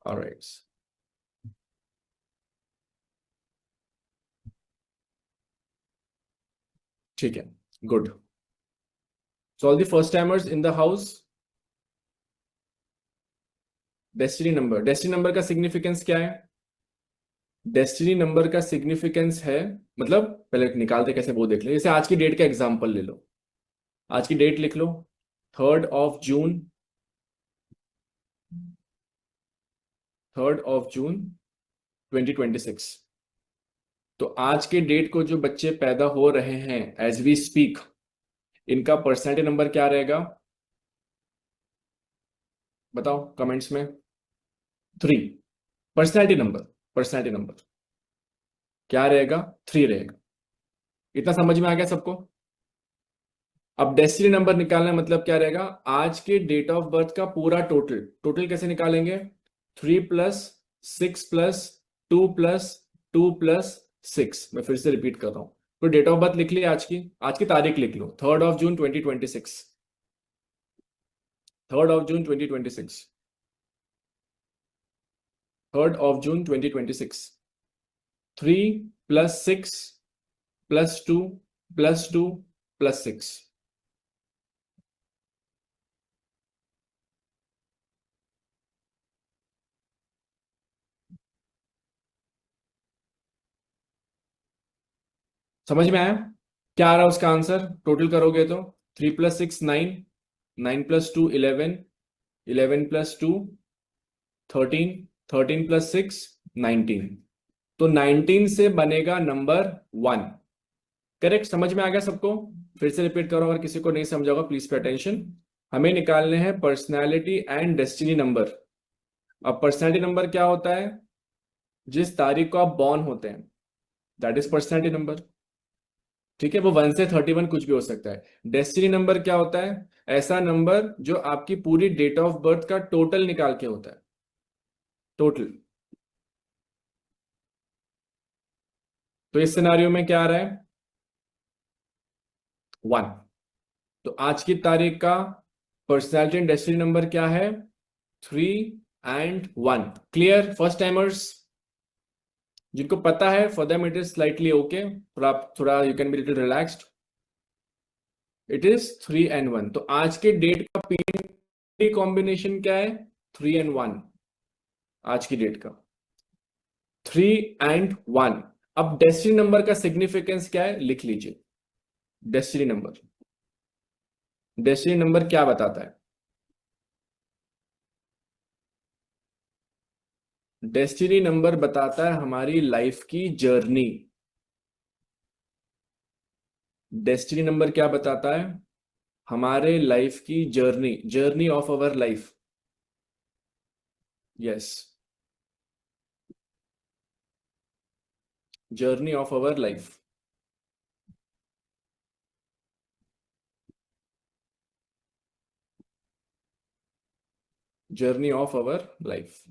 ऑलराइट. ठीक है. Good. So all the first timers in the house. Destiny number. Destiny number का सिग्निफिकेंस क्या है? डेस्टिनी नंबर का सिग्निफिकेंस है, मतलब पहले निकालते कैसे वो देख ले. जैसे आज की डेट का एग्जांपल ले लो. आज की डेट लिख लो, 3rd of June. 3rd of June 2026. तो आज के डेट को जो बच्चे पैदा हो रहे हैं एज वी स्पीक, इनका पर्सनैलिटी नंबर क्या रहेगा, बताओ कमेंट्स में। 3 पर्सनैलिटी नंबर क्या रहेगा, 3 रहेगा। इतना समझ में आ गया सबको। अब डेस्टिनी नंबर निकालना मतलब क्या रहेगा, आज के डेट ऑफ बर्थ का पूरा टोटल। टोटल कैसे निकालेंगे, 3+6+2+2+6। मैं फिर से रिपीट कर रहा हूं। तो डेट ऑफ बर्थ लिख ली, आज की तारीख लिख लो, 3rd of June 2026। 3rd of June 2026। 3rd of June 2026। 3+6+2+2+6। समझ में आया क्या आ रहा है उसका आंसर, टोटल करोगे तो 3+6 9, 9+2 11, 11+2 13, 13+6 19। तो 19 से बनेगा नंबर 1। करेक्ट, समझ में आ गया सबको। फिर से रिपीट करो, अगर किसी को नहीं समझा होगा प्लीज पे अटेंशन। हमें निकालने हैं पर्सनैलिटी एंड डेस्टिनी नंबर। अब पर्सनैलिटी नंबर क्या होता है, जिस तारीख को आप बॉर्न होते हैं, दैट इज पर्सनैलिटी नंबर। ठीक है, वो 1 से 31 कुछ भी हो सकता है। डेस्टिनी नंबर क्या होता है, ऐसा नंबर जो आपकी पूरी डेट ऑफ बर्थ का टोटल निकाल के होता है, टोटल। तो इस सिनारियो में क्या आ रहा है, 1। तो आज की तारीख का पर्सनैलिटी एंड डेस्टिनी नंबर क्या है, 3 and 1। क्लियर फर्स्ट टाइमर्स, जिनको पता है for them it is slightly okay, थोड़ा you can be little relaxed. It is 3 and 1। तो आज के डेट का पीएनडी कॉम्बिनेशन क्या है, 3 and 1। आज की डेट का 3 and 1। अब डेस्टिनी नंबर का सिग्निफिकेंस क्या है, लिख लीजिए। डेस्टिनी नंबर, डेस्टिनी नंबर क्या बताता है, डेस्टिनी नंबर बताता है हमारी लाइफ की जर्नी। डेस्टिनी नंबर क्या बताता है, हमारे लाइफ की journey, journey of our life. Yes, journey of our life. Journey of our life.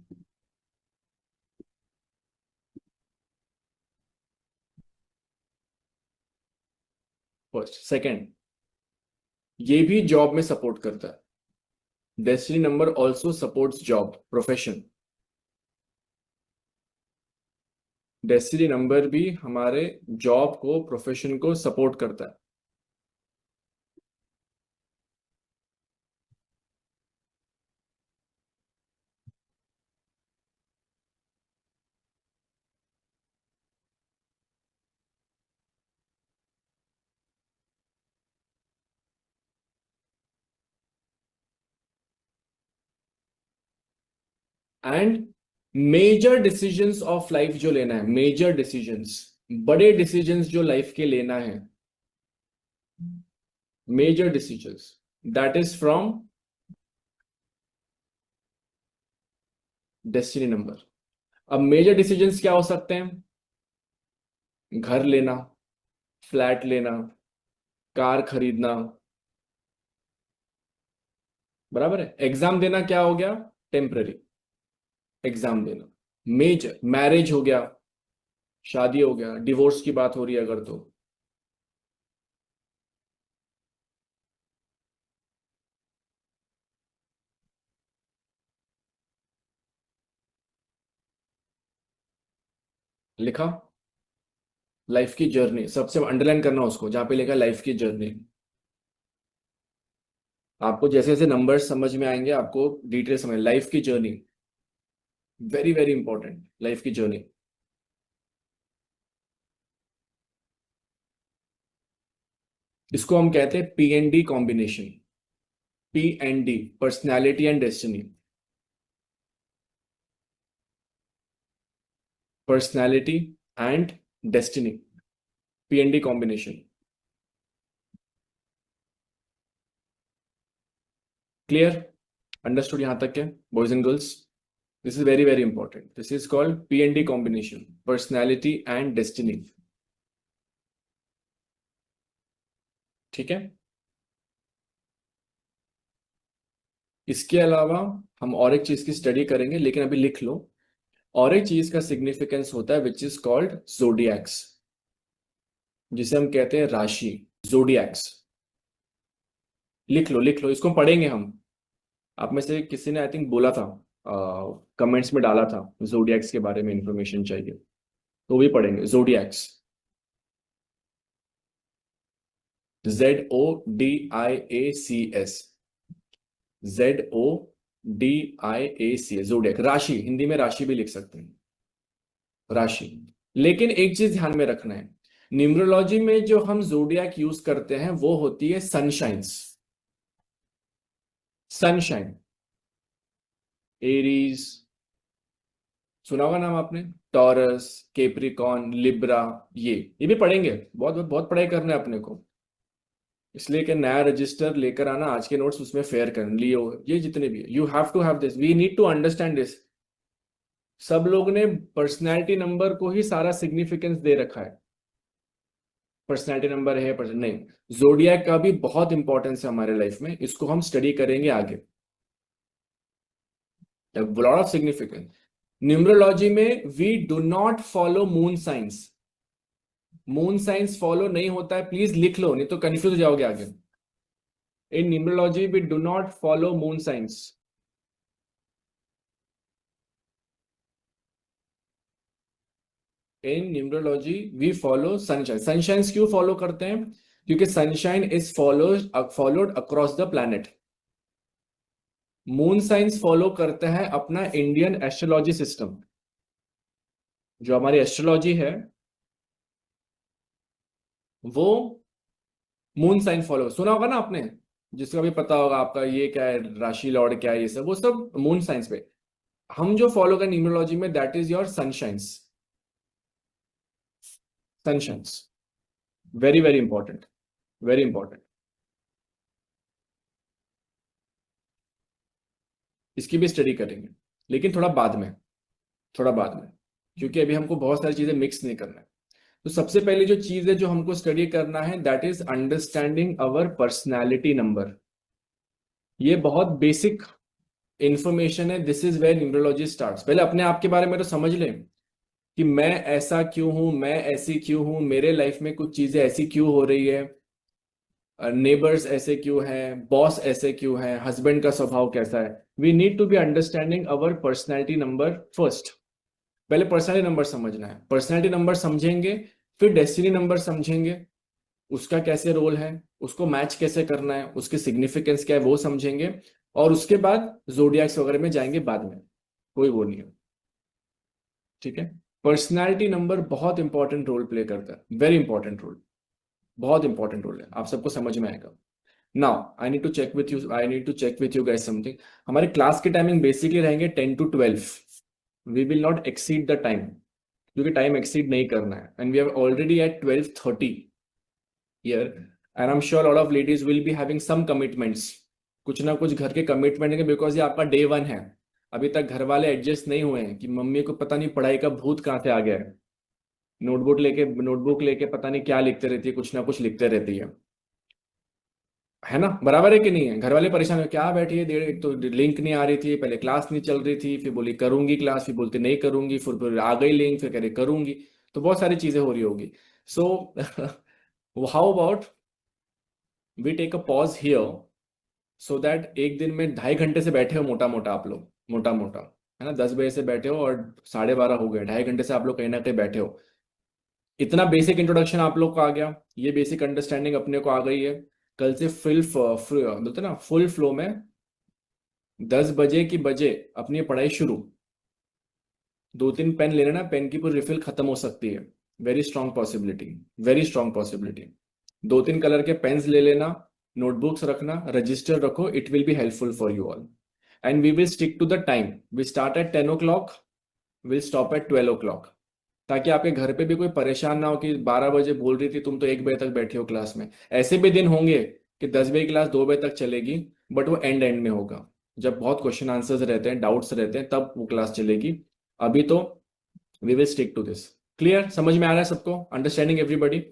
First, second, ये भी जॉब में सपोर्ट करता है। Destiny number also supports job, profession. Destiny number भी हमारे जॉब को, प्रोफेशन को सपोर्ट करता है। And major decisions of life जो लेना है, मेजर डिसीजंस, बड़े डिसीजंस जो लाइफ के लेना है, major decisions, that is from destiny number. अब मेजर डिसीजंस क्या हो सकते हैं, घर लेना, फ्लैट लेना, कार खरीदना, बराबर है। एग्जाम देना क्या हो गया, टेम्पररी एग्जाम देना। मेजर मैरिज हो गया, शादी हो गया, डिवोर्स की बात हो रही है अगर तो। लिखा, लाइफ की जर्नी, सबसे अंडरलाइन करना उसको जहां पे लिखा लाइफ की जर्नी। आपको जैसे जैसे नंबर्स समझ में आएंगे आपको डिटेल समझ, लाइफ की journey, very very important, life की जर्नी। इसको हम कहते हैं PND combination. PND, personality and destiny. Personality and destiny, PND combination. Clear? Understood यहां तक क्या boys and girls? This is very very important. This is called PND combination, personality and destiny. ठीक है. इसके अलावा हम और एक चीज की स्टडी करेंगे, लेकिन अभी लिख लो. और एक चीज का सिग्निफिकेंस होता है विच इज कॉल्ड जोडियक्स, जिसे हम कहते हैं राशि. जोडियक्स लिख लो, लिख लो, इसको पढ़ेंगे हम. आप में से किसी ने आई थिंक बोला था, कमेंट्स में डाला था जोडियक्स के बारे में इंफॉर्मेशन चाहिए, तो भी पढ़ेंगे जोडियक्स. ZODIACS, ZODIACS, जोडियक, राशि. हिंदी में राशि भी लिख सकते हैं, राशि. लेकिन एक चीज ध्यान में रखना है, न्यूमरोलॉजी में जो हम जोडियक यूज करते हैं वो होती है सनशाइन्स. सनशाइन, एरीज, सुना होगा नाम आपने, टॉरस, केप्रिकॉन, लिब्रा. ये भी पढ़ेंगे. बहुत बहुत बहुत पढ़ाई करना है अपने को, इसलिए कि नया रजिस्टर लेकर आना, आज के नोट्स उसमें फेयर कर लियो. ये जितने भी you have to have this, we need to understand this. सब लोग ने पर्सनैलिटी नंबर को ही सारा सिग्निफिकेंस दे रखा है, पर्सनैलिटी नंबर है नहीं. जोडियक का भी बहुत इंपॉर्टेंस है हमारे लाइफ में, इसको हम स्टडी करेंगे आगे. Lot of significance. न्यूमरोलॉजी में we do not follow moon science. Moon science follow नहीं होता है, प्लीज लिख लो, नहीं तो कंफ्यूज हो जाओगे आगे. In numerology we do not follow moon science. In numerology we follow sunshine. Sunshine क्यों फॉलो करते हैं? क्योंकि sunshine is followed across the planet. Moon science follow करता है अपना इंडियन एस्ट्रोलॉजी सिस्टम. जो हमारी एस्ट्रोलॉजी है वो मून साइन फॉलो, सुना होगा ना आपने, जिसका भी पता होगा आपका ये क्या है, राशि लॉर्ड क्या है, ये सब वो सब मून साइंस पे. हम जो फॉलो करें न्यूमरोलॉजी में, that is your sunshines. Sunshines very very important, very important. इसकी भी स्टडी करेंगे, लेकिन थोड़ा बाद में, थोड़ा बाद में, क्योंकि अभी हमको बहुत सारी चीजें मिक्स नहीं करना है. तो सबसे पहली जो चीज है जो हमको स्टडी करना है, that is understanding our personality number. ये बहुत बेसिक इंफॉर्मेशन है. This is where numerology starts. पहले अपने आप के बारे में तो समझ लें कि मैं ऐसा क्यों हूं, मैं ऐसी क्यों हूं, मेरे लाइफ में कुछ चीजें ऐसी क्यों हो रही है, नेबर्स ऐसे क्यों हैं, बॉस ऐसे क्यों है, हस्बैंड का स्वभाव कैसा है. We need to be understanding our personality number first. पहले पर्सनैलिटी नंबर समझना है. पर्सनैलिटी नंबर समझेंगे, फिर डेस्टिनी नंबर समझेंगे, उसका कैसे रोल है, उसको मैच कैसे करना है, उसकी सिग्निफिकेंस क्या है वो समझेंगे, और उसके बाद जोडियक्स वगैरह में जाएंगे बाद में, कोई वो नहीं है. ठीक है. पर्सनैलिटी नंबर बहुत इंपॉर्टेंट रोल प्ले करता है, वेरी इंपॉर्टेंट रोल, बहुत इंपॉर्टेंट रोल है. आप सबको समझ में आएगा. Now I need to check with you, I need to check with you guys something. हमारे क्लास के टाइमिंग बेसिकली रहेंगे 10 to 12. We will not exceed the time, क्योंकि टाइम एक्सीड नहीं करना है. And we are already at 12:30 here, and I am sure lot of ladies will be having some commitments. कुछ ना कुछ घर के कमिटमेंट है, बिकॉज ये आपका डे 1 है. अभी तक घर वाले एडजस्ट नहीं हुए हैं कि मम्मी को पता नहीं पढ़ाई का भूत कहाँ से आ गया है. नोटबुक लेके पता नहीं क्या लिखते रहती है, कुछ ना कुछ लिखते रहती है ना. बराबर है कि नहीं है? घर वाले परेशान हो, क्या बैठी है देर, एक तो लिंक नहीं आ रही थी, पहले क्लास नहीं चल रही थी, फिर बोली करूंगी क्लास, फिर बोलते नहीं करूंगी, फिर आ गई लिंक, फिर कह रही करूंगी. तो बहुत सारी चीजें हो रही होगी. So how about we take a pause here, so that एक दिन में 2.5 घंटे से बैठे हो मोटा मोटा आप लोग, मोटा मोटा, है ना, 10 बजे से बैठे हो और 12:30 हो गए, 2.5 घंटे से आप लोग कहीं ना कहीं बैठे हो. इतना बेसिक इंट्रोडक्शन आप लोग को आ गया, ये बेसिक अंडरस्टैंडिंग अपने को आ गई है. कल से बोलते ना फुल फ्लो में 10 बजे की बजे अपनी पढ़ाई शुरू. 2-3 पेन ले लेना, पेन की पूरी रिफिल खत्म हो सकती है. Very strong possibility, very strong possibility. 2-3 colour के पेन्स ले लेना, नोटबुक्स रखना, रजिस्टर रखो, it will be helpful for you all. And we will stick to the time. We start at 10 o'clock, will stop at 12 o'clock, ताकि आपके घर पे भी कोई परेशान ना हो कि 12 बजे बोल रही थी तुम तो 1 बजे तक बैठे हो क्लास में. ऐसे भी दिन होंगे कि 10 बजे क्लास 2 बजे तक चलेगी, बट वो एंड में होगा, जब बहुत क्वेश्चन आंसर्स रहते हैं, डाउट्स रहते हैं, तब वो क्लास चलेगी। अभी तो we will stick to this. Clear? समझ में आ रहा है सबको? Understanding everybody?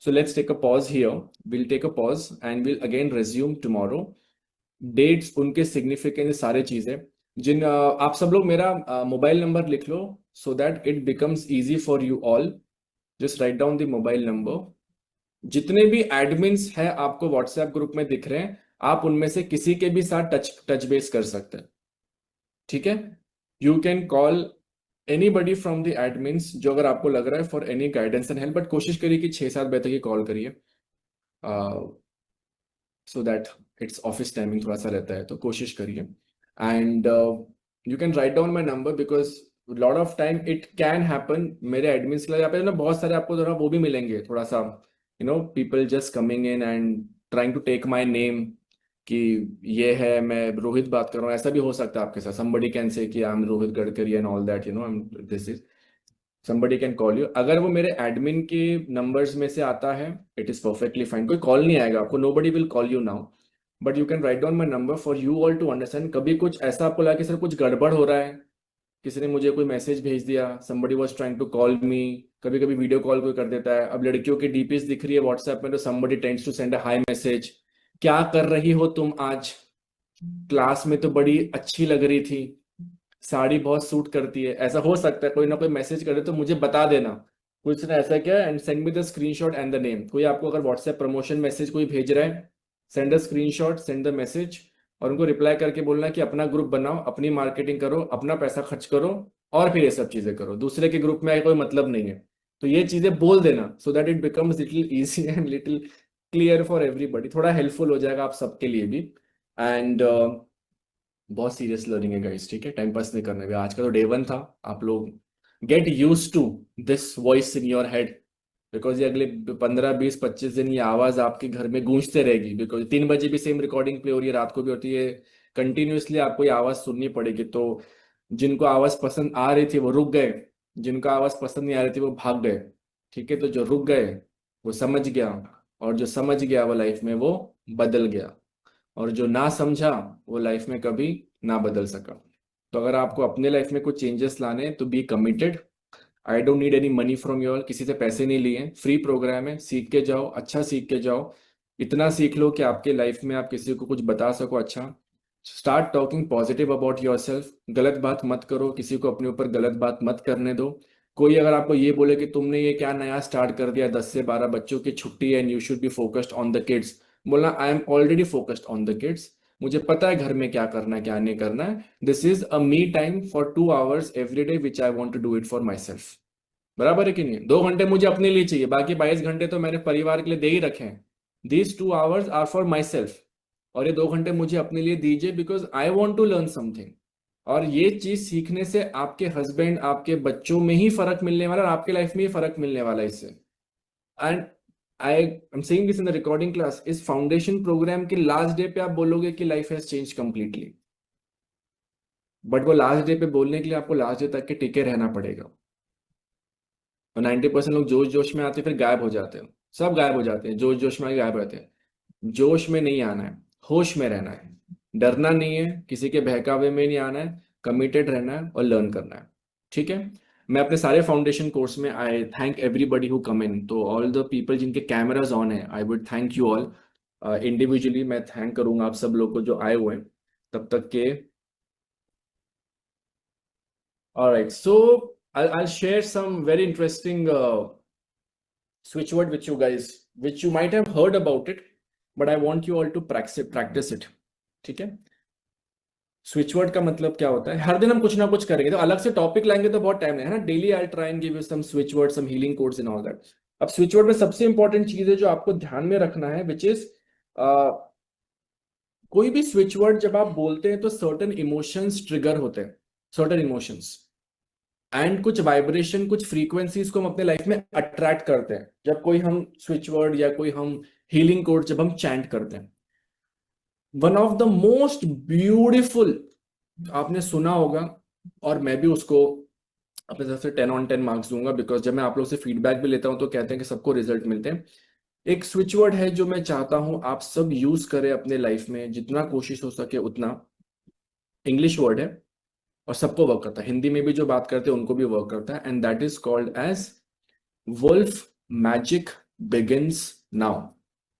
So let's take a pause here, will take a pause and will again resume tomorrow. Dates, उनके सिग्निफिकेंस, सारे चीजें जिन आप सब लोग मेरा मोबाइल नंबर लिख लो so that it becomes easy for you all. Just write down the mobile number. जितने भी एडमिन्स हैं आपको व्हाट्सएप ग्रुप में दिख रहे हैं, आप उनमें से किसी के भी साथ टच बेस कर सकते हैं, ठीक है? You can call anybody from the admins, जो अगर आपको लग रहा है for any guidance and help, but कोशिश करिए कि 6-7 बजे तक ही कॉल करिए, so that it's office timing थोड़ा सा रहता है, तो कोशिश करिए। And you can write down my number because lot of time it can happen, मेरे एडमिन्स के यहाँ पे ना बहुत सारे आपको थोड़ा वो भी मिलेंगे, थोड़ा सा people just coming in and trying to take my name, कि ये है, मैं रोहित बात कर रहा हूँ, ऐसा भी हो सकता है आपके साथ। somebody can say कि I am Rohit Gadkari and all that, this is somebody can call you। अगर वो मेरे एडमिन के नंबर्स में से आता है, इट इज परफेक्टली फाइन, कोई कॉल नहीं आएगा आपको, nobody will call you now, but you can write down my number for you all to understand. कभी कुछ ऐसा आपको लगा कि सर कुछ गड़बड़ हो रहा है, किसी ने मुझे कोई मैसेज भेज दिया, somebody was trying to call me, कभी कभी वीडियो कॉल कोई कर देता है, अब लड़कियों की डीपीस दिख रही है व्हाट्सएप में तो somebody tends to send a hi message, क्या कर रही हो तुम आज, क्लास में तो बड़ी अच्छी लग रही थी, साड़ी बहुत सूट करती है, ऐसा हो सकता है, कोई ना कोई मैसेज करे तो मुझे बता देना कुछ ने ऐसा क्या, and send me the screenshot and the name. कोई आपको अगर व्हाट्सएप प्रमोशन मैसेज कोई भेज रहा है, send the screenshot, send the message, और उनको रिप्लाई करके बोलना कि अपना ग्रुप बनाओ, अपनी मार्केटिंग करो, अपना पैसा खर्च करो, और फिर ये सब चीजें करो, दूसरे के ग्रुप में आए कोई मतलब नहीं है। तो ये चीजें बोल देना सो that it becomes little easy and little clear for everybody, थोड़ा हेल्पफुल हो जाएगा आप सबके लिए भी। एंड बहुत सीरियस लर्निंग है गाइस, ठीक है? टाइम पास नहीं करने का, आज का तो डे 1 था। आप लोग get use to this voice in your head, because ये अगले 15-20-25 दिन ये आवाज आपके घर में गूंजते रहेगी, बिकॉज 3 बजे भी सेम रिकॉर्डिंग प्ले हो रही है, रात को भी होती है, कंटिन्यूसली आपको ये आवाज सुननी पड़ेगी। तो जिनको आवाज पसंद आ रही थी वो रुक गए, जिनको आवाज पसंद नहीं आ रही थी वो भाग गए, ठीक है? तो जो रुक गए वो समझ गया, और जो समझ गया वो लाइफ में वो बदल गया, और जो ना समझा वो लाइफ में कभी ना बदल सका। तो अगर आपको अपने लाइफ में कुछ चेंजेस लाने हैं तो be committed. I don't need any money from you all, किसी से पैसे नहीं लिए, फ्री प्रोग्राम है, सीख के जाओ, अच्छा सीख के जाओ, इतना सीख लो कि आपके लाइफ में आप किसी को कुछ बता सको अच्छा। Start talking positive about your self, गलत बात मत करो, किसी को अपने ऊपर गलत बात मत करने दो। कोई अगर आपको ये बोले कि तुमने ये क्या नया स्टार्ट कर दिया, 10 से 12 बच्चों की छुट्टी है and you should be focused on the kids, बोलना I am already focused on the kids, मुझे पता है घर में क्या करना है क्या नहीं करना है, this is a me time for 2 hours every day which I want to do it for myself. बराबर है कि नहीं? 2 घंटे मुझे अपने लिए चाहिए, बाकी 22 घंटे तो मैंने परिवार के लिए दे ही रखे हैं। These 2 hours are for myself, और ये 2 घंटे मुझे अपने लिए दीजिए because I want to learn something. और ये चीज सीखने से आपके हस्बैंड, आपके बच्चों में ही फर्क मिलने वाला है, और आपके लाइफ में ही फर्क मिलने वाला है इससे। And I am saying this in the recording class, इस फाउंडेशन प्रोग्राम के लास्ट डे पे आप बोलोगे कि life has change completely, but वो लास्ट डे पे बोलने के लिए आपको लास्ट डे तक के टिके रहना पड़ेगा। और 90% लोग जोश जोश में आते फिर गायब हो जाते हैं, सब गायब हो जाते हैं, जोश जोश में आके गायब रहते हैं। जोश में नहीं आना है, होश में रहना है, डरना नहीं है, किसी के बहकावे में नहीं आना है, कमिटेड रहना है और लर्न करना है, ठीक है? मैं अपने सारे फाउंडेशन कोर्स में I thank everybody who come in, तो ऑल द पीपल जिनके कैमराज ऑन है, I would thank you all individually, मैं थैंक करूंगा आप सब लोग को जो आए हुए हैं तब तक के। Alright, so I'll share some very interesting switch word with you guys, which you might have heard about it, but I want you all to practice it, ठीक है? स्विच वर्ड का मतलब क्या होता है? हर दिन हम कुछ ना कुछ करेंगे, तो अलग से टॉपिक लाएंगे तो बहुत टाइम लगेगा ना। Daily I try and give you some switch word, some healing codes and all that. अब स्विच वर्ड में सबसे इंपॉर्टेंट चीज है जो आपको ध्यान में रखना है, विच इज कोई भी स्विच वर्ड जब आप बोलते हैं तो सर्टेन इमोशंस ट्रिगर होते हैं, सर्टेन इमोशंस एंड कुछ वाइब्रेशन, कुछ फ्रीक्वेंसीज को हम अपने लाइफ में अट्रैक्ट करते हैं जब कोई हम स्विच वर्ड या कोई हम हीलिंग कोड जब हम चैंट करते हैं। One of the most beautiful, आपने सुना होगा, और मैं भी उसको अपने तरफ से 10 on 10 मार्क्स दूंगा, बिकॉज जब मैं आप लोग से फीडबैक भी लेता हूं तो कहते हैं कि सबको रिजल्ट मिलते हैं। एक स्विच वर्ड है जो मैं चाहता हूं आप सब यूज करें अपने लाइफ में, जितना कोशिश हो सके उतना। इंग्लिश वर्ड है और सबको वर्क करता है, हिंदी में भी जो बात करते हैं उनको भी वर्क करता है, and that is called as wolf magic begins now.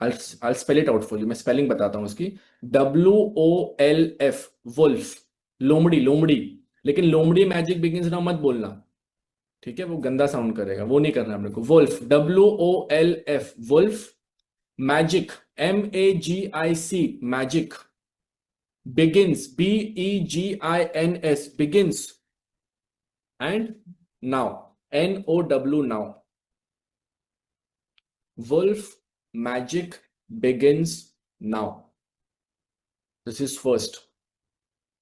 I'll spell it out for you, मैं स्पेलिंग बताता हूँ उसकी। WOLF, वुल्फ, लोमड़ी लोमड़ी। लेकिन लोमड़ी मैजिक बिगिंस नाउ मत बोलना, ठीक है, वो गंदा साउंड करेगा, वो नहीं करना अपने को। Wolf, WOLF, wolf magic, MAGIC, magic, begins, BEGINS, begins, and now, NOW, now. Wolf magic begins now. This is first.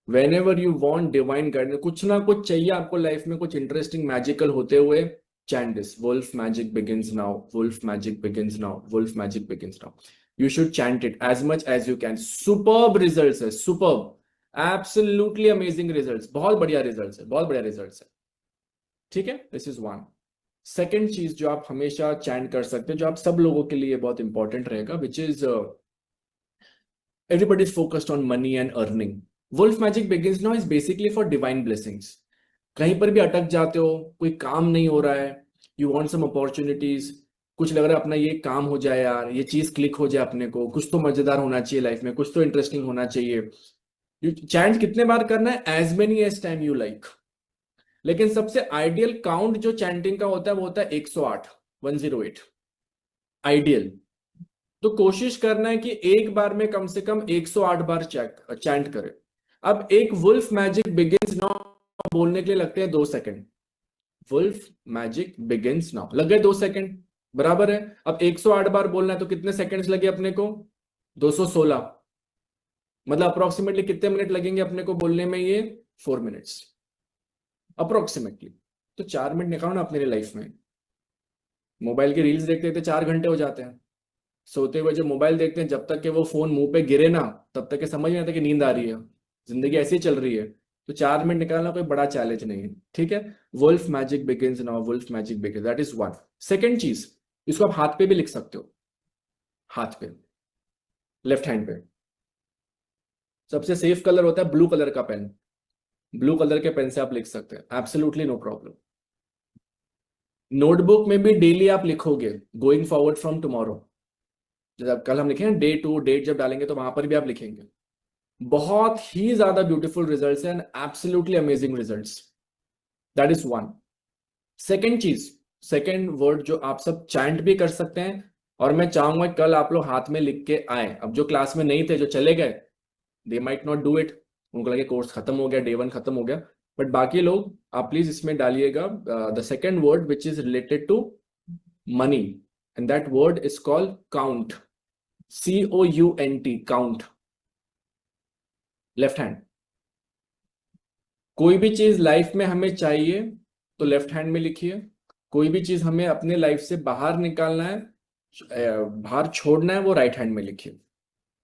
Whenever you want divine guidance, कुछ ना कुछ चाहिए आपको लाइफ में, कुछ इंटरेस्टिंग मैजिकल होते हुए, chant this. Wolf magic begins now. Wolf magic begins now. Wolf magic begins now. You should chant it as much as you can. Superb results है, superb, absolutely amazing results, बहुत बढ़िया results है, बहुत बढ़िया results है, ठीक है। This is one. Second चीज जो आप हमेशा चैंट कर सकते हैं, जो आप सब लोगों के लिए बहुत इंपॉर्टेंट रहेगा, which is everybody is focused on money and earning. Wolf magic begins now is basically for divine blessings. कहीं पर भी अटक जाते हो, कोई काम नहीं हो रहा है, you want some opportunities, कुछ लग रहा है अपना ये काम हो जाए यार, ये चीज क्लिक हो जाए अपने को, कुछ तो मजेदार होना चाहिए लाइफ में, कुछ तो इंटरेस्टिंग होना चाहिए। चैंट कितने बार करना है? As many as time you like. लेकिन सबसे आइडियल काउंट जो चैंटिंग का होता है वो होता है 108, 108 आइडियल। तो कोशिश करना है कि एक बार में कम से कम 108 बार चैंट करें। अब एक वुल्फ मैजिक बिगिंस नाउ बोलने के लिए लगते हैं 2 second. Wolf magic begins now लग गए 2 सेकंड, बराबर है। अब 108 बार बोलना है तो कितने सेकंड्स लगे अपने को? 216। मतलब अप्रोक्सीमेटली कितने मिनट लगेंगे अपने को बोलने में? ये 4 मिनट्स अप्रोक्सीमेटली। तो 4 मिनट निकालो ना अपने लिए लाइफ में। मोबाइल की रील्स देखते देखते 4 घंटे हो जाते हैं। सोते हुए जो मोबाइल देखते हैं, जब तक कि वो फोन मुंह पे गिरे ना, तब तक के समझ नहीं आता कि नींद आ रही है, जिंदगी ऐसी चल रही है। तो 4 मिनट निकालना कोई बड़ा चैलेंज नहीं है, ठीक है। Wolf magic begins now, wolf magic begins, that is one. Second चीज, इसको आप हाथ पे भी लिख सकते हो, हाथ पे, लेफ्ट हैंड पे। सबसे सेफ कलर होता है ब्लू कलर का पेन, ब्लू कलर के पेन से आप लिख सकते हैं, एब्सोल्युटली नो प्रॉब्लम। नोटबुक में भी डेली आप लिखोगे, गोइंग फॉरवर्ड फ्रॉम टुमारो, जब कल हम लिखेंगे डे टू, डेट जब डालेंगे तो वहां पर भी आप लिखेंगे। बहुत ही ज्यादा beautiful results and absolutely amazing results, that is one. Second चीज, सेकेंड वर्ड जो आप सब चैंट भी कर सकते हैं, और मैं चाहूंगा कल आप लोग हाथ में लिख के आए। अब जो क्लास में नहीं थे, जो चले गए, they might not do it, उनको लगे कोर्स खत्म हो गया, डे 1 खत्म हो गया, बट बाकी लोग आप प्लीज इसमें डालिएगा the second word which is related to money, and that word is called count, COUNT, count, left hand. कोई भी चीज लाइफ में हमें चाहिए तो लेफ्ट हैंड में लिखिए, कोई भी चीज हमें अपने लाइफ से बाहर निकालना है, बाहर छोड़ना है, वो राइट हैंड में लिखिए।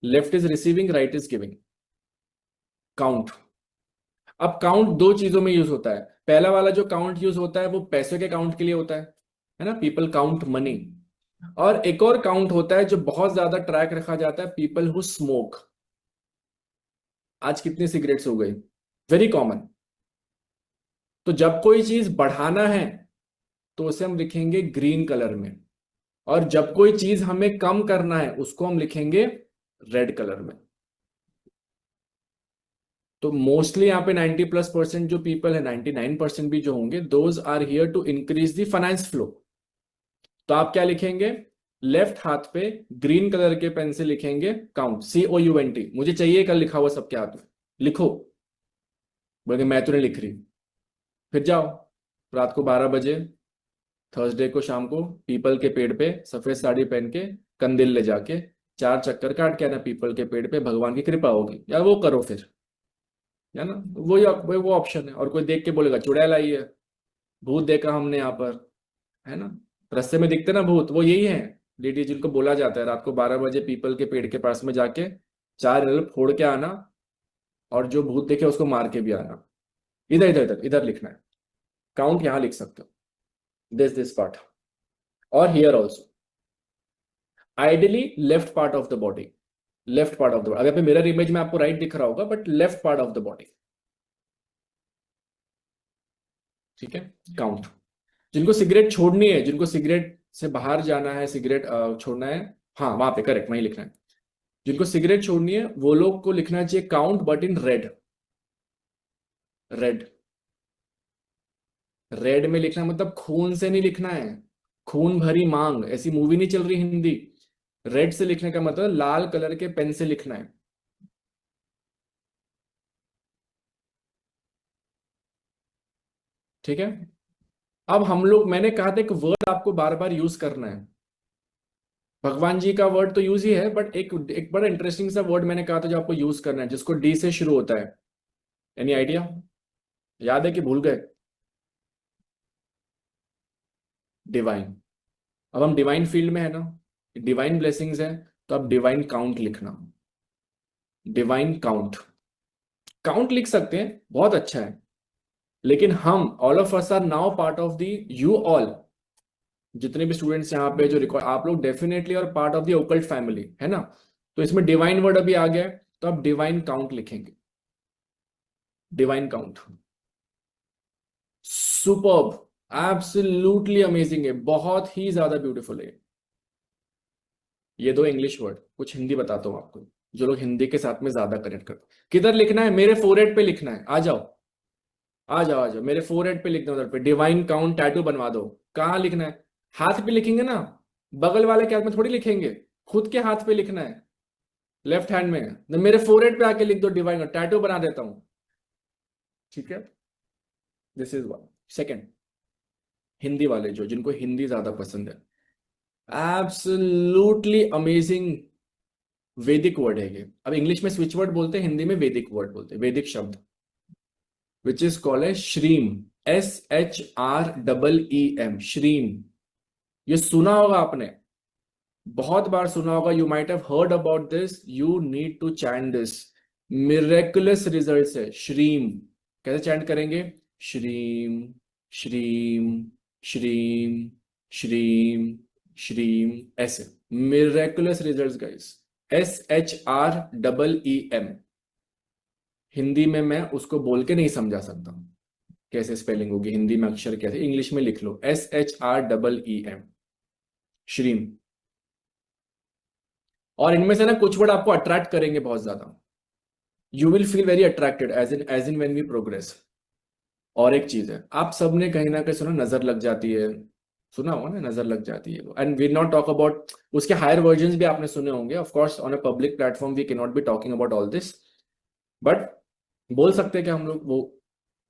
Left is receiving, right is giving, count. अब काउंट दो चीजों में यूज होता है। पहला वाला जो काउंट यूज होता है वो पैसे के काउंट के लिए होता है ना, पीपल काउंट मनी। और एक और काउंट होता है जो बहुत ज्यादा ट्रैक रखा जाता है, पीपल हु स्मोक। आज कितनी सिगरेट्स हो गई, वेरी कॉमन। तो जब कोई चीज बढ़ाना है तो उसे हम लिखेंगे ग्रीन कलर में, और जब कोई चीज हमें कम करना है उसको हम लिखेंगे रेड कलर में। तो मोस्टली यहाँ पे 90+% जो पीपल है, 99% भी जो होंगे, those are here to increase the finance flow. तो आप क्या लिखेंगे? लेफ्ट हाथ पे ग्रीन कलर के पेन से लिखेंगे काउंट, COUNT। मुझे चाहिए कल लिखा हुआ सबके हाथ में, लिखो। बोलेंगे मैं तो नहीं लिख रही, फिर जाओ रात को 12 बजे थर्सडे को शाम को पीपल के पेड़ पे सफेद साड़ी पहन के कंदिल ले जाके 4 चक्कर काट के आना पीपल के पेड़ पे, भगवान की कृपा होगी यार, वो करो फिर, है ना। वो ऑप्शन है। और कोई देख के बोलेगा चुड़ैल आई है, भूत देखा हमने यहाँ पर, है ना, रस्ते में दिखते ना भूत, वो यही है लेडीज जिनको बोला जाता है रात को 12 बजे पीपल के पेड़ के पास में जाके 4 नल फोड़ के आना, और जो भूत देखे उसको मार के भी आना। इधर इधर इधर इधर लिखना है, काउंट यहाँ लिख सकते हो, दिस पार्ट। और here also ideally left part of the body, left part of the body. अगर पे मिरर इमेज में आपको राइट दिख रहा होगा, but left part of the body. ठीक है, काउंट। जिनको सिगरेट छोड़नी है, जिनको सिगरेट से बाहर जाना है, सिगरेट छोड़ना है, हाँ वहां पे करेक्ट वहीं लिखना है। जिनको सिगरेट छोड़नी है वो लोग को लिखना चाहिए count, but in red. Red, red में लिखना मतलब खून से नहीं लिखना है। खून भरी मांग ऐसी मूवी नहीं चल रही हिंदी। रेड से लिखने का मतलब लाल कलर के पेन से लिखना है। ठीक है, अब हम लोग, मैंने कहा था एक वर्ड आपको बार बार यूज करना है। भगवान जी का वर्ड तो यूज ही है, बट एक बड़ा इंटरेस्टिंग सा वर्ड मैंने कहा था जो आपको यूज करना है, जिसको डी से शुरू होता है। Any idea? याद है कि भूल गए? डिवाइन। अब हम डिवाइन फील्ड में है ना, डिवाइन ब्लेसिंग्स है, तो अब डिवाइन काउंट लिखना। डिवाइन काउंट, काउंट लिख सकते हैं, बहुत अच्छा है। लेकिन हम all of us are now part of the, you all, जितने भी स्टूडेंट्स यहाँ पे जो रिकॉर्ड, आप लोग डेफिनेटली और part of the occult family है ना। तो इसमें डिवाइन वर्ड अभी आ गया है, तो आप डिवाइन काउंट लिखेंगे। Divine count, superb, absolutely amazing है, बहुत ही ज्यादा ब्यूटीफुल है। ये दो इंग्लिश वर्ड, कुछ हिंदी बताता हूँ आपको, जो लोग हिंदी के साथ में ज्यादा कनेक्ट करते। किधर लिखना है? मेरे फोरहेड पे लिखना है। आ जाओ, आ जाओ, आ जाओ, मेरे फोरहेड पे लिख दो, उधर पे डिवाइन काउंट टैटू बनवा दो। कहाँ लिखना है? हाथ पे लिखेंगे ना, बगल वाले के हाथ में थोड़ी लिखेंगे, खुद के हाथ पे लिखना है, लेफ्ट हैंड में। तो मेरे फोरहेड पे आके लिख दो डिवाइन, टैटू बना देता हूं। ठीक है, this is one. Second, Hindi वाले जो, जिनको हिंदी ज्यादा पसंद है, एब्सोल्युटली अमेजिंग वैदिक वर्ड है ये। अब इंग्लिश में स्विच वर्ड बोलते हैं, हिंदी में वैदिक वर्ड बोलते हैं, वैदिक शब्द, विच इज कॉल्ड है श्रीम। SHREEM, श्रीम। ये सुना होगा आपने, बहुत बार सुना होगा, you might have heard about this, you need to chant this. Miraculous result है श्रीम। कैसे चैंट करेंगे? श्रीम, श्रीम, श्रीम, श्रीम, श्रीम, ऐसे। Miraculous results guys. SHREEM। Hindi में मैं उसको बोल के नहीं समझा सकता कैसे स्पेलिंग होगी हिंदी में, अक्षर कैसे, इंग्लिश में लिख लो, SHREEM, श्रीम। और इनमें से ना कुछ वर्ड आपको अट्रैक्ट करेंगे बहुत ज्यादा, you will feel very attracted as in when we progress. और एक चीज है, आप सबने कहीं ना कहीं सुना, नजर लग जाती है, सुना होगा ना, नजर लग जाती है। And we not talk about उसके हायर वर्जन भी आपने सुने होंगे, of course on a public platform we can not be talking about all this, but बोल सकते हैं कि हम लोग वो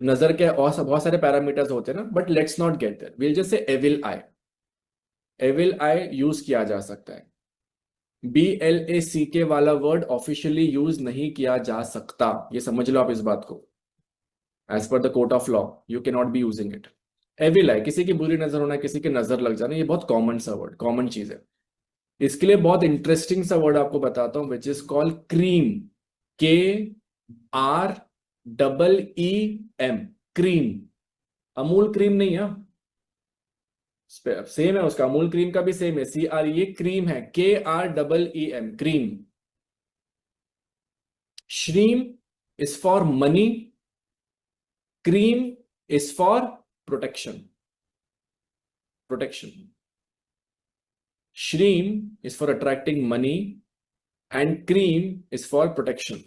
नजर के और बहुत सारे पैरामीटर्स होते हैं ना, but let's not get there, will just say evil eye. Evil eye use किया जा सकता है, BLACK वाला वर्ड ऑफिशियली यूज नहीं किया जा सकता, ये समझ लो आप इस बात को। As per the court of law you can not be using it. Evil eye, किसी की बुरी नजर होना, किसी की नजर लग जाना, ये बहुत कॉमन सा वर्ड, कॉमन चीज है। इसके लिए बहुत इंटरेस्टिंग सा वर्ड आपको बताता हूं, which is called cream. KREEM, cream. Amul cream नहीं है, सेम है उसका, अमूल क्रीम का भी सेम है, CRE, क्रीम है, KREEM, क्रीम। श्रीम इज फॉर मनी, क्रीम इज फॉर प्रोटेक्शन। प्रोटेक्शन। श्रीम is for attracting money and क्रीम इज फॉर प्रोटेक्शन।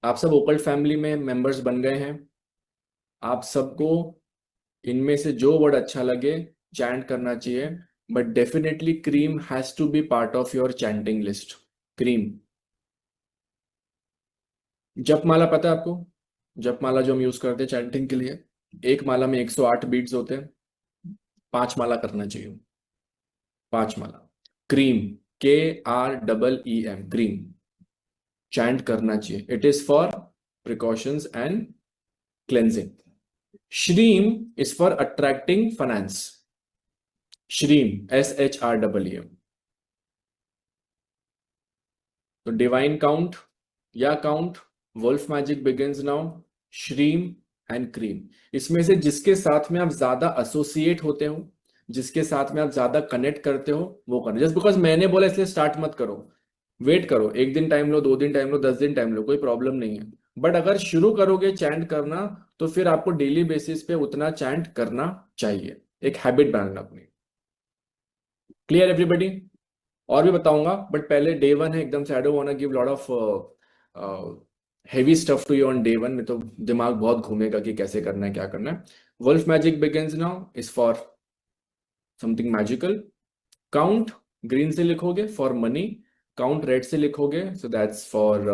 आप सब ओकल्ट फैमिली में मेंबर्स बन गए हैं, आप सबको इनमें से जो वर्ड अच्छा लगे चैंट करना चाहिए, बट डेफिनेटली क्रीम has to be part of your chanting list. क्रीम। जपमाला पता है आपको? जपमाला जो हम यूज करते हैं चैंटिंग के लिए, एक माला में 108 बीट्स होते हैं, 5 माला करना चाहिए, 5 माला। क्रीम, KREEM, क्रीम चैंट करना चाहिए, it is for precautions and cleansing. श्रीम इज फॉर अट्रैक्टिंग फाइनेंस, श्रीम, SHREEM। तो डिवाइन काउंट या count, wolf magic begins now, श्रीम एंड क्रीम। इसमें से जिसके साथ में आप ज्यादा एसोसिएट होते हो, जिसके साथ में आप ज्यादा कनेक्ट करते हो वो करना। जस्ट बिकॉज मैंने बोला इसलिए स्टार्ट मत करो, वेट करो, 1 दिन टाइम लो, 2 दिन टाइम लो, 10 दिन टाइम लो, कोई प्रॉब्लम नहीं है। बट अगर शुरू करोगे चैंट करना तो फिर आपको डेली बेसिस पे उतना चैंट करना चाहिए, एक हैबिट बनाना अपनी। Clear everybody? और भी बताऊंगा बट पहले डे 1 है एकदम से, I don't want to give lot of heavy stuff to you on day 1 में, तो दिमाग बहुत घूमेगा कि कैसे करना है क्या करना है। Wolf magic begins now is for something magical. Count green से लिखोगे फॉर मनी, काउंट रेड से लिखोगे so that's for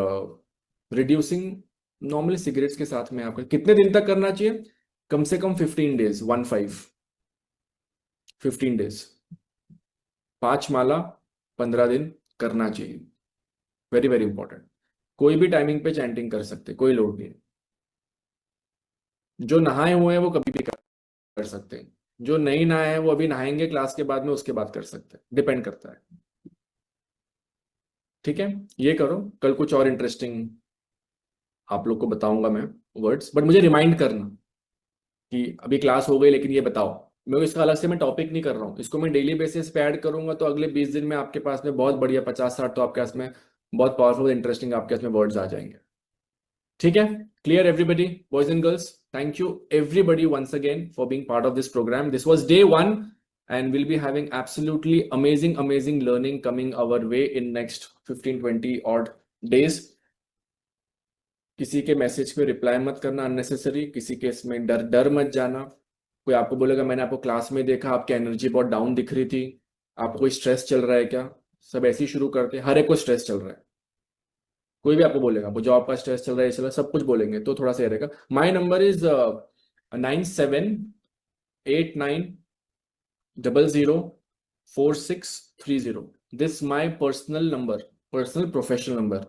reducing. Normally cigarettes के साथ में आपको कितने दिन तक करना चाहिए? कम से कम 15 डेज, 15 डेज, 5 माला 15 दिन करना चाहिए। Very very important. कोई भी टाइमिंग पे चैंटिंग कर सकते, कोई लोड नहीं है। जो नहाए हुए हैं वो कभी भी कर सकते हैं, जो नहीं नहाए हैं वो अभी नहाएंगे क्लास के बाद में, उसके बाद कर सकते हैं, डिपेंड करता है। ठीक है, ये करो। कल कुछ और इंटरेस्टिंग आप लोग को बताऊंगा मैं वर्ड्स, बट मुझे रिमाइंड करना कि अभी क्लास हो गई लेकिन ये बताओ। मैं इसका अलग से मैं टॉपिक नहीं कर रहा हूँ, इसको मैं डेली बेसिस पे ऐड करूंगा, तो अगले 20 दिन में आपके पास में बहुत बढ़िया 50-60 तो आपके पास में बहुत पावरफुल इंटरेस्टिंग आपके पास में वर्ड्स आ जाएंगे। ठीक है, clear everybody, boys and girls? Thank you everybody once again for being part of this program. This was day 1 and we'll be having absolutely amazing learning coming our way in next 15-20 odd days. किसी के message पे reply मत करना unnecessary, किसी के इसमें डर डर मत जाना। कोई आपको बोलेगा मैंने आपको क्लास में देखा, आपकी एनर्जी बहुत डाउन दिख रही थी, आपको कोई स्ट्रेस चल रहा है क्या? सब ऐसे ही शुरू करते हैं, हर एक को स्ट्रेस चल रहा है। कोई भी आपको बोलेगा वो जॉब का स्ट्रेस चल रहा है, ये चल रहा है, सब कुछ बोलेंगे तो थोड़ा सा ये रहेगा। My number is 9789004630। This my personal number, personal professional number.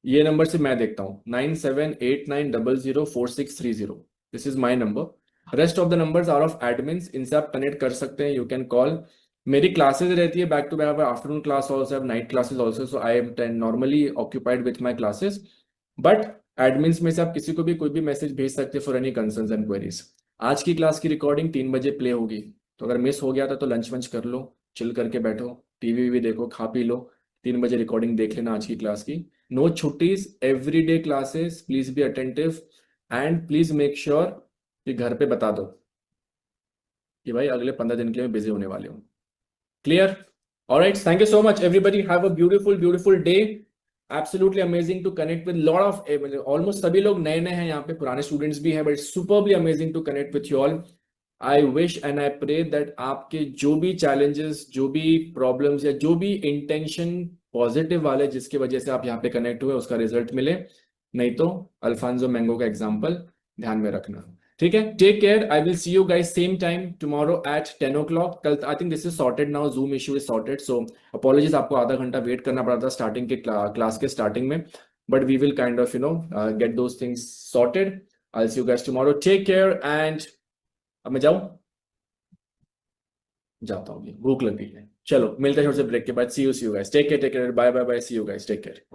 ये नंबर से मैं देखता हूँ, 9789004630। This is my number. Rest of the numbers are of admins, इनसे आप कनेक्ट कर सकते हैं, यू कैन कॉल। मेरी क्लासेस रहती है back to back, afternoon class also have night classes also, so I am normally occupied with my classes. But admins में से आप किसी को भी कोई भी मैसेज भेज सकते हैं for any concerns and queries. आज की क्लास की रिकॉर्डिंग 3 बजे प्ले होगी, तो अगर मिस हो गया था तो लंच वंच कर लो, चिल करके बैठो, टीवी भी देखो, खा पी लो, 3 बजे रिकॉर्डिंग देख लेना आज की क्लास की। नो छुट्टीज, everyday classes, please be attentive and please make sure कि घर पे बता दो कि भाई अगले 15 दिन के लिए बिजी होने वाले हूँ। Clear? Alright, thank you so much everybody, have a beautiful day. Absolutely amazing to connect with lot of, almost सभी लोग नए नए हैं यहाँ पे, पुराने स्टूडेंट्स भी हैं, but superbly amazing to connect with you all. I wish and I pray that आपके जो भी चैलेंजेस, जो भी प्रॉब्लम्स या जो भी इंटेंशन पॉजिटिव वाले जिसकी वजह से आप यहाँ पे कनेक्ट हुए उसका रिजल्ट मिले, नहीं तो अल्फांसो मैंगो का एग्जाम्पल ध्यान में रखना। ठीक है, take care, I will see you guys same time tomorrow at 10 o'clock। कल I think this is sorted now, Zoom issue is sorted, so apologies, आपको आधा घंटा वेट करना पड़ा था स्टार्टिंग के क्लास के स्टार्टिंग में, but we will kind of get those things sorted. I see you guys tomorrow, take care and अब मैं जाऊं, जाता हूँ, भूख लग गई है। चलो मिलते हैं थोड़े से ब्रेक के बाद। See you guys, take care, bye bye bye, see you guys, take care.